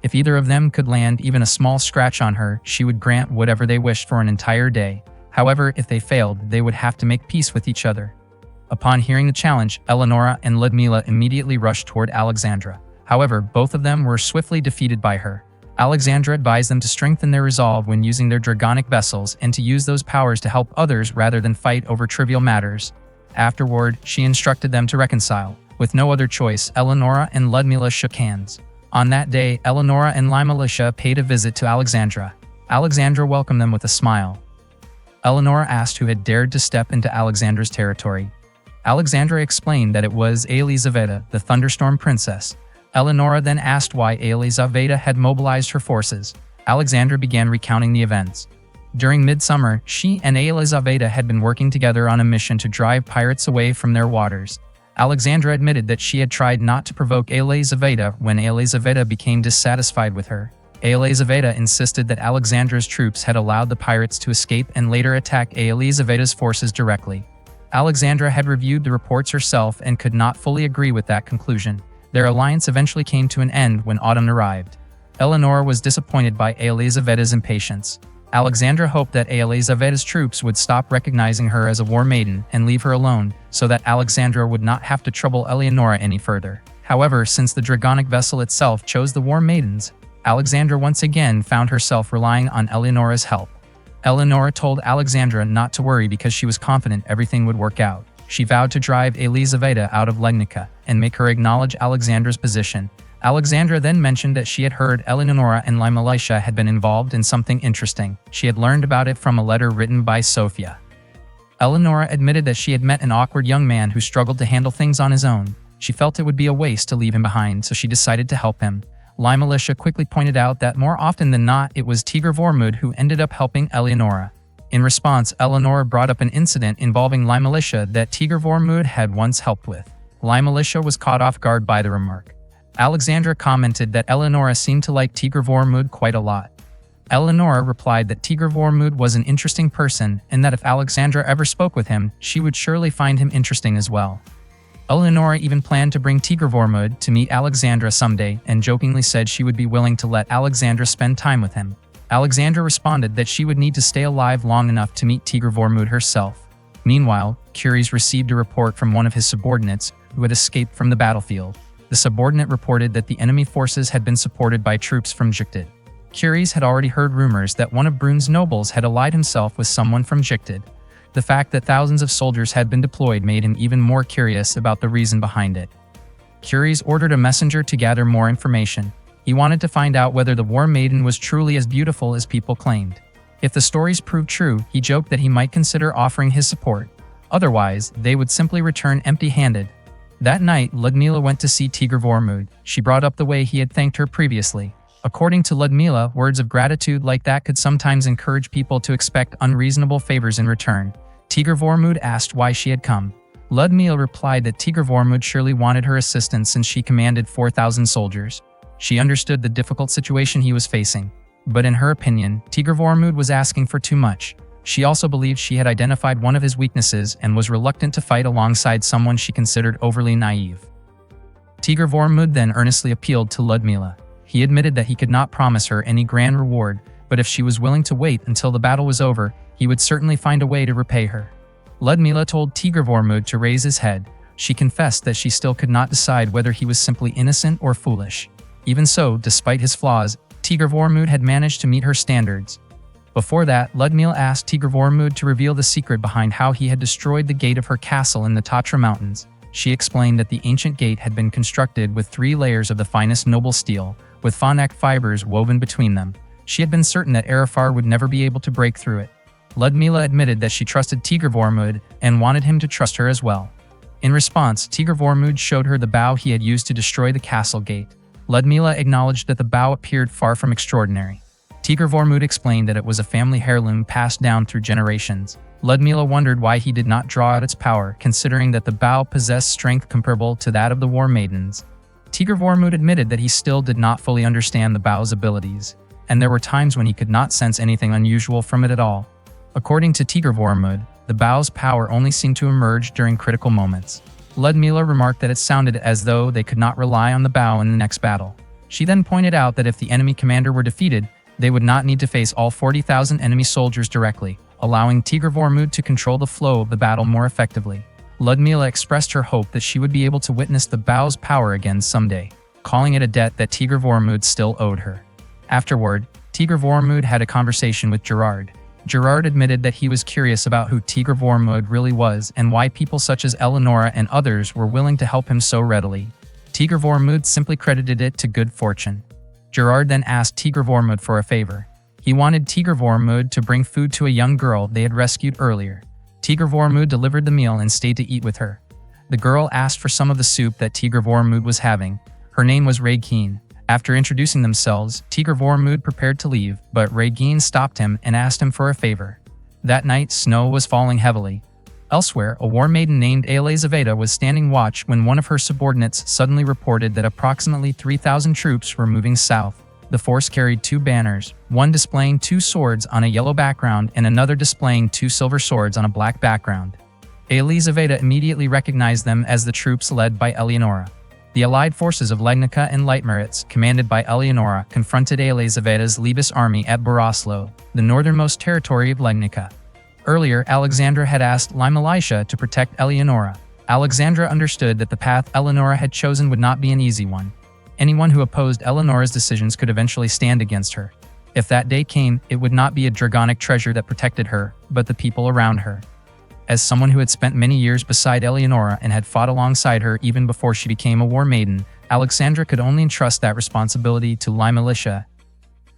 If either of them could land even a small scratch on her, she would grant whatever they wished for an entire day. However, if they failed, they would have to make peace with each other. Upon hearing the challenge, Eleonora and Ludmila immediately rushed toward Alexandra. However, both of them were swiftly defeated by her. Alexandra advised them to strengthen their resolve when using their dragonic vessels and to use those powers to help others rather than fight over trivial matters. Afterward, she instructed them to reconcile. With no other choice, Eleonora and Ludmila shook hands. On that day, Eleonora and Limalicia paid a visit to Alexandra. Alexandra welcomed them with a smile. Eleonora asked who had dared to step into Alexandra's territory. Alexandra explained that it was Elizaveta, the Thunderstorm Princess. Eleonora then asked why Elizaveta had mobilized her forces. Alexandra began recounting the events. During midsummer, she and Elizaveta had been working together on a mission to drive pirates away from their waters. Alexandra admitted that she had tried not to provoke Elizaveta when Elizaveta became dissatisfied with her. Elizaveta insisted that Alexandra's troops had allowed the pirates to escape and later attack Elizaveta's forces directly. Alexandra had reviewed the reports herself and could not fully agree with that conclusion. Their alliance eventually came to an end when autumn arrived. Eleonora was disappointed by Elizaveta's impatience. Alexandra hoped that Elizaveta's troops would stop recognizing her as a war maiden and leave her alone, so that Alexandra would not have to trouble Eleonora any further. However, since the dragonic vessel itself chose the war maidens, Alexandra once again found herself relying on Eleonora's help. Eleonora told Alexandra not to worry because she was confident everything would work out. She vowed to drive Elizaveta out of Legnica and make her acknowledge Alexandra's position. Alexandra then mentioned that she had heard Eleonora and Limalicia had been involved in something interesting. She had learned about it from a letter written by Sophia. Eleonora admitted that she had met an awkward young man who struggled to handle things on his own. She felt it would be a waste to leave him behind, so she decided to help him. Lai Militia quickly pointed out that more often than not, it was Tigr Vormund who ended up helping Eleonora. In response, Eleonora brought up an incident involving Lai Militia that Tigr Vormund had once helped with. Lai Militia was caught off guard by the remark. Alexandra commented that Eleonora seemed to like Tigr Vormund quite a lot. Eleonora replied that Tigr Vormund was an interesting person and that if Alexandra ever spoke with him, she would surely find him interesting as well. Eleonora even planned to bring Tigr Vormund to meet Alexandra someday and jokingly said she would be willing to let Alexandra spend time with him. Alexandra responded that she would need to stay alive long enough to meet Tigr Vormund herself. Meanwhile, Curies received a report from one of his subordinates who had escaped from the battlefield. The subordinate reported that the enemy forces had been supported by troops from Jiktid. Curies had already heard rumors that one of Brün's nobles had allied himself with someone from Jiktid. The fact that thousands of soldiers had been deployed made him even more curious about the reason behind it. Curies ordered a messenger to gather more information. He wanted to find out whether the War Maiden was truly as beautiful as people claimed. If the stories proved true, he joked that he might consider offering his support. Otherwise, they would simply return empty-handed. That night, Ludmila went to see Tigr Vormund. She brought up the way he had thanked her previously. According to Ludmila, words of gratitude like that could sometimes encourage people to expect unreasonable favors in return. Tigr Vormund asked why she had come. Ludmila replied that Tigr Vormund surely wanted her assistance since she commanded 4,000 soldiers. She understood the difficult situation he was facing. But in her opinion, Tigr Vormund was asking for too much. She also believed she had identified one of his weaknesses and was reluctant to fight alongside someone she considered overly naive. Tigr Vormund then earnestly appealed to Ludmila. He admitted that he could not promise her any grand reward, but if she was willing to wait until the battle was over, he would certainly find a way to repay her. Ludmila told Tigr Vormund to raise his head. She confessed that she still could not decide whether he was simply innocent or foolish. Even so, despite his flaws, Tigr Vormund had managed to meet her standards. Before that, Ludmila asked Tigr Vormund to reveal the secret behind how he had destroyed the gate of her castle in the Tatra Mountains. She explained that the ancient gate had been constructed with 3 layers of the finest noble steel, with Phonak fibers woven between them. She had been certain that Arafar would never be able to break through it. Ludmila admitted that she trusted Tigr Vormund and wanted him to trust her as well. In response, Tigr Vormund showed her the bow he had used to destroy the castle gate. Ludmila acknowledged that the bow appeared far from extraordinary. Tigr Vormund explained that it was a family heirloom passed down through generations. Ludmila wondered why he did not draw out its power, considering that the bow possessed strength comparable to that of the War Maidens. Tigr Vormund admitted that he still did not fully understand the bow's abilities, and there were times when he could not sense anything unusual from it at all. According to Tigr Vormund, the bow's power only seemed to emerge during critical moments. Ludmila remarked that it sounded as though they could not rely on the bow in the next battle. She then pointed out that if the enemy commander were defeated, they would not need to face all 40,000 enemy soldiers directly, allowing Tigr Vormund to control the flow of the battle more effectively. Ludmila expressed her hope that she would be able to witness the bow's power again someday, calling it a debt that Tigr Vormund still owed her. Afterward, Tigr Vormund had a conversation with Gerard. Gerard admitted that he was curious about who Tigr Vormund really was and why people such as Eleonora and others were willing to help him so readily. Tigr Vormund simply credited it to good fortune. Gerard then asked Tigr Vormund for a favor. He wanted Tigr Vormund to bring food to a young girl they had rescued earlier. Tigr Vormund delivered the meal and stayed to eat with her. The girl asked for some of the soup that Tigr Vormund was having. Her name was Regine. After introducing themselves, Tigr Vormund prepared to leave, but Regine stopped him and asked him for a favor. That night, snow was falling heavily. Elsewhere, a war maiden named Elizaveta was standing watch when one of her subordinates suddenly reported that approximately 3,000 troops were moving south. The force carried 2 banners, one displaying 2 swords on a yellow background and another displaying 2 silver swords on a black background. Elizaveta immediately recognized them as the troops led by Eleonora. The allied forces of Legnica and Leitmeritz, commanded by Eleonora, confronted Elizaveta's Libis army at Boroslo, the northernmost territory of Legnica. Earlier, Alexandra had asked Lai Militia to protect Eleonora. Alexandra understood that the path Eleonora had chosen would not be an easy one. Anyone who opposed Eleonora's decisions could eventually stand against her. If that day came, it would not be a dragonic treasure that protected her, but the people around her. As someone who had spent many years beside Eleonora and had fought alongside her even before she became a war maiden, Alexandra could only entrust that responsibility to Lai Militia.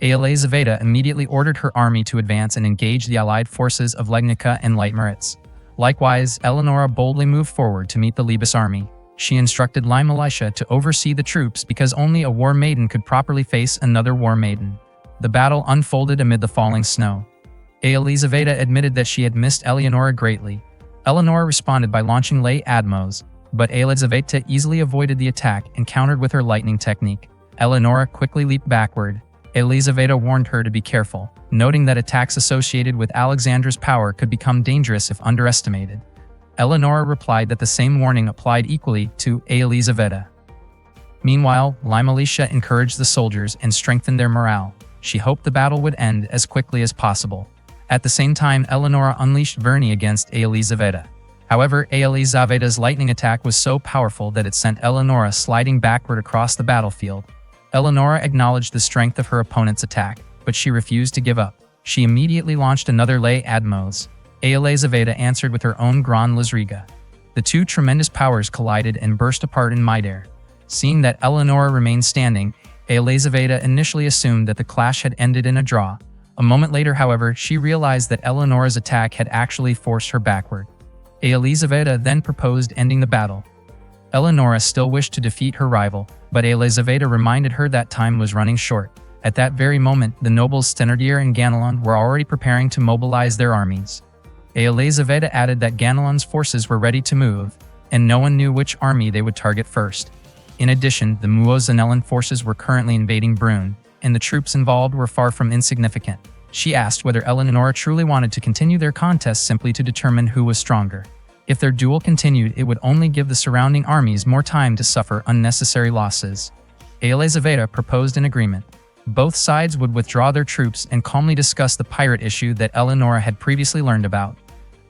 Elizaveta immediately ordered her army to advance and engage the allied forces of Legnica and Leitmeritz. Likewise, Eleonora boldly moved forward to meet the Libis army. She instructed Limelisha to oversee the troops because only a war maiden could properly face another war maiden. The battle unfolded amid the falling snow. Elizaveta admitted that she had missed Eleonora greatly. Eleonora responded by launching lay Admos, but Elizaveta easily avoided the attack and countered with her lightning technique. Eleonora quickly leaped backward. Elizaveta warned her to be careful, noting that attacks associated with Alexandra's power could become dangerous if underestimated. Eleonora replied that the same warning applied equally to Elizaveta. Meanwhile, Limelisha encouraged the soldiers and strengthened their morale. She hoped the battle would end as quickly as possible. At the same time, Eleonora unleashed Verni against Elizaveta. However, Elizaveta's lightning attack was so powerful that it sent Eleonora sliding backward across the battlefield. Eleonora acknowledged the strength of her opponent's attack, but she refused to give up. She immediately launched another lay Admos. Elizaveta answered with her own Gran Lazriga. The two tremendous powers collided and burst apart in midair. Seeing that Eleonora remained standing, Elizaveta initially assumed that the clash had ended in a draw. A moment later, however, she realized that Eleonora's attack had actually forced her backward. Elizaveta then proposed ending the battle. Eleonora still wished to defeat her rival, but Elizaveta reminded her that time was running short. At that very moment, the nobles Thénardier and Ganelon were already preparing to mobilize their armies. Elizaveta added that Ganelon's forces were ready to move, and no one knew which army they would target first. In addition, the Muozanellan forces were currently invading Brünn, and the troops involved were far from insignificant. She asked whether Eleonora truly wanted to continue their contest simply to determine who was stronger. If their duel continued, it would only give the surrounding armies more time to suffer unnecessary losses. Elizaveta proposed an agreement. Both sides would withdraw their troops and calmly discuss the pirate issue that Eleonora had previously learned about.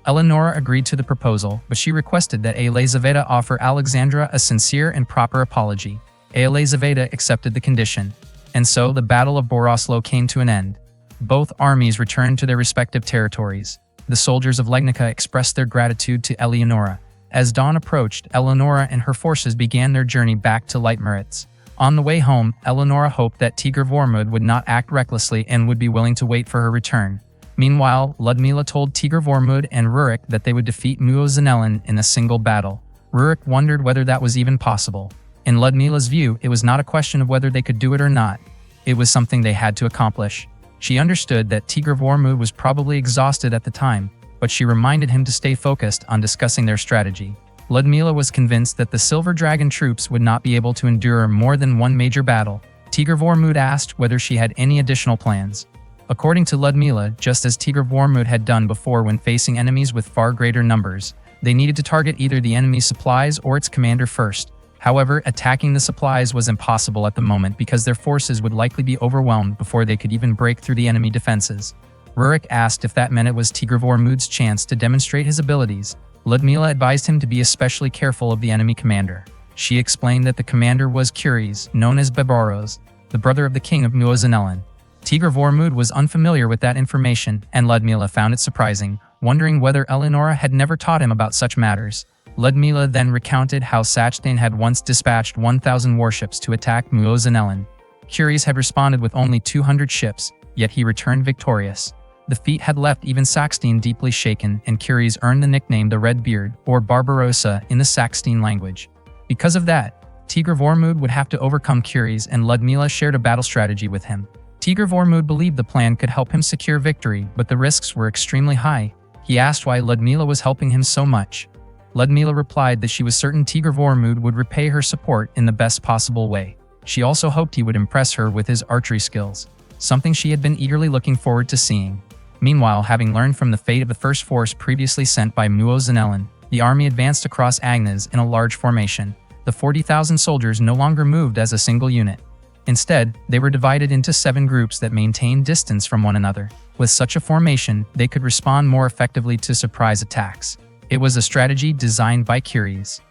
Eleonora agreed to the proposal, but she requested that Elizaveta offer Alexandra a sincere and proper apology. Elizaveta accepted the condition, and so the Battle of Boroslo came to an end. Both armies returned to their respective territories. The soldiers of Legnica expressed their gratitude to Eleonora. As dawn approached, Eleonora and her forces began their journey back to Leitmeritz. On the way home, Eleonora hoped that Tigr Vormund would not act recklessly and would be willing to wait for her return. Meanwhile, Ludmila told Tigr Vormund and Rurik that they would defeat Muozanellan in a single battle. Rurik wondered whether that was even possible. In Ludmila's view, it was not a question of whether they could do it or not. It was something they had to accomplish. She understood that Tigr Vormund was probably exhausted at the time, but she reminded him to stay focused on discussing their strategy. Ludmila was convinced that the Silver Dragon troops would not be able to endure more than one major battle. Tigr Vormund asked whether she had any additional plans. According to Ludmila, just as Tigr Vormund had done before when facing enemies with far greater numbers, they needed to target either the enemy's supplies or its commander first. However, attacking the supplies was impossible at the moment because their forces would likely be overwhelmed before they could even break through the enemy defenses. Rurik asked if that meant it was Tigr Vormund's chance to demonstrate his abilities. Ludmila advised him to be especially careful of the enemy commander. She explained that the commander was Curies, known as Barbaros, the brother of the king of Muozanellan. Tigr Vormund was unfamiliar with that information, and Ludmila found it surprising, wondering whether Eleonora had never taught him about such matters. Ludmila then recounted how Sachstein had once dispatched 1,000 warships to attack Muozanellan. Curies had responded with only 200 ships, yet he returned victorious. The feat had left even Sachstein deeply shaken, and Curies earned the nickname the Red Beard, or Barbarossa in the Sachstein language. Because of that, Tigr Vormund would have to overcome Curies, and Ludmila shared a battle strategy with him. Tigr Vormund believed the plan could help him secure victory, but the risks were extremely high. He asked why Ludmila was helping him so much. Ludmila replied that she was certain Tigr Vormund would repay her support in the best possible way. She also hoped he would impress her with his archery skills, something she had been eagerly looking forward to seeing. Meanwhile, having learned from the fate of the first force previously sent by Muozanellan, the army advanced across Agnes in a large formation. The 40,000 soldiers no longer moved as a single unit. Instead, they were divided into 7 groups that maintained distance from one another. With such a formation, they could respond more effectively to surprise attacks. It was a strategy designed by Curies.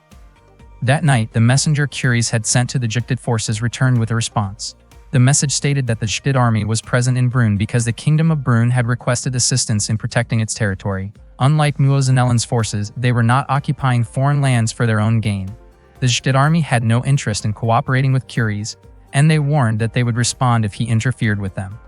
That night, the messenger Curies had sent to the Juktid forces returned with a response. The message stated that the Juktid army was present in Brünn because the Kingdom of Brünn had requested assistance in protecting its territory. Unlike Muozanellan's forces, they were not occupying foreign lands for their own gain. The Juktid army had no interest in cooperating with Curies, and they warned that they would respond if he interfered with them.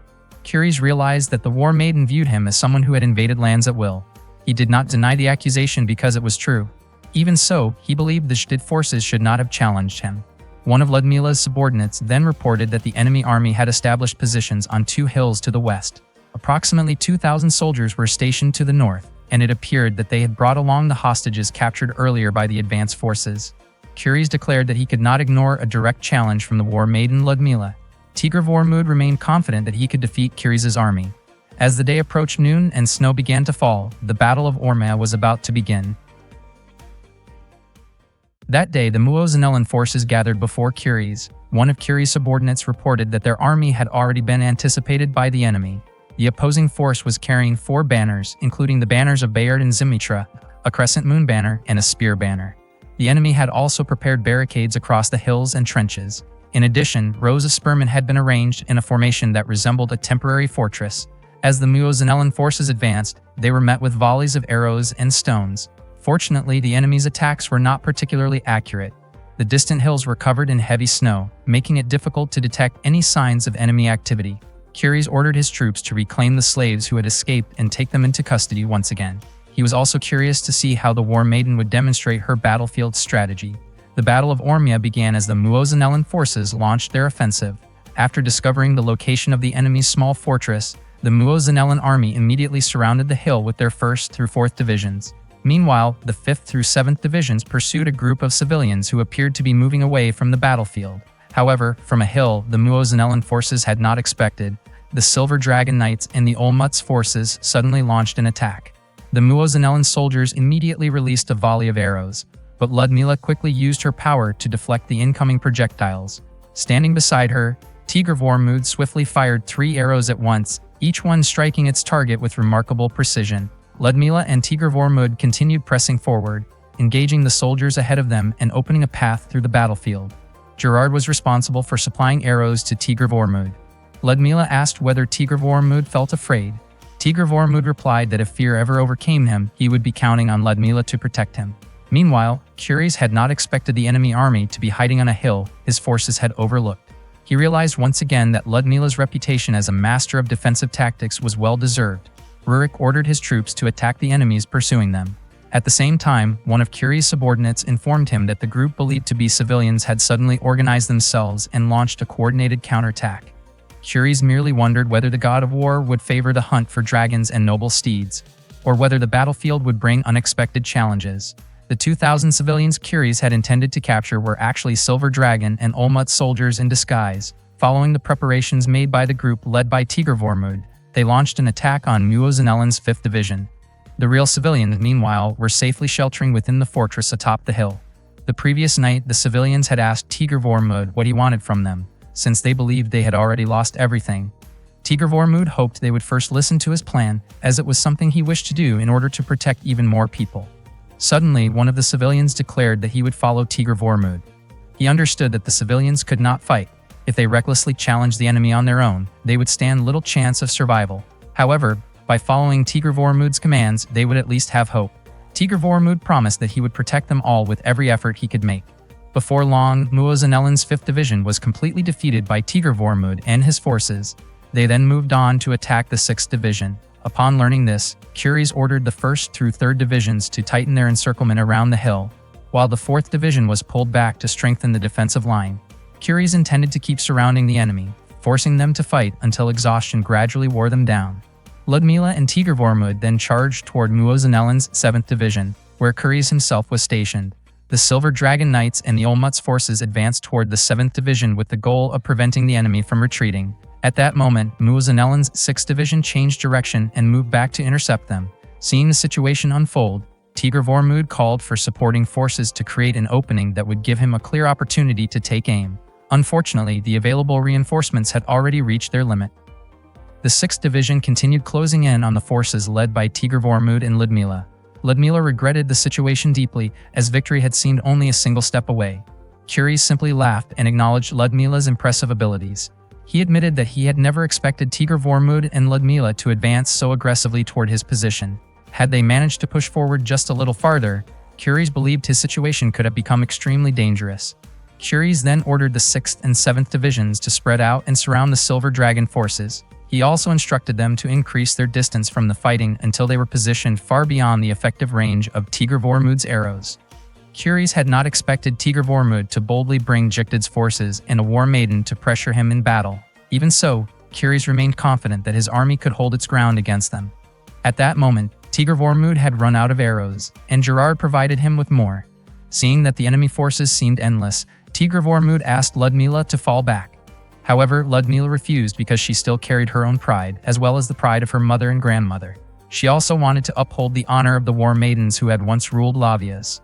Curies realized that the War Maiden viewed him as someone who had invaded lands at will. He did not deny the accusation because it was true. Even so, he believed the Shtid forces should not have challenged him. One of Ludmila's subordinates then reported that the enemy army had established positions on 2 hills to the west. Approximately 2,000 soldiers were stationed to the north, and it appeared that they had brought along the hostages captured earlier by the advance forces. Curies declared that he could not ignore a direct challenge from the war-maiden Ludmila. Tigr-Vormund remained confident that he could defeat Curies' army. As the day approached noon and snow began to fall, the Battle of Ormia was about to begin. That day, the Muozanellan forces gathered before Curies. One of Curies' subordinates reported that their army had already been anticipated by the enemy. The opposing force was carrying 4 banners, including the banners of Bayard and Zimitra, a crescent moon banner, and a spear banner. The enemy had also prepared barricades across the hills and trenches. In addition, rows of spearmen had been arranged in a formation that resembled a temporary fortress. As the Muozanellan forces advanced, they were met with volleys of arrows and stones. Fortunately, the enemy's attacks were not particularly accurate. The distant hills were covered in heavy snow, making it difficult to detect any signs of enemy activity. Curies ordered his troops to reclaim the slaves who had escaped and take them into custody once again. He was also curious to see how the War Maiden would demonstrate her battlefield strategy. The Battle of Ormia began as the Muozanellan forces launched their offensive. After discovering the location of the enemy's small fortress, the Muozanellan army immediately surrounded the hill with their 1st through 4th divisions. Meanwhile, the 5th through 7th divisions pursued a group of civilians who appeared to be moving away from the battlefield. However, from a hill the Muozanellan forces had not expected, the Silver Dragon Knights and the Olmutz forces suddenly launched an attack. The Muozanellan soldiers immediately released a volley of arrows, but Ludmila quickly used her power to deflect the incoming projectiles. Standing beside her, Tigr-Vormund swiftly fired 3 arrows at once, each one striking its target with remarkable precision. Ludmila and Tigr-Vormund continued pressing forward, engaging the soldiers ahead of them and opening a path through the battlefield. Gerard was responsible for supplying arrows to Tigr-Vormund. Ludmila asked whether Tigr-Vormund felt afraid. Tigr-Vormund replied that if fear ever overcame him, he would be counting on Ludmila to protect him. Meanwhile, Curies had not expected the enemy army to be hiding on a hill his forces had overlooked. He realized once again that Ludmila's reputation as a master of defensive tactics was well deserved. Rurik ordered his troops to attack the enemies pursuing them. At the same time, one of Curies' subordinates informed him that the group believed to be civilians had suddenly organized themselves and launched a coordinated counterattack. Curies merely wondered whether the god of war would favor the hunt for dragons and noble steeds, or whether the battlefield would bring unexpected challenges. The 2,000 civilians Curies had intended to capture were actually Silver Dragon and Olmutz soldiers in disguise. Following the preparations made by the group led by Tigr-Vormund, they launched an attack on Muozanellan's 5th Division. The real civilians, meanwhile, were safely sheltering within the fortress atop the hill. The previous night, the civilians had asked Tigr-Vormund what he wanted from them, since they believed they had already lost everything. Tigr-Vormund hoped they would first listen to his plan, as it was something he wished to do in order to protect even more people. Suddenly, one of the civilians declared that he would follow Tigr-Vormund. He understood that the civilians could not fight. If they recklessly challenged the enemy on their own, they would stand little chance of survival. However, by following Tigr-Vormund's commands, they would at least have hope. Tigr-Vormund promised that he would protect them all with every effort he could make. Before long, Muozanellan's 5th Division was completely defeated by Tigr-Vormund and his forces. They then moved on to attack the 6th Division. Upon learning this, Curies ordered the 1st through 3rd Divisions to tighten their encirclement around the hill, while the 4th Division was pulled back to strengthen the defensive line. Curies intended to keep surrounding the enemy, forcing them to fight until exhaustion gradually wore them down. Ludmila and Tigr-Vormund then charged toward Muozanellan's 7th Division, where Curies himself was stationed. The Silver Dragon Knights and the Olmutz forces advanced toward the 7th Division with the goal of preventing the enemy from retreating. At that moment, Muozanellan's 6th Division changed direction and moved back to intercept them. Seeing the situation unfold, Tigr-Vormund called for supporting forces to create an opening that would give him a clear opportunity to take aim. Unfortunately, the available reinforcements had already reached their limit. The 6th Division continued closing in on the forces led by Tigr-Vormund and Ludmila. Ludmila regretted the situation deeply, as victory had seemed only a single step away. Curies simply laughed and acknowledged Ludmila's impressive abilities. He admitted that he had never expected Tigr-Vormund and Ludmila to advance so aggressively toward his position. Had they managed to push forward just a little farther, Curies believed his situation could have become extremely dangerous. Curies then ordered the 6th and 7th Divisions to spread out and surround the Silver Dragon forces. He also instructed them to increase their distance from the fighting until they were positioned far beyond the effective range of Tigr-Vormund's arrows. Curies had not expected Tigr Vormund to boldly bring Jiktid's forces and a war maiden to pressure him in battle. Even so, Curies remained confident that his army could hold its ground against them. At that moment, Tigr Vormund had run out of arrows, and Gerard provided him with more. Seeing that the enemy forces seemed endless, Tigr Vormund asked Ludmila to fall back. However, Ludmila refused because she still carried her own pride, as well as the pride of her mother and grandmother. She also wanted to uphold the honor of the war maidens who had once ruled Lavias.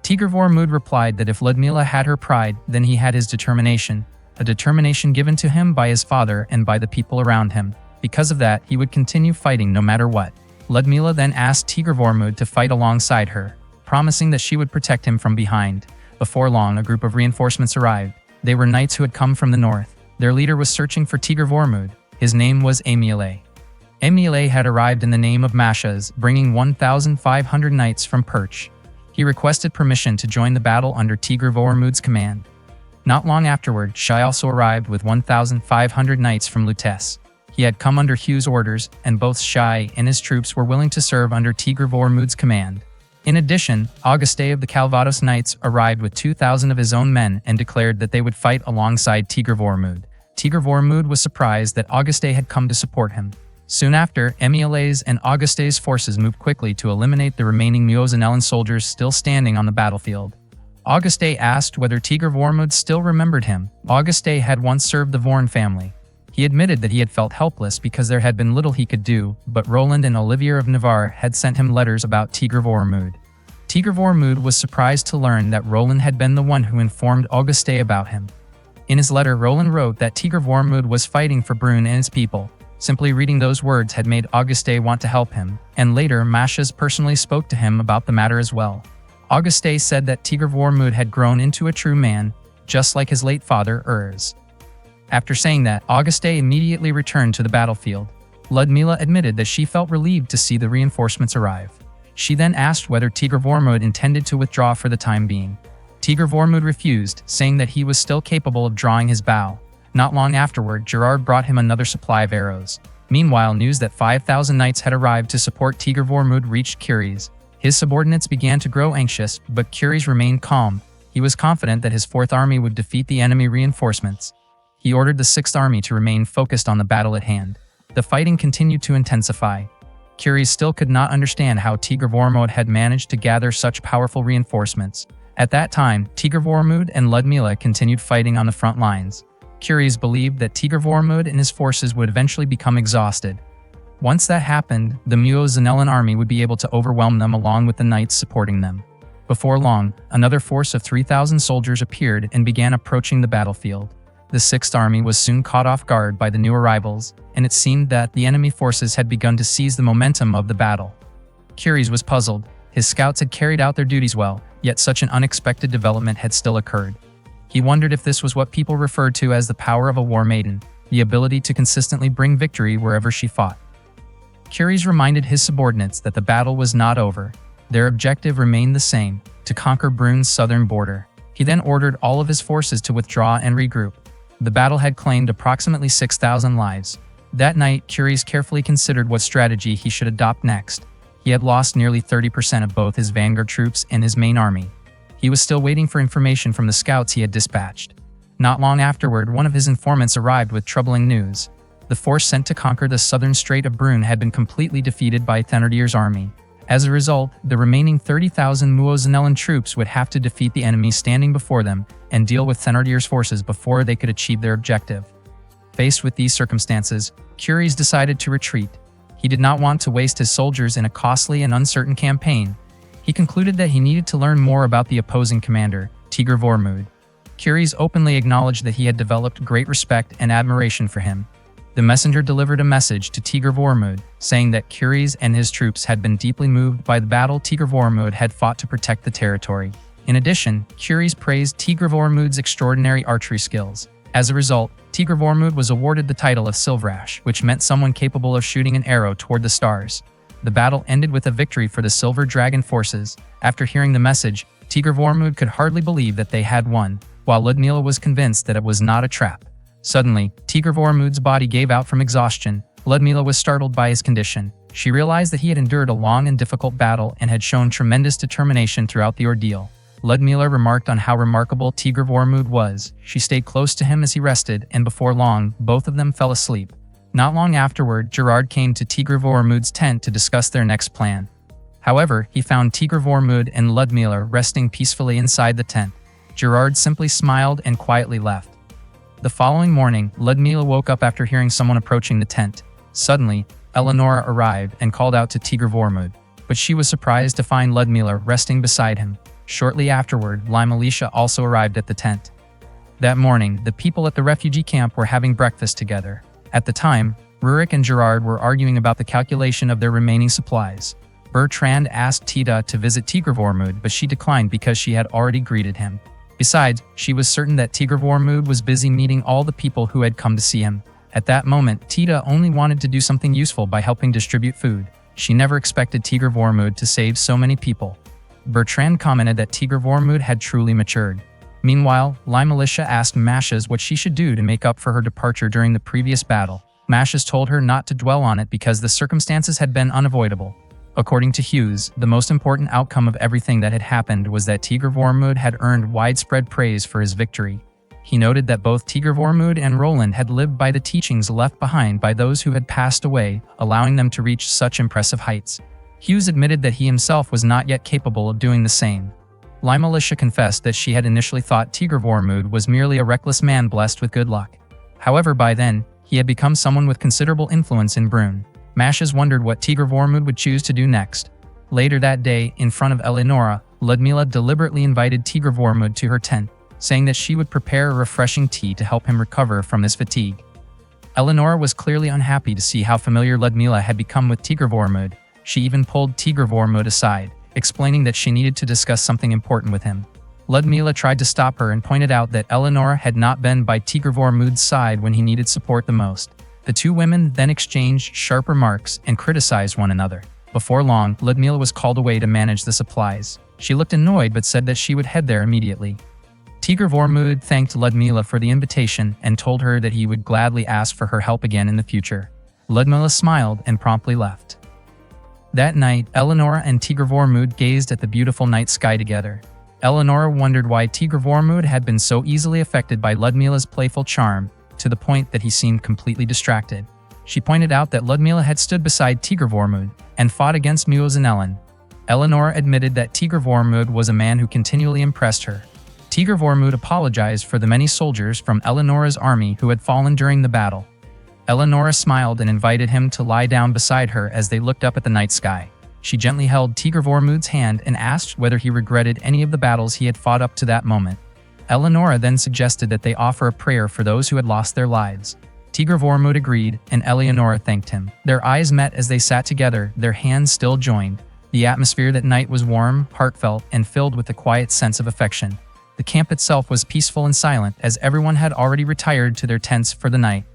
Tigr Vormund replied that if Ludmila had her pride, then he had his determination, a determination given to him by his father and by the people around him. Because of that, he would continue fighting no matter what. Ludmila then asked Tigr Vormund to fight alongside her, promising that she would protect him from behind. Before long, a group of reinforcements arrived. They were knights who had come from the north. Their leader was searching for Tigr Vormund. His name was Emiele. Emiele had arrived in the name of Mashas, bringing 1,500 knights from Perch. He requested permission to join the battle under Tigr Vormund's command. Not long afterward, Shai also arrived with 1,500 knights from Lutece. He had come under Hugh's orders, and both Shai and his troops were willing to serve under Tigr Vormund's command. In addition, Auguste of the Calvados Knights arrived with 2,000 of his own men and declared that they would fight alongside Tigr Vormund. Tigr Vormund was surprised that Auguste had come to support him. Soon after, Emiele's and Auguste's forces moved quickly to eliminate the remaining Muozinellan soldiers still standing on the battlefield. Auguste asked whether Tigr Vormund still remembered him. Auguste had once served the Vorn family. He admitted that he had felt helpless because there had been little he could do, but Roland and Olivier of Navarre had sent him letters about Tigr Vormund. Tigr Vormund was surprised to learn that Roland had been the one who informed Auguste about him. In his letter, Roland wrote that Tigr Vormund was fighting for Brune and his people. Simply reading those words had made Auguste want to help him, and later Mashas personally spoke to him about the matter as well. Auguste said that Tigr Vormund had grown into a true man, just like his late father Urs. After saying that, Auguste immediately returned to the battlefield. Ludmila admitted that she felt relieved to see the reinforcements arrive. She then asked whether Tigr Vormund intended to withdraw for the time being. Tigr Vormund refused, saying that he was still capable of drawing his bow. Not long afterward, Gerard brought him another supply of arrows. Meanwhile, news that 5,000 knights had arrived to support Tigr Vormund reached Curies. His subordinates began to grow anxious, but Curies remained calm. He was confident that his 4th army would defeat the enemy reinforcements. He ordered the 6th army to remain focused on the battle at hand. The fighting continued to intensify. Curies still could not understand how Tigr Vormund had managed to gather such powerful reinforcements. At that time, Tigr Vormund and Ludmila continued fighting on the front lines. Curies believed that Tigr Vormund and his forces would eventually become exhausted. Once that happened, the Muozinellan army would be able to overwhelm them along with the knights supporting them. Before long, another force of 3,000 soldiers appeared and began approaching the battlefield. The 6th army was soon caught off guard by the new arrivals, and it seemed that the enemy forces had begun to seize the momentum of the battle. Curies was puzzled. His scouts had carried out their duties well, yet such an unexpected development had still occurred. He wondered if this was what people referred to as the power of a war maiden, the ability to consistently bring victory wherever she fought. Curies reminded his subordinates that the battle was not over. Their objective remained the same, to conquer Brune's southern border. He then ordered all of his forces to withdraw and regroup. The battle had claimed approximately 6,000 lives. That night, Curies carefully considered what strategy he should adopt next. He had lost nearly 30% of both his vanguard troops and his main army. He was still waiting for information from the scouts he had dispatched. Not long afterward, one of his informants arrived with troubling news. The force sent to conquer the southern Strait of Brune had been completely defeated by Thénardier's army. As a result, the remaining 30,000 Muozinellan troops would have to defeat the enemy standing before them and deal with Thénardier's forces before they could achieve their objective. Faced with these circumstances, Curies decided to retreat. He did not want to waste his soldiers in a costly and uncertain campaign. He concluded that he needed to learn more about the opposing commander, Tigr Vormund. Curies openly acknowledged that he had developed great respect and admiration for him. The messenger delivered a message to Tigr Vormund, saying that Curies and his troops had been deeply moved by the battle Tigr Vormund had fought to protect the territory. In addition, Curies praised Tigr Vormund's extraordinary archery skills. As a result, Tigr Vormund was awarded the title of Silvrash, which meant someone capable of shooting an arrow toward the stars. The battle ended with a victory for the Silver Dragon forces. After hearing the message, Tigr Vormund could hardly believe that they had won, while Ludmila was convinced that it was not a trap. Suddenly, Tigr Vormund's body gave out from exhaustion. Ludmila was startled by his condition. She realized that he had endured a long and difficult battle and had shown tremendous determination throughout the ordeal. Ludmila remarked on how remarkable Tigr Vormud was. She stayed close to him as he rested, and before long, both of them fell asleep. Not long afterward, Gerard came to Tigr Vormud's tent to discuss their next plan. However, he found Tigr Vormud and Ludmila resting peacefully inside the tent. Gerard simply smiled and quietly left. The following morning, Ludmila woke up after hearing someone approaching the tent. Suddenly, Eleonora arrived and called out to Tigr Vormud, but she was surprised to find Ludmila resting beside him. Shortly afterward, Limelisha also arrived at the tent. That morning, the people at the refugee camp were having breakfast together. At the time, Rurik and Gerard were arguing about the calculation of their remaining supplies. Bertrand asked Tita to visit Tigr Vormud, but she declined because she had already greeted him. Besides, she was certain that Tigr Vormud was busy meeting all the people who had come to see him. At that moment, Tita only wanted to do something useful by helping distribute food. She never expected Tigr Vormud to save so many people. Bertrand commented that Tigr Vormud had truly matured. Meanwhile, Limelisha asked Mashes what she should do to make up for her departure during the previous battle. Mashes told her not to dwell on it because the circumstances had been unavoidable. According to Hughes, the most important outcome of everything that had happened was that Tigr Vormud had earned widespread praise for his victory. He noted that both Tigr Vormud and Roland had lived by the teachings left behind by those who had passed away, allowing them to reach such impressive heights. Hughes admitted that he himself was not yet capable of doing the same. Limelisha confessed that she had initially thought Tigr Vormud was merely a reckless man blessed with good luck. However, by then, he had become someone with considerable influence in Brünn. Mashes wondered what Tigr Vormud would choose to do next. Later that day, in front of Eleonora, Ludmila deliberately invited Tigr Vormud to her tent, saying that she would prepare a refreshing tea to help him recover from his fatigue. Eleonora was clearly unhappy to see how familiar Ludmila had become with Tigr Vormud. She even pulled Tigr Vormud aside, explaining that she needed to discuss something important with him. Ludmila tried to stop her and pointed out that Eleonora had not been by Tigr Vormud's side when he needed support the most. The two women then exchanged sharp remarks and criticized one another. Before long, Ludmila was called away to manage the supplies. She looked annoyed but said that she would head there immediately. Tigr Vormud thanked Ludmila for the invitation and told her that he would gladly ask for her help again in the future. Ludmila smiled and promptly left. That night, Eleonora and Tigr Vormud gazed at the beautiful night sky together. Eleonora wondered why Tigr Vormud had been so easily affected by Ludmila's playful charm, to the point that he seemed completely distracted. She pointed out that Ludmila had stood beside Tigr Vormud and fought against Muozinelen. Eleonora admitted that Tigr Vormud was a man who continually impressed her. Tigr Vormud apologized for the many soldiers from Eleonora's army who had fallen during the battle. Eleonora smiled and invited him to lie down beside her as they looked up at the night sky. She gently held Tigr Vormud's hand and asked whether he regretted any of the battles he had fought up to that moment. Eleonora then suggested that they offer a prayer for those who had lost their lives. Tigr Vormud agreed, and Eleonora thanked him. Their eyes met as they sat together, their hands still joined. The atmosphere that night was warm, heartfelt, and filled with a quiet sense of affection. The camp itself was peaceful and silent, as everyone had already retired to their tents for the night.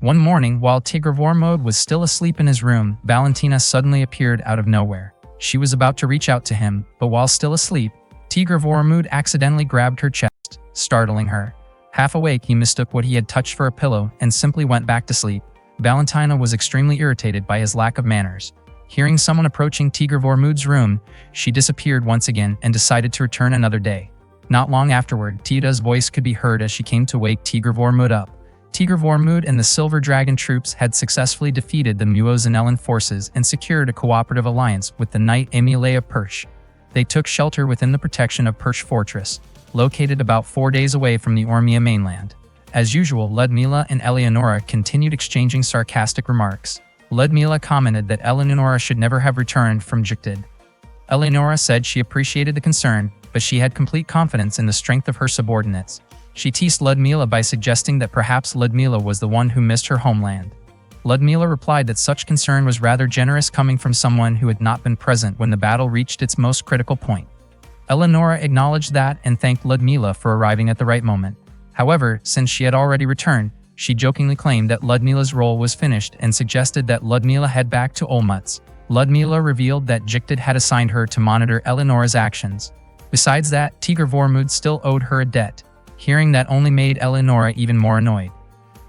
One morning, while Tigr Vormud was still asleep in his room, Valentina suddenly appeared out of nowhere. She was about to reach out to him, but while still asleep, Tigr Vormud accidentally grabbed her chest, startling her. Half awake, he mistook what he had touched for a pillow and simply went back to sleep. Valentina was extremely irritated by his lack of manners. Hearing someone approaching Tigr Vormud's room, she disappeared once again and decided to return another day. Not long afterward, Tita's voice could be heard as she came to wake Tigr Vormud up. Tigr Vormud and the Silver Dragon troops had successfully defeated the Muozinelen forces and secured a cooperative alliance with the Knight Emile of Perche. They took shelter within the protection of Perche Fortress, located about 4 days away from the Ormia mainland. As usual, Ludmila and Eleonora continued exchanging sarcastic remarks. Ludmila commented that Eleonora should never have returned from Jiktid. Eleonora said she appreciated the concern, but she had complete confidence in the strength of her subordinates. She teased Ludmila by suggesting that perhaps Ludmila was the one who missed her homeland. Ludmila replied that such concern was rather generous coming from someone who had not been present when the battle reached its most critical point. Eleonora acknowledged that and thanked Ludmila for arriving at the right moment. However, since she had already returned, she jokingly claimed that Ludmila's role was finished and suggested that Ludmila head back to Olmutz. Ludmila revealed that Jiktid had assigned her to monitor Eleonora's actions. Besides that, Tigr Vormud still owed her a debt. Hearing that only made Eleonora even more annoyed.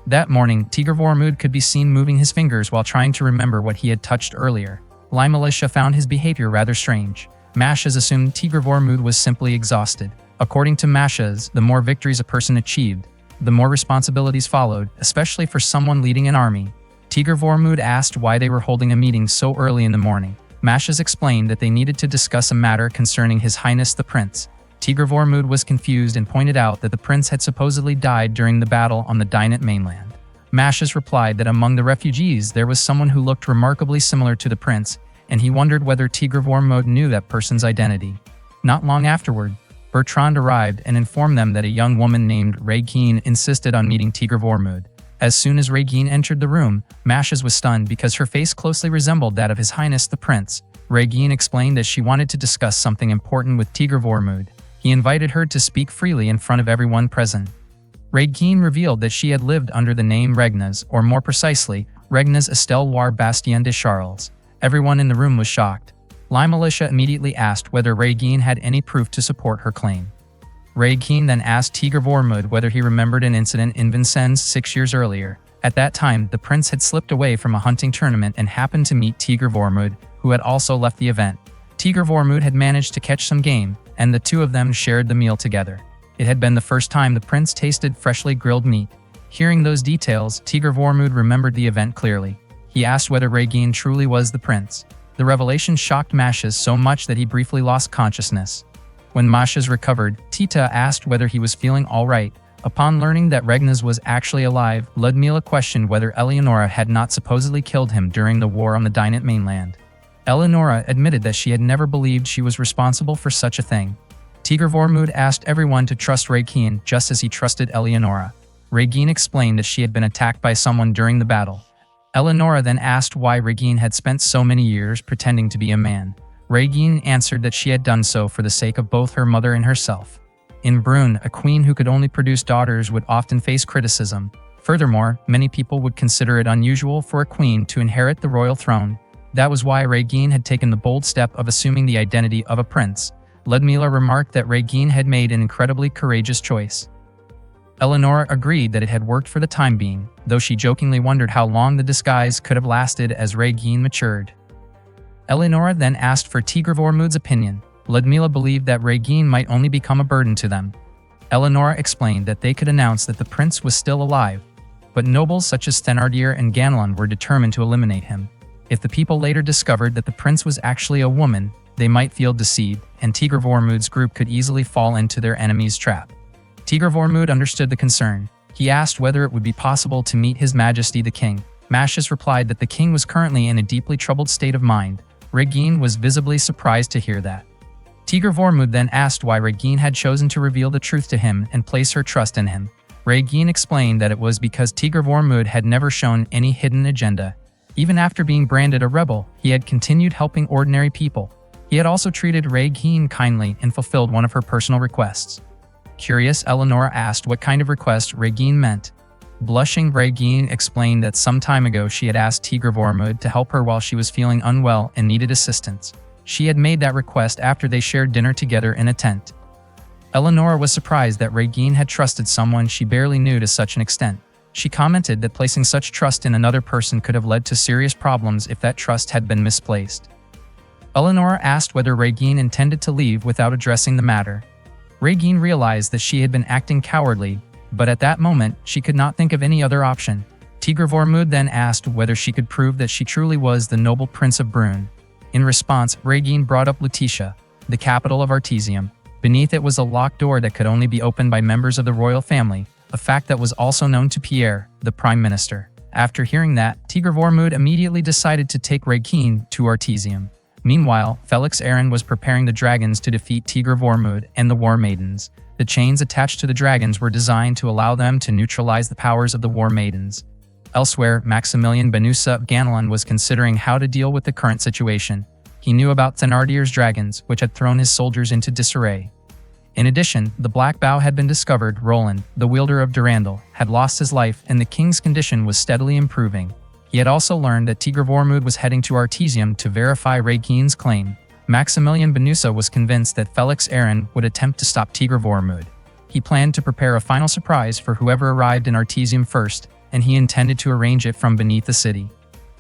That morning, Tigr Vormud could be seen moving his fingers while trying to remember what he had touched earlier. Limelisha found his behavior rather strange. Mashas assumed Tigr Vormud was simply exhausted. According to Mashas, the more victories a person achieved, the more responsibilities followed, especially for someone leading an army. Tigr Vormud asked why they were holding a meeting so early in the morning. Mashas explained that they needed to discuss a matter concerning His Highness the Prince. Tigr Vormud was confused and pointed out that the prince had supposedly died during the battle on the Dinant mainland. Mashas replied that among the refugees there was someone who looked remarkably similar to the prince, and he wondered whether Tigr Vormud knew that person's identity. Not long afterward, Bertrand arrived and informed them that a young woman named Regine insisted on meeting Tigr Vormud. As soon as Regine entered the room, Mashas was stunned because her face closely resembled that of His Highness the Prince. Regine explained that she wanted to discuss something important with Tigr Vormud. He invited her to speak freely in front of everyone present. Regine revealed that she had lived under the name Regnes, or more precisely, Regnes Estelle War Bastien de Charles. Everyone in the room was shocked. La Militia immediately asked whether Regine had any proof to support her claim. Regine then asked Tigr Vormud whether he remembered an incident in Vincennes 6 years earlier. At that time, the prince had slipped away from a hunting tournament and happened to meet Tigr Vormud, who had also left the event. Tigr Vormud had managed to catch some game, and the two of them shared the meal together. It had been the first time the prince tasted freshly grilled meat. Hearing those details, Tigr Vormud remembered the event clearly. He asked whether Regine truly was the prince. The revelation shocked Mashas so much that he briefly lost consciousness. When Mashas recovered, Tita asked whether he was feeling all right. Upon learning that Regnes was actually alive, Ludmila questioned whether Eleonora had not supposedly killed him during the war on the Dinant mainland. Eleonora admitted that she had never believed she was responsible for such a thing. Tigr Vormud asked everyone to trust Regine just as he trusted Eleonora. Regine explained that she had been attacked by someone during the battle. Eleonora then asked why Regine had spent so many years pretending to be a man. Regine answered that she had done so for the sake of both her mother and herself. In Brune, a queen who could only produce daughters would often face criticism. Furthermore, many people would consider it unusual for a queen to inherit the royal throne. That was why Regine had taken the bold step of assuming the identity of a prince. Ludmila remarked that Regine had made an incredibly courageous choice. Eleonora agreed that it had worked for the time being, though she jokingly wondered how long the disguise could have lasted as Regine matured. Eleonora then asked for Tigr Vormud's opinion. Ludmila believed that Regine might only become a burden to them. Eleonora explained that they could announce that the prince was still alive, but nobles such as Thénardier and Ganelon were determined to eliminate him. If the people later discovered that the prince was actually a woman, they might feel deceived, and Tigr Vormud's group could easily fall into their enemy's trap. Tigr Vormud understood the concern. He asked whether it would be possible to meet His Majesty the King. Mashas replied that the king was currently in a deeply troubled state of mind. Regine was visibly surprised to hear that. Tigr Vormud then asked why Regine had chosen to reveal the truth to him and place her trust in him. Regine explained that it was because Tigr Vormud had never shown any hidden agenda. Even after being branded a rebel, he had continued helping ordinary people. He had also treated Regine kindly and fulfilled one of her personal requests. Curious, Eleonora asked what kind of request Regine meant. Blushing, Regine explained that some time ago she had asked Tigr Vormud to help her while she was feeling unwell and needed assistance. She had made that request after they shared dinner together in a tent. Eleonora was surprised that Regine had trusted someone she barely knew to such an extent. She commented that placing such trust in another person could have led to serious problems if that trust had been misplaced. Eleonora asked whether Regine intended to leave without addressing the matter. Regine realized that she had been acting cowardly, but at that moment, she could not think of any other option. Tigr Vormud then asked whether she could prove that she truly was the noble prince of Brune. In response, Regine brought up Lutetia, the capital of Artesium. Beneath it was a locked door that could only be opened by members of the royal family, a fact that was also known to Pierre, the prime minister. After hearing that, Tigr Vormud immediately decided to take Regine to Artesium. Meanwhile, Felix Aaron was preparing the dragons to defeat Tigr Vormud and the War Maidens. The chains attached to the dragons were designed to allow them to neutralize the powers of the War Maidens. Elsewhere, Maximilien Benusa of Ganelon was considering how to deal with the current situation. He knew about Thénardier's dragons, which had thrown his soldiers into disarray. In addition, the Black Bough had been discovered. Roland, the wielder of Durandal, had lost his life and the king's condition was steadily improving. He had also learned that Tigr Vormud was heading to Artesium to verify Regine's claim. Maximilien Benusa was convinced that Felix Aaron would attempt to stop Tigr Vormud. He planned to prepare a final surprise for whoever arrived in Artesium first, and he intended to arrange it from beneath the city.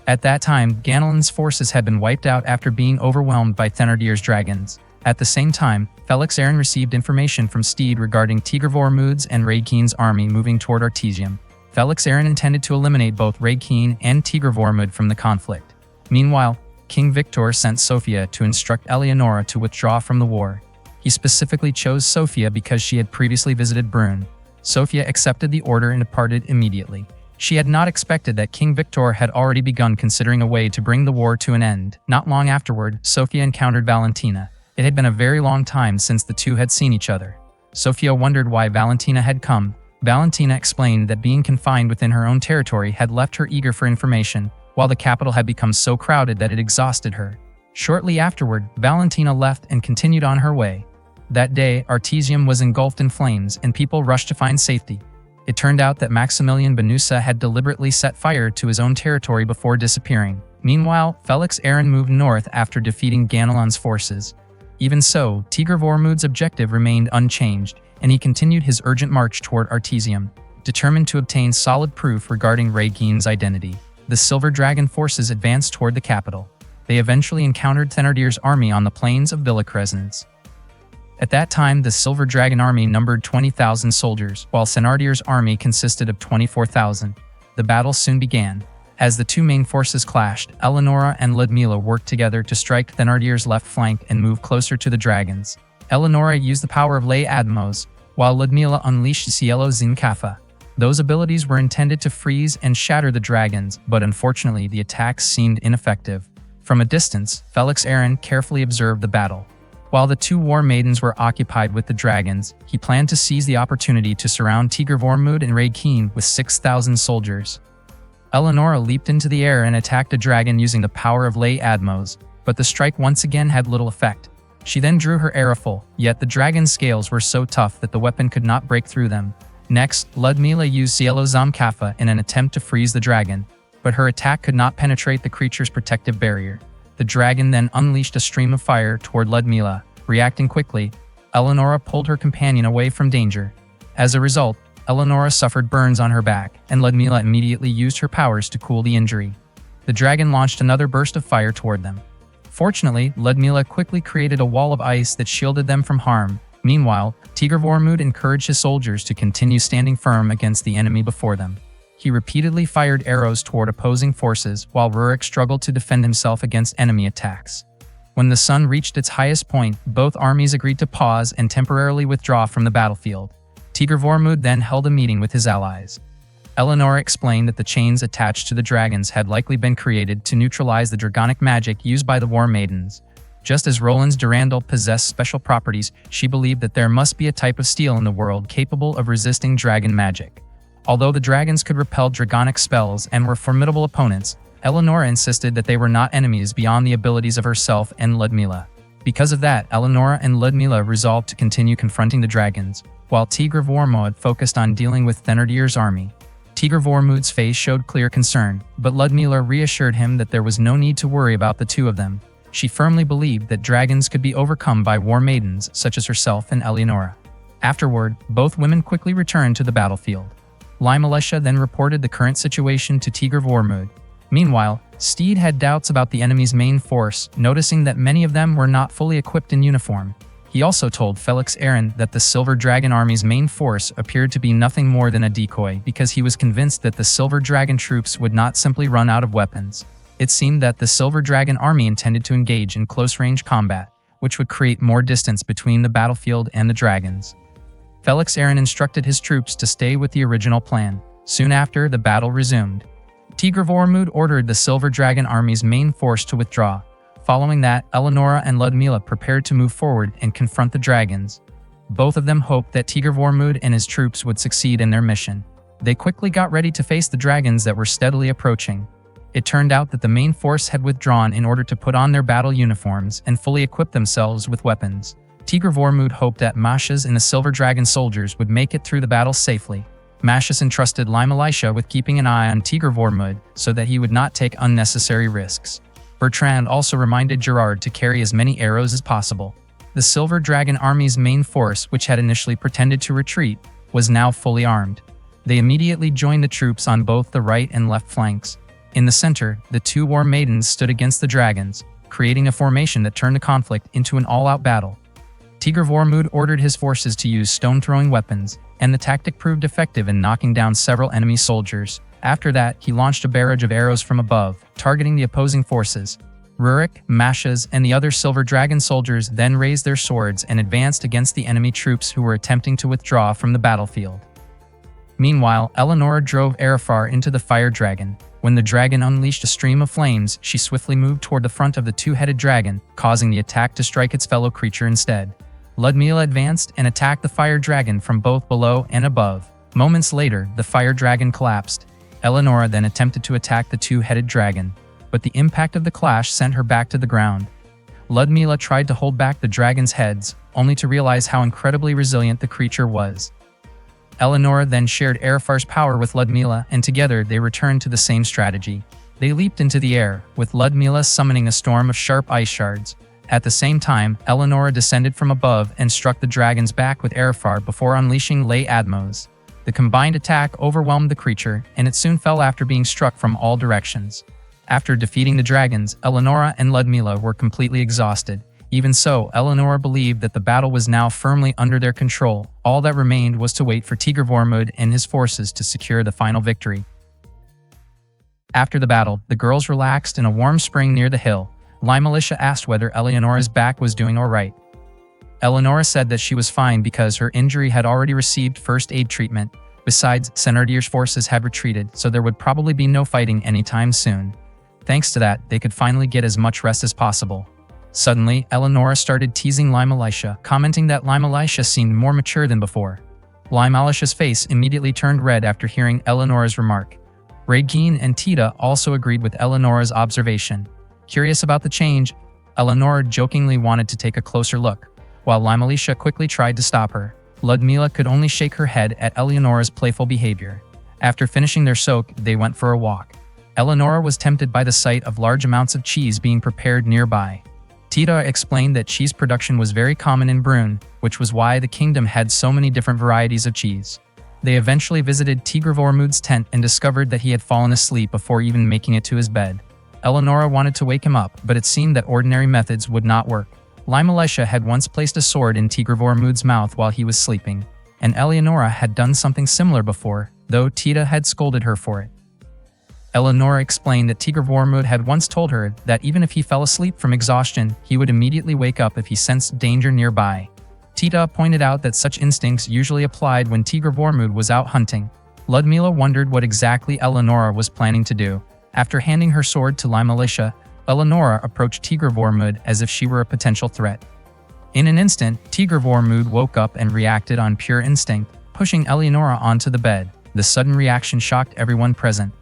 At that time, Ganelon's forces had been wiped out after being overwhelmed by Thénardier's dragons. At the same time, Felix Aaron received information from Steed regarding Tigr Vormud's and Raid Keen's army moving toward Artesium. Felix Aaron intended to eliminate both Raid Keen and Tigr Vormud from the conflict. Meanwhile, King Victor sent Sofia to instruct Eleonora to withdraw from the war. He specifically chose Sofia because she had previously visited Brünn. Sofia accepted the order and departed immediately. She had not expected that King Victor had already begun considering a way to bring the war to an end. Not long afterward, Sofia encountered Valentina. It had been a very long time since the two had seen each other. Sofia wondered why Valentina had come. Valentina explained that being confined within her own territory had left her eager for information, while the capital had become so crowded that it exhausted her. Shortly afterward, Valentina left and continued on her way. That day, Artesium was engulfed in flames and people rushed to find safety. It turned out that Maximilian Benusa had deliberately set fire to his own territory before disappearing. Meanwhile, Felix Aaron moved north after defeating Ganelon's forces. Even so, Tigr Vormud's objective remained unchanged, and he continued his urgent march toward Artesium, determined to obtain solid proof regarding Raid Keen's identity. The Silver Dragon forces advanced toward the capital. They eventually encountered Thénardier's army on the plains of Villacrescence. At that time, the Silver Dragon army numbered 20,000 soldiers, while Thénardier's army consisted of 24,000. The battle soon began. As the two main forces clashed, Eleonora and Ludmila worked together to strike Thénardier's left flank and move closer to the dragons. Eleonora used the power of Ley Admos, while Ludmila unleashed Cielo Zincafa. Those abilities were intended to freeze and shatter the dragons, but unfortunately the attacks seemed ineffective. From a distance, Felix Aaron carefully observed the battle. While the two war maidens were occupied with the dragons, he planned to seize the opportunity to surround Tigr Vormud and Raid Keen with 6,000 soldiers. Eleonora leaped into the air and attacked a dragon using the power of Ley Admos, but the strike once again had little effect. She then drew her arrow full, yet the dragon's scales were so tough that the weapon could not break through them. Next, Ludmila used Cielo Zamkafa in an attempt to freeze the dragon, but her attack could not penetrate the creature's protective barrier. The dragon then unleashed a stream of fire toward Ludmila. Reacting quickly, Eleonora pulled her companion away from danger. As a result, Eleonora suffered burns on her back, and Ludmila immediately used her powers to cool the injury. The dragon launched another burst of fire toward them. Fortunately, Ludmila quickly created a wall of ice that shielded them from harm. Meanwhile, Tigr Vormud encouraged his soldiers to continue standing firm against the enemy before them. He repeatedly fired arrows toward opposing forces, while Rurik struggled to defend himself against enemy attacks. When the sun reached its highest point, both armies agreed to pause and temporarily withdraw from the battlefield. Tigr Vormud then held a meeting with his allies. Eleonora explained that the chains attached to the dragons had likely been created to neutralize the dragonic magic used by the War Maidens. Just as Roland's Durandal possessed special properties, she believed that there must be a type of steel in the world capable of resisting dragon magic. Although the dragons could repel dragonic spells and were formidable opponents, Eleonora insisted that they were not enemies beyond the abilities of herself and Ludmila. Because of that, Eleonora and Ludmila resolved to continue confronting the dragons, while Tigr Vormud focused on dealing with Thénardier's army. Tigr Vormud's face showed clear concern, but Ludmila reassured him that there was no need to worry about the two of them. She firmly believed that dragons could be overcome by war maidens such as herself and Eleonora. Afterward, both women quickly returned to the battlefield. Limelisha then reported the current situation to Tigr Vormud. Meanwhile, Steed had doubts about the enemy's main force, noticing that many of them were not fully equipped in uniform. He also told Felix Aaron that the Silver Dragon army's main force appeared to be nothing more than a decoy because he was convinced that the Silver Dragon troops would not simply run out of weapons. It seemed that the Silver Dragon army intended to engage in close-range combat, which would create more distance between the battlefield and the dragons. Felix Aaron instructed his troops to stay with the original plan. Soon after, the battle resumed. Tigr Vormud ordered the Silver Dragon army's main force to withdraw. Following that, Eleonora and Ludmila prepared to move forward and confront the dragons. Both of them hoped that Tigr Vormud and his troops would succeed in their mission. They quickly got ready to face the dragons that were steadily approaching. It turned out that the main force had withdrawn in order to put on their battle uniforms and fully equip themselves with weapons. Tigr Vormud hoped that Mascias and the Silver Dragon soldiers would make it through the battle safely. Mascias entrusted Limelisha with keeping an eye on Tigr Vormud so that he would not take unnecessary risks. Bertrand also reminded Gerard to carry as many arrows as possible. The Silver Dragon army's main force, which had initially pretended to retreat, was now fully armed. They immediately joined the troops on both the right and left flanks. In the center, the two war maidens stood against the dragons, creating a formation that turned the conflict into an all-out battle. Tigr Vormund ordered his forces to use stone-throwing weapons, and the tactic proved effective in knocking down several enemy soldiers. After that, he launched a barrage of arrows from above, targeting the opposing forces. Rurik, Mashas, and the other Silver Dragon soldiers then raised their swords and advanced against the enemy troops who were attempting to withdraw from the battlefield. Meanwhile, Eleonora drove Arafar into the fire dragon. When the dragon unleashed a stream of flames, she swiftly moved toward the front of the two-headed dragon, causing the attack to strike its fellow creature instead. Ludmila advanced and attacked the fire dragon from both below and above. Moments later, the fire dragon collapsed. Eleonora then attempted to attack the two-headed dragon, but the impact of the clash sent her back to the ground. Ludmila tried to hold back the dragon's heads, only to realize how incredibly resilient the creature was. Eleonora then shared Arafar's power with Ludmila, and together they returned to the same strategy. They leaped into the air, with Ludmila summoning a storm of sharp ice shards. At the same time, Eleonora descended from above and struck the dragon's back with Arafar before unleashing Lay Admos. The combined attack overwhelmed the creature, and it soon fell after being struck from all directions. After defeating the dragons, Eleonora and Ludmila were completely exhausted. Even so, Eleonora believed that the battle was now firmly under their control. All that remained was to wait for Tigr Vormund and his forces to secure the final victory. After the battle, the girls relaxed in a warm spring near the hill. Limalicia asked whether Eleonora's back was doing all right. Eleonora said that she was fine because her injury had already received first aid treatment. Besides, Thenardir's forces had retreated, so there would probably be no fighting anytime soon. Thanks to that, they could finally get as much rest as possible. Suddenly, Eleonora started teasing Limalicia, commenting that Limalicia seemed more mature than before. Limalicia's face immediately turned red after hearing Eleonora's remark. Regine and Tita also agreed with Eleonora's observation. Curious about the change, Eleonora jokingly wanted to take a closer look, while Limalicia quickly tried to stop her. Ludmila could only shake her head at Eleonora's playful behavior. After finishing their soak, they went for a walk. Eleonora was tempted by the sight of large amounts of cheese being prepared nearby. Tita explained that cheese production was very common in Brünn, which was why the kingdom had so many different varieties of cheese. They eventually visited Tigr Vormund's tent and discovered that he had fallen asleep before even making it to his bed. Eleonora wanted to wake him up, but it seemed that ordinary methods would not work. Limalicia had once placed a sword in Tigr Vormund's mouth while he was sleeping, and Eleonora had done something similar before, though Tita had scolded her for it. Eleonora explained that Tigr Vormund had once told her that even if he fell asleep from exhaustion, he would immediately wake up if he sensed danger nearby. Tita pointed out that such instincts usually applied when Tigr Vormund was out hunting. Ludmila wondered what exactly Eleonora was planning to do. After handing her sword to Limalicia, Eleonora approached Tigr Vormund as if she were a potential threat. In an instant, Tigr Vormund woke up and reacted on pure instinct, pushing Eleonora onto the bed. The sudden reaction shocked everyone present.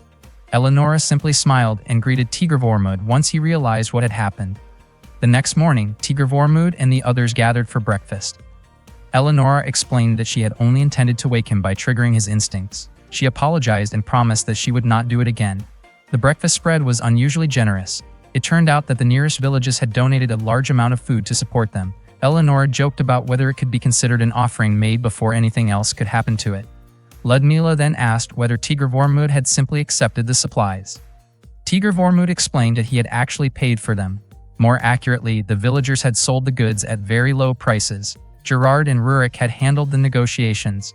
Eleonora simply smiled and greeted Tigr Vormund once he realized what had happened. The next morning, Tigr Vormund and the others gathered for breakfast. Eleonora explained that she had only intended to wake him by triggering his instincts. She apologized and promised that she would not do it again. The breakfast spread was unusually generous. It turned out that the nearest villages had donated a large amount of food to support them. Eleonora joked about whether it could be considered an offering made before anything else could happen to it. Ludmila then asked whether Tigr Vormund had simply accepted the supplies. Tigr Vormund explained that he had actually paid for them. More accurately, the villagers had sold the goods at very low prices. Gerard and Rurik had handled the negotiations.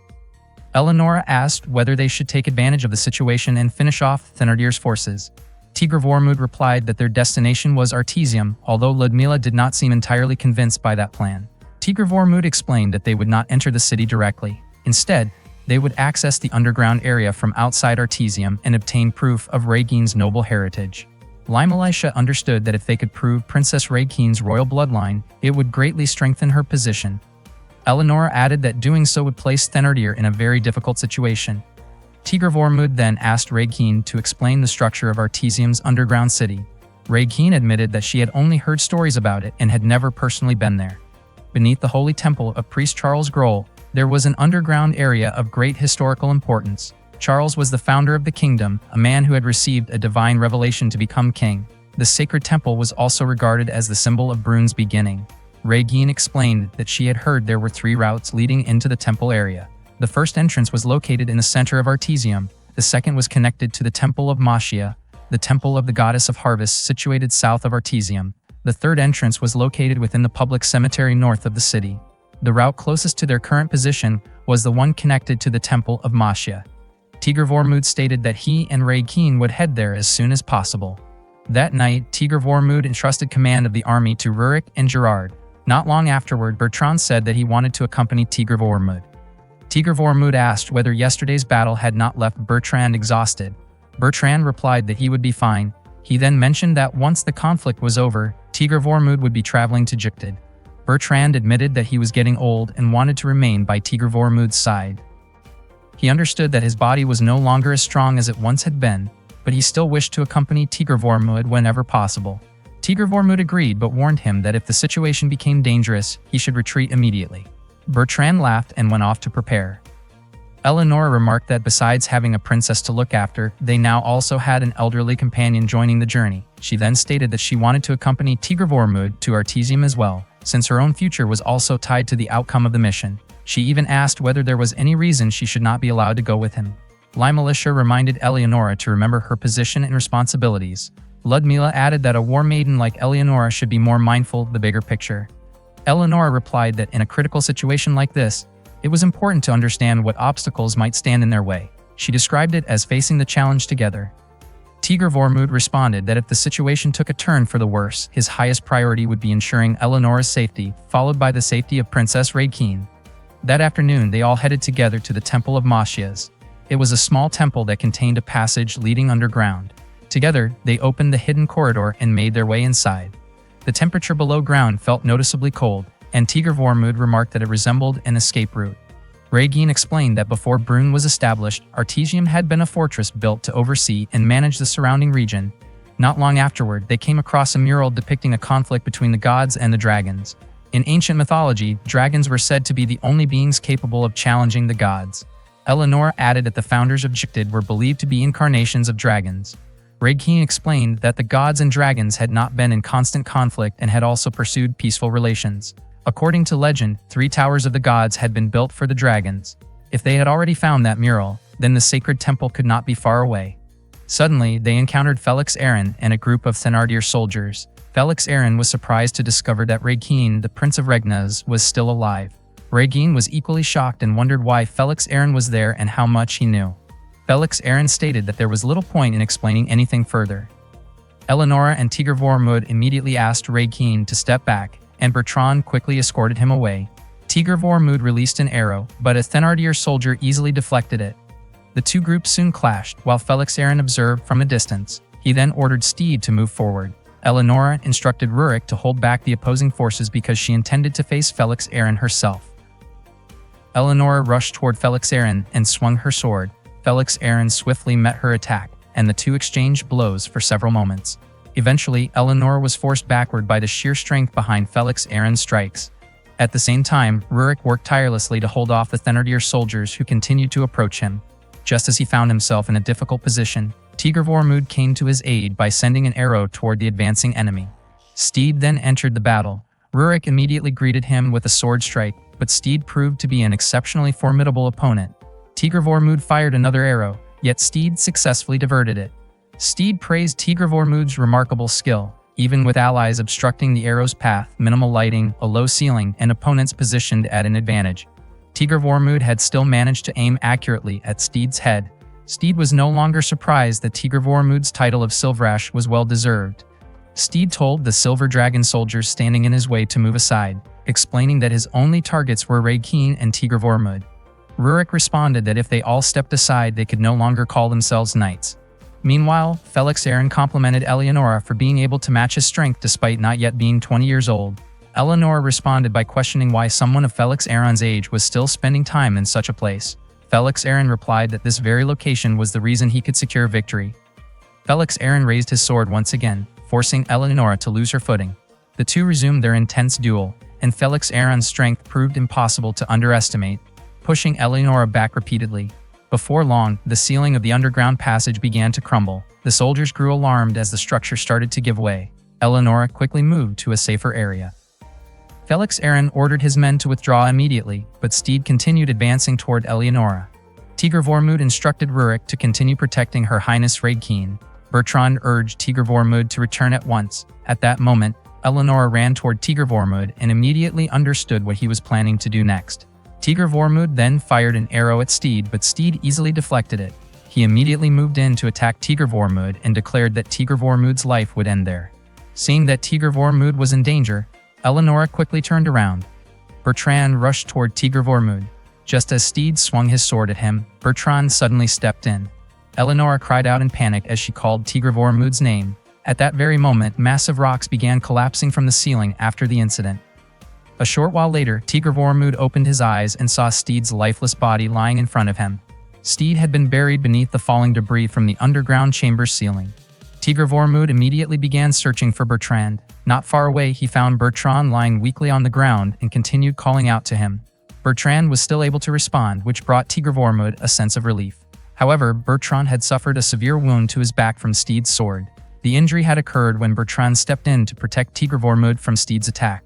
Eleonora asked whether they should take advantage of the situation and finish off Thenardir's forces. Tigr Vormund replied that their destination was Artesium, although Ludmila did not seem entirely convinced by that plan. Tigr Vormund explained that they would not enter the city directly. Instead, they would access the underground area from outside Artesium and obtain proof of Regine's noble heritage. Limalicia understood that if they could prove Princess Regine's royal bloodline, it would greatly strengthen her position. Eleonora added that doing so would place Thenardir in a very difficult situation. Tigr Vormund then asked Regine to explain the structure of Artesium's underground city. Regine admitted that she had only heard stories about it and had never personally been there. Beneath the holy temple of Priest Charles Grohl, there was an underground area of great historical importance. Charles was the founder of the kingdom, a man who had received a divine revelation to become king. The sacred temple was also regarded as the symbol of Brünn's beginning. Regine explained that she had heard there were 3 routes leading into the temple area. The first entrance was located in the center of Artesium. The second was connected to the Temple of Mashia, the temple of the goddess of harvest situated south of Artesium. The third entrance was located within the public cemetery north of the city. The route closest to their current position was the one connected to the Temple of Mashia. Tigr Vormud stated that he and Raykeen would head there as soon as possible. That night, Tigr Vormud entrusted command of the army to Rurik and Gerard. Not long afterward, Bertrand said that he wanted to accompany Tigr Vormud. Tigr Vormud asked whether yesterday's battle had not left Bertrand exhausted. Bertrand replied that he would be fine. He then mentioned that once the conflict was over, Tigr Vormud would be traveling to Jiktid. Bertrand admitted that he was getting old and wanted to remain by Tigr Vormud's side. He understood that his body was no longer as strong as it once had been, but he still wished to accompany Tigr Vormud whenever possible. Tigr Vormud agreed but warned him that if the situation became dangerous, he should retreat immediately. Bertrand laughed and went off to prepare. Eleonora remarked that besides having a princess to look after, they now also had an elderly companion joining the journey. She then stated that she wanted to accompany Tigr Vormud to Artesium as well, since her own future was also tied to the outcome of the mission. She even asked whether there was any reason she should not be allowed to go with him. Limalicia reminded Eleonora to remember her position and responsibilities. Ludmila added that a war maiden like Eleonora should be more mindful of the bigger picture. Eleonora replied that in a critical situation like this, it was important to understand what obstacles might stand in their way. She described it as facing the challenge together. Tigr Vormud responded that if the situation took a turn for the worse, his highest priority would be ensuring Eleonora's safety, followed by the safety of Princess Raykeen. That afternoon, they all headed together to the Temple of Mashias. It was a small temple that contained a passage leading underground. Together, they opened the hidden corridor and made their way inside. The temperature below ground felt noticeably cold, and Tigr Vormud remarked that it resembled an escape route. Raykeen explained that before Brünn was established, Artesium had been a fortress built to oversee and manage the surrounding region. Not long afterward, they came across a mural depicting a conflict between the gods and the dragons. In ancient mythology, dragons were said to be the only beings capable of challenging the gods. Eleonora added that the founders of Jiktid were believed to be incarnations of dragons. Raykeen explained that the gods and dragons had not been in constant conflict and had also pursued peaceful relations. According to legend, 3 towers of the gods had been built for the dragons. If they had already found that mural, then the sacred temple could not be far away. Suddenly, they encountered Felix Aaron and a group of Thenardier soldiers. Felix Aaron was surprised to discover that Raykeen, the Prince of Regnaz, was still alive. Raykeen was equally shocked and wondered why Felix Aaron was there and how much he knew. Felix Aaron stated that there was little point in explaining anything further. Eleonora and Tigr Vormud immediately asked Raykeen to step back, and Bertrand quickly escorted him away. Tigr Vormud released an arrow, but a Thenardier soldier easily deflected it. The two groups soon clashed, while Felix Aaron observed from a distance. He then ordered Steed to move forward. Eleonora instructed Rurik to hold back the opposing forces because she intended to face Felix Aaron herself. Eleonora rushed toward Felix Aaron and swung her sword. Felix Aaron swiftly met her attack, and the two exchanged blows for several moments. Eventually, Eleonora was forced backward by the sheer strength behind Felix Aaron's strikes. At the same time, Rurik worked tirelessly to hold off the Thenardier soldiers who continued to approach him. Just as he found himself in a difficult position, Tigr Vormud came to his aid by sending an arrow toward the advancing enemy. Steed then entered the battle. Rurik immediately greeted him with a sword strike, but Steed proved to be an exceptionally formidable opponent. Tigr Vormud fired another arrow, yet Steed successfully diverted it. Steed praised Tigr Vormud's remarkable skill. Even with allies obstructing the arrow's path, minimal lighting, a low ceiling, and opponents positioned at an advantage, Tigr Vormud had still managed to aim accurately at Steed's head. Steed was no longer surprised that Tigr Vormud's title of Silverash was well-deserved. Steed told the Silver Dragon soldiers standing in his way to move aside, explaining that his only targets were Raykeen and Tigr Vormud. Rurik responded that if they all stepped aside, they could no longer call themselves knights. Meanwhile, Felix Aaron complimented Eleonora for being able to match his strength despite not yet being 20 years old. Eleonora responded by questioning why someone of Felix Aaron's age was still spending time in such a place. Felix Aaron replied that this very location was the reason he could secure victory. Felix Aaron raised his sword once again, forcing Eleonora to lose her footing. The two resumed their intense duel, and Felix Aaron's strength proved impossible to underestimate, pushing Eleonora back repeatedly. Before long, the ceiling of the underground passage began to crumble. The soldiers grew alarmed as the structure started to give way. Eleonora quickly moved to a safer area. Felix Aaron ordered his men to withdraw immediately, but Steed continued advancing toward Eleonora. Tigr Vormud instructed Rurik to continue protecting Her Highness Raykeen. Bertrand urged Tigr Vormud to return at once. At that moment, Eleonora ran toward Tigr Vormud and immediately understood what he was planning to do next. Tigr Vormud then fired an arrow at Steed, but Steed easily deflected it. He immediately moved in to attack Tigr Vormud and declared that Tigr Vormud's life would end there. Seeing that Tigr Vormud was in danger, Eleonora quickly turned around. Bertrand rushed toward Tigr Vormud. Just as Steed swung his sword at him, Bertrand suddenly stepped in. Eleonora cried out in panic as she called Tigr Vormud's name. At that very moment, massive rocks began collapsing from the ceiling after the incident. A short while later, Tigr Vormud opened his eyes and saw Steed's lifeless body lying in front of him. Steed had been buried beneath the falling debris from the underground chamber's ceiling. Tigr Vormud immediately began searching for Bertrand. Not far away, he found Bertrand lying weakly on the ground and continued calling out to him. Bertrand was still able to respond, which brought Tigr Vormud a sense of relief. However, Bertrand had suffered a severe wound to his back from Steed's sword. The injury had occurred when Bertrand stepped in to protect Tigr Vormud from Steed's attack.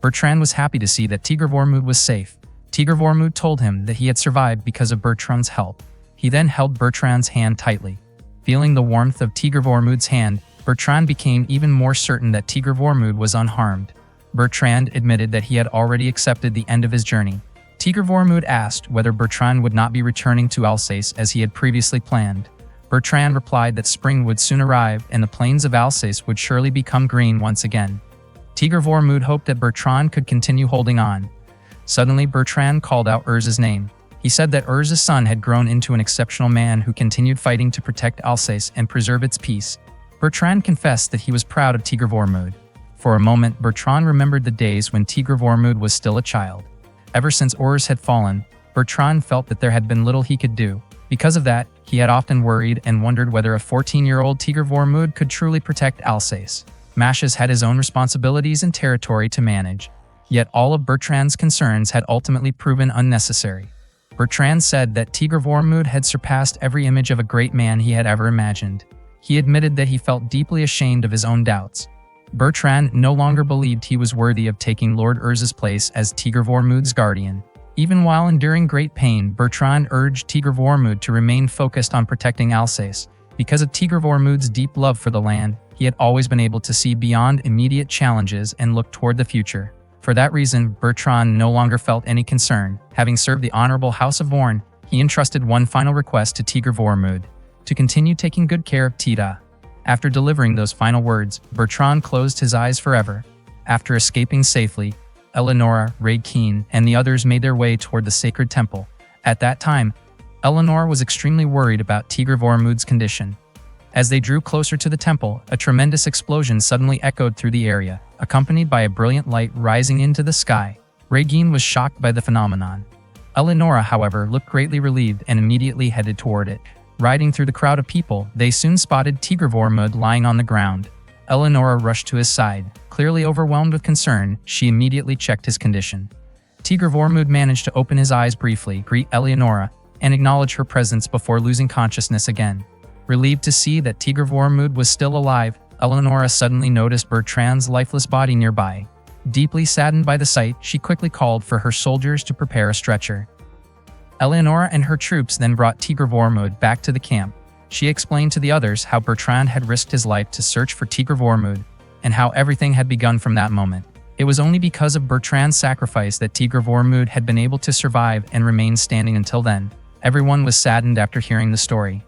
Bertrand was happy to see that Tigr Vormud was safe. Tigr Vormud told him that he had survived because of Bertrand's help. He then held Bertrand's hand tightly. Feeling the warmth of Tigr Vormud's hand, Bertrand became even more certain that Tigr Vormud was unharmed. Bertrand admitted that he had already accepted the end of his journey. Tigr Vormud asked whether Bertrand would not be returning to Alsace as he had previously planned. Bertrand replied that spring would soon arrive and the plains of Alsace would surely become green once again. Tigr Vormud hoped that Bertrand could continue holding on. Suddenly, Bertrand called out Urza's name. He said that Urza's son had grown into an exceptional man who continued fighting to protect Alsace and preserve its peace. Bertrand confessed that he was proud of Tigr Vormud. For a moment, Bertrand remembered the days when Tigr Vormud was still a child. Ever since Urza had fallen, Bertrand felt that there had been little he could do. Because of that, he had often worried and wondered whether a 14-year-old Tigr Vormud could truly protect Alsace. Mashes had his own responsibilities and territory to manage. Yet all of Bertrand's concerns had ultimately proven unnecessary. Bertrand said that Tigr Vormud had surpassed every image of a great man he had ever imagined. He admitted that he felt deeply ashamed of his own doubts. Bertrand no longer believed he was worthy of taking Lord Urza's place as Tigr Vormud's guardian. Even while enduring great pain, Bertrand urged Tigr Vormud to remain focused on protecting Alsace. Because of Tigr Vormud's deep love for the land, he had always been able to see beyond immediate challenges and look toward the future. For that reason, Bertrand no longer felt any concern. Having served the honorable House of Vorn, he entrusted one final request to Tigr Vormud: to continue taking good care of Tita. After delivering those final words, Bertrand closed his eyes forever. After escaping safely, Eleonora, Raedkeen, and the others made their way toward the sacred temple. At that time, Eleonora was extremely worried about Tigr Vormud's condition. As they drew closer to the temple, a tremendous explosion suddenly echoed through the area, accompanied by a brilliant light rising into the sky. Raedkeen was shocked by the phenomenon. Eleonora, however, looked greatly relieved and immediately headed toward it. Riding through the crowd of people, they soon spotted Tigr Vormud lying on the ground. Eleonora rushed to his side. Clearly overwhelmed with concern, she immediately checked his condition. Tigr Vormud managed to open his eyes briefly, greet Eleonora, and acknowledge her presence before losing consciousness again. Relieved to see that Tigr Vormud was still alive, Eleonora suddenly noticed Bertrand's lifeless body nearby. Deeply saddened by the sight, she quickly called for her soldiers to prepare a stretcher. Eleonora and her troops then brought Tigr Vormud back to the camp. She explained to the others how Bertrand had risked his life to search for Tigr Vormud, and how everything had begun from that moment. It was only because of Bertrand's sacrifice that Tigr Vormud had been able to survive and remain standing until then. Everyone was saddened after hearing the story.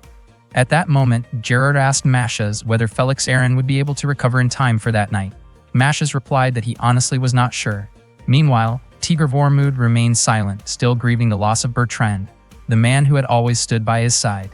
At that moment, Gerard asked Mashes whether Felix Aaron would be able to recover in time for that night. Mashes replied that he honestly was not sure. Meanwhile, Tigr Vormud remained silent, still grieving the loss of Bertrand, the man who had always stood by his side.